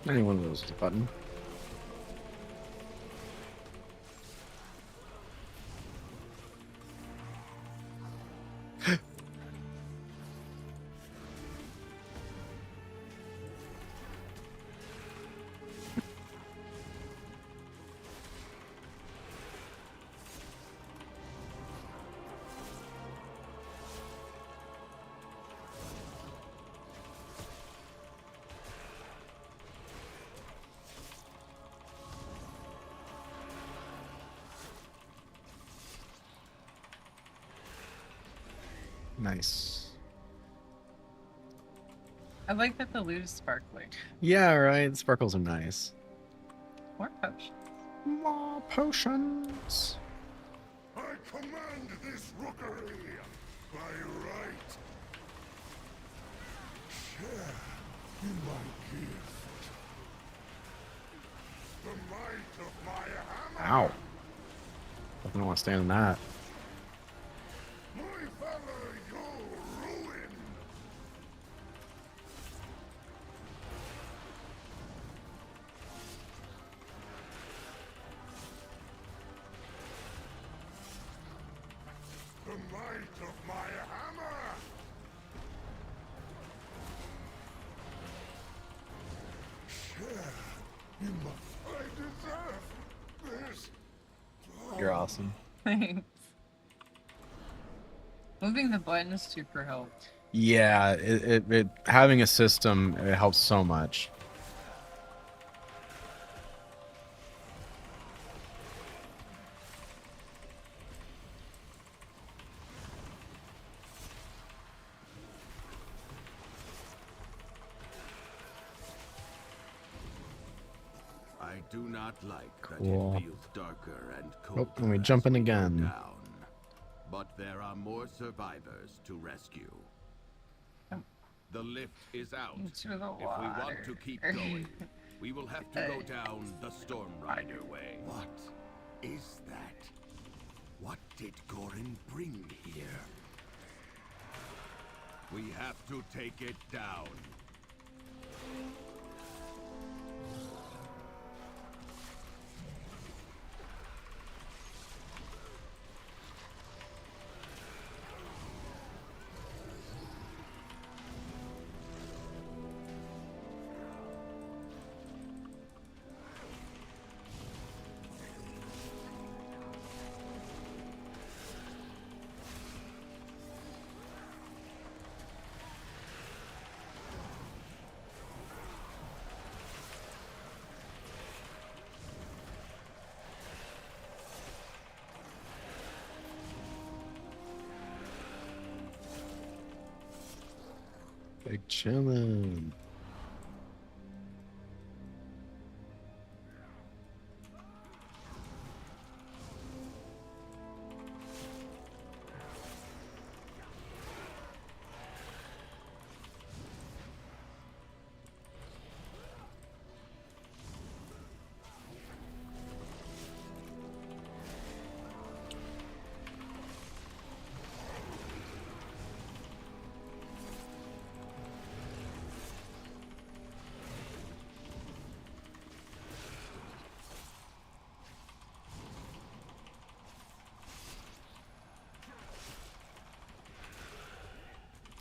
Any one of those is a button. Nice. I like that the loot is sparkling. Yeah, right. Sparkles are nice. More potions. More potions. I command this rookery by right. Share in my gift. The might of my hammer. Ow. I don't want to stand in that. My valor, your ruin. The might of my hammer. Share in my I deserve. You're awesome. Thanks. Moving the buttons super helped. Yeah, it having a system, it helps so much. I do not like Cool. that it feels darker and colder. Oh, and we as jumping we go again. down. But there are more survivors to rescue. The lift is out. Into the If we want to keep water. going, we will have to go down the Storm Rider way. What is that? What did Gorin bring here? We have to take it down. Big chillin'.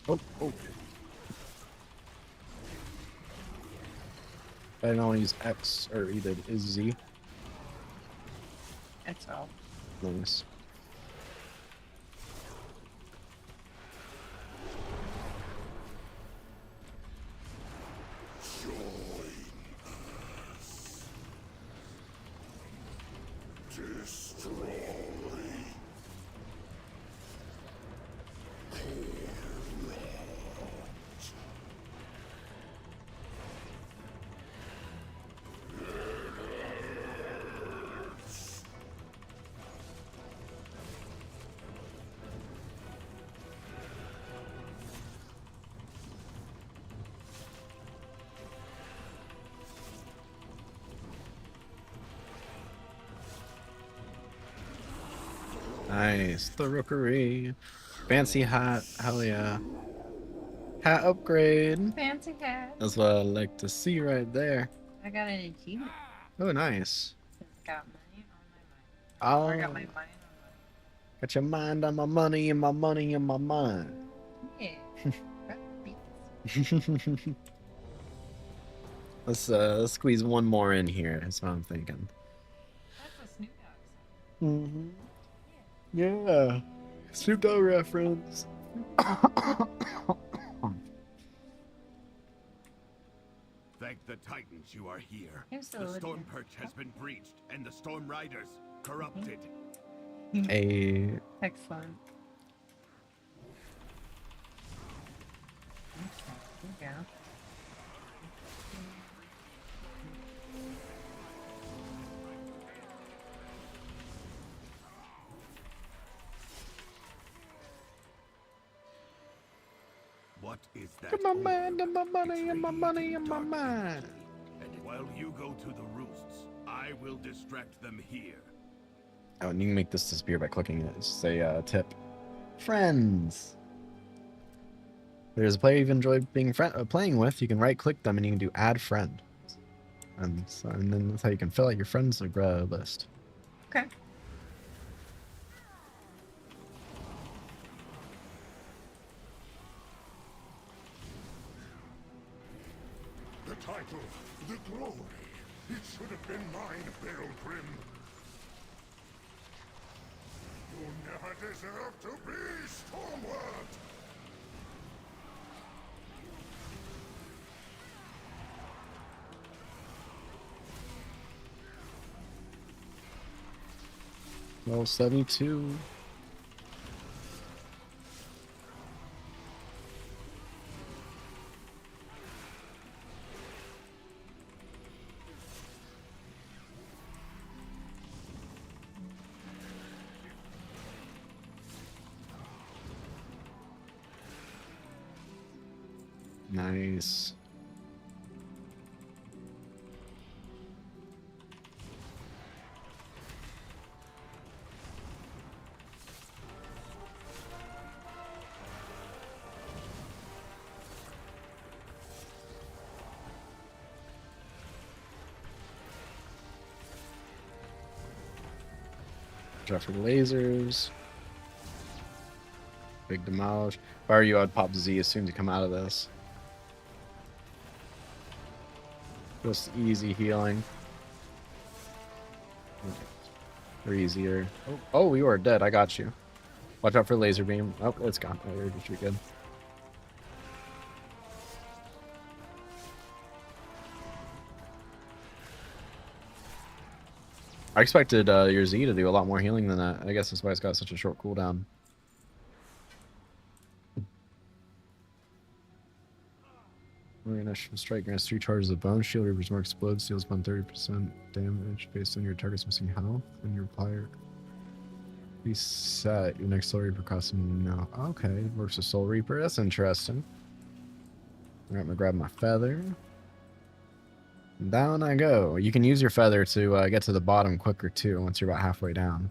Oh, oh. I don't want to use X or either is Z. It's all. Nice. Nice. The rookery. Fancy hat. Hell yeah. Hat upgrade. Fancy hat. That's what I like to see right there. I got an achievement. Oh, nice. It's got money on my mind. Oh, Or I got my mind on got your mind on my money and my money on my mind. my. Yeah. Let's squeeze one more in here. That's what I'm thinking. That's a Snoop Dogg song. Mm-hmm. Yeah. Snoop Dogg reference. Thank the Titans you are here. Here's the The Olivia. Storm Perch has been breached, and the Storm Riders corrupted. A Excellent. Okay, here we go. What is that? Got my odor? mind and my money It's and my money radiating and my dark mind. energy. And while you go to the roosts, I will distract them here. Oh, and you can make this disappear by clicking it. It's a tip. Friends. There's a player you've enjoyed being playing with. You can right-click them and you can do Add Friend. And then that's how you can fill out your friends list. Okay. The title, the glory, it should have been mine, Balgrim. You never deserved to be Stormward! Level 72. Nice. Watch out for the lasers. Big demolish. If I were you, I'd pop Z as soon as you come out of this. Just easy healing. Or easier. Oh, you are dead. I got you. Watch out for laser beam. Oh, it's gone. Oh, you're good. I expected your Z to do a lot more healing than that. I guess that's why it's got such a short cooldown. Initial strike grants 3 charges of bone shield, reapers more explodes, deals 130% damage based on your target's missing health, and your player reset your next soul reaper costs no. Okay, works with soul reaper. That's interesting. Alright, I'm gonna grab my feather. Down I go. You can use your feather to get to the bottom quicker too once you're about halfway down.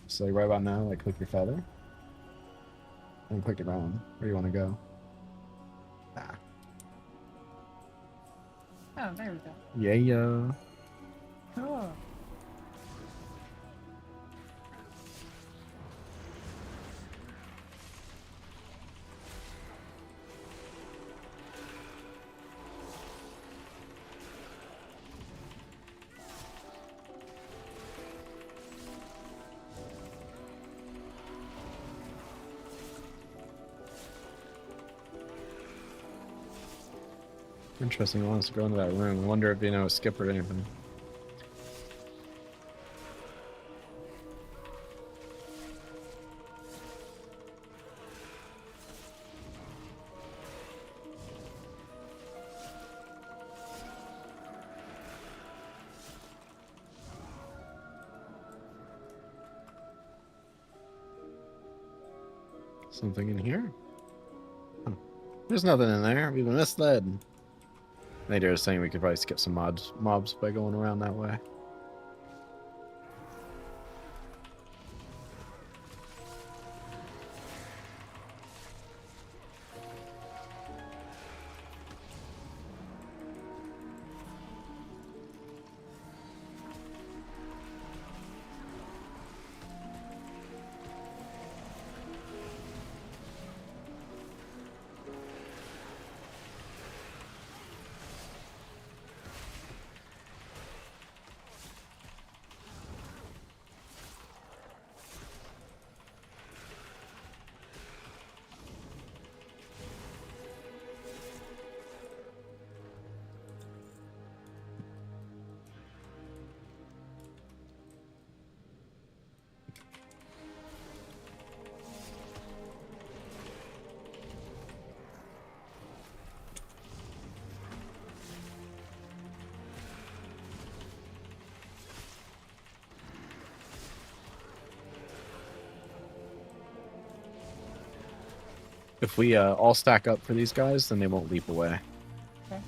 So right about now, like click your feather. And click it around. Where do you want to go? Ah. Oh, there we go. Yeah, yeah. Cool. Interesting. He wants to go into that room. I wonder if you know skip or anything. Something in here? Huh. There's nothing in there. We've been misled. Later was saying we could probably skip some mobs by going around that way. If we all stack up for these guys, then they won't leap away. Okay.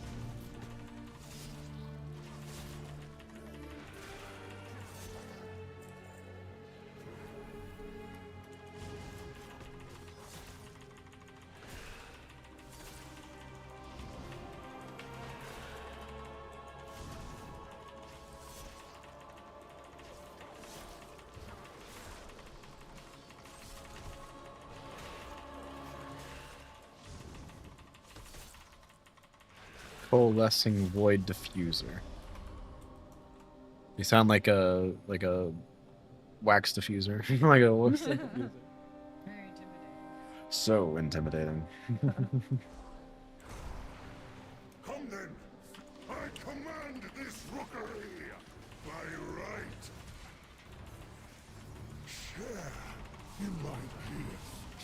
Coalescing Void Diffuser. You sound like a wax diffuser. Like a wax diffuser. Very intimidating. So intimidating. Come then. I command this rookery by right. Share in my gift.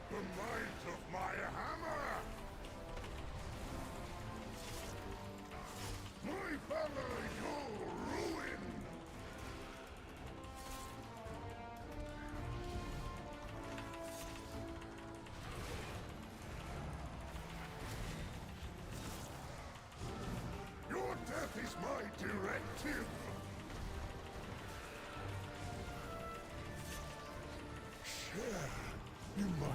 The might of my hammer. My valor, your ruin. Your death is my directive. Share in my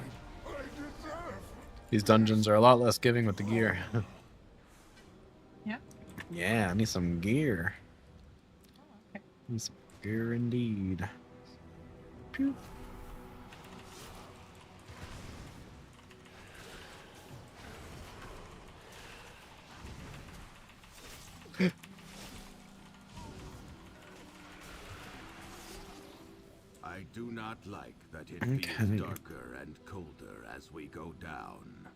I deserve. These dungeons are a lot less giving with the gear. Yeah. Yeah, I need some gear. Okay. Need some gear indeed. Pew. I do not like that it Okay. feels darker and colder as we go down.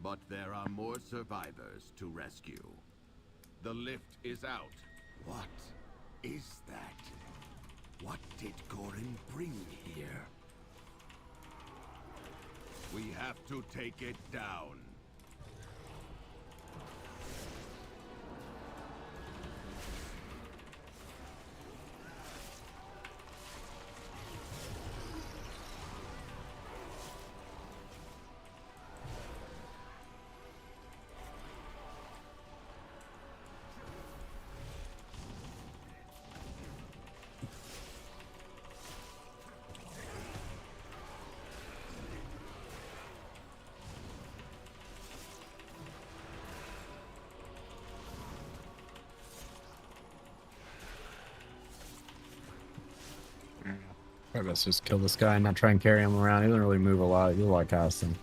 But there are more survivors to rescue. The lift is out. What is that? What did Gorin bring here? We have to take it down. Probably best just kill this guy and not try and carry him around. He doesn't really move a lot. You'll like cast him.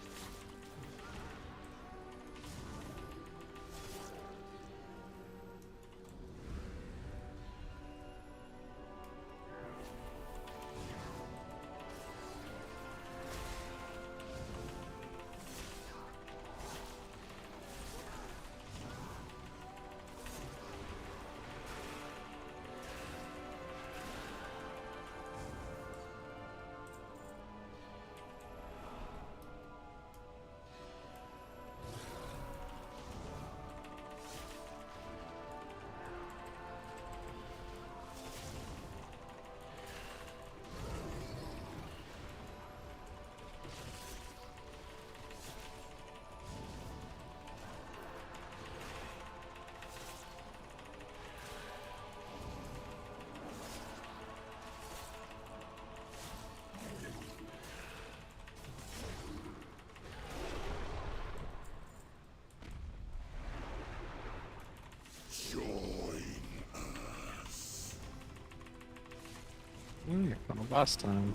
From last time.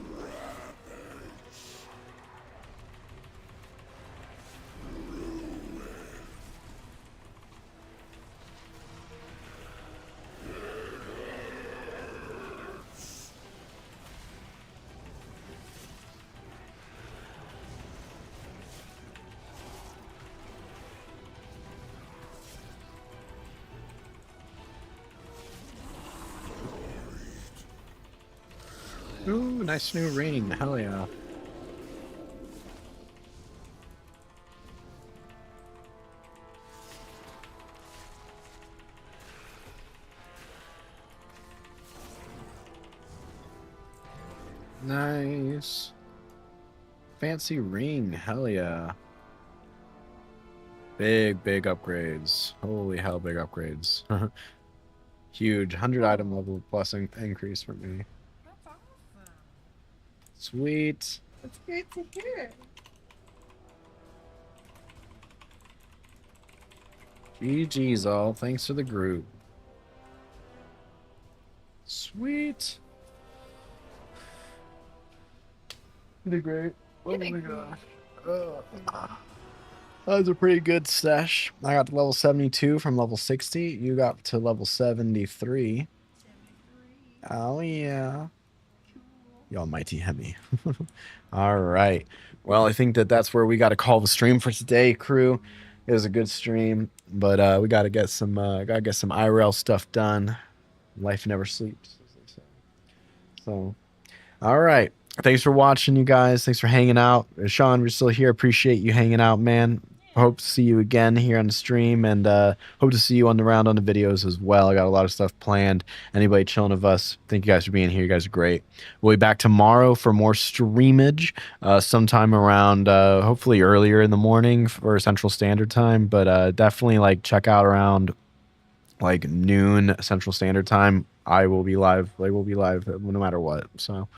Ooh, nice new ring. Hell yeah. Nice. Fancy ring. Hell yeah. Big upgrades. Holy hell, big upgrades. Huge. 100 item level plus increase for me. That's awesome. Sweet. That's great to hear. GG's all. Thanks for the group. Sweet. You did great. Oh my gosh. That was a pretty good sesh. I got to level 72 from level 60. You got to level 73. Oh, yeah. You almighty Hemi. All right. Well, I think that's where we got to call the stream for today, crew. It was a good stream, but we got to get some IRL stuff done. Life never sleeps, as they say. So, all right. Thanks for watching, you guys. Thanks for hanging out. Sean, we're still here. Appreciate you hanging out, man. Hope to see you again here on the stream, and hope to see you on the round on the videos as well. I got a lot of stuff planned. Anybody chilling with us, thank you guys for being here. You guys are great. We'll be back tomorrow for more streamage, sometime around hopefully earlier in the morning for Central Standard Time, but definitely like check out around like noon Central Standard Time. I will be live. Like, we'll be live no matter what. So.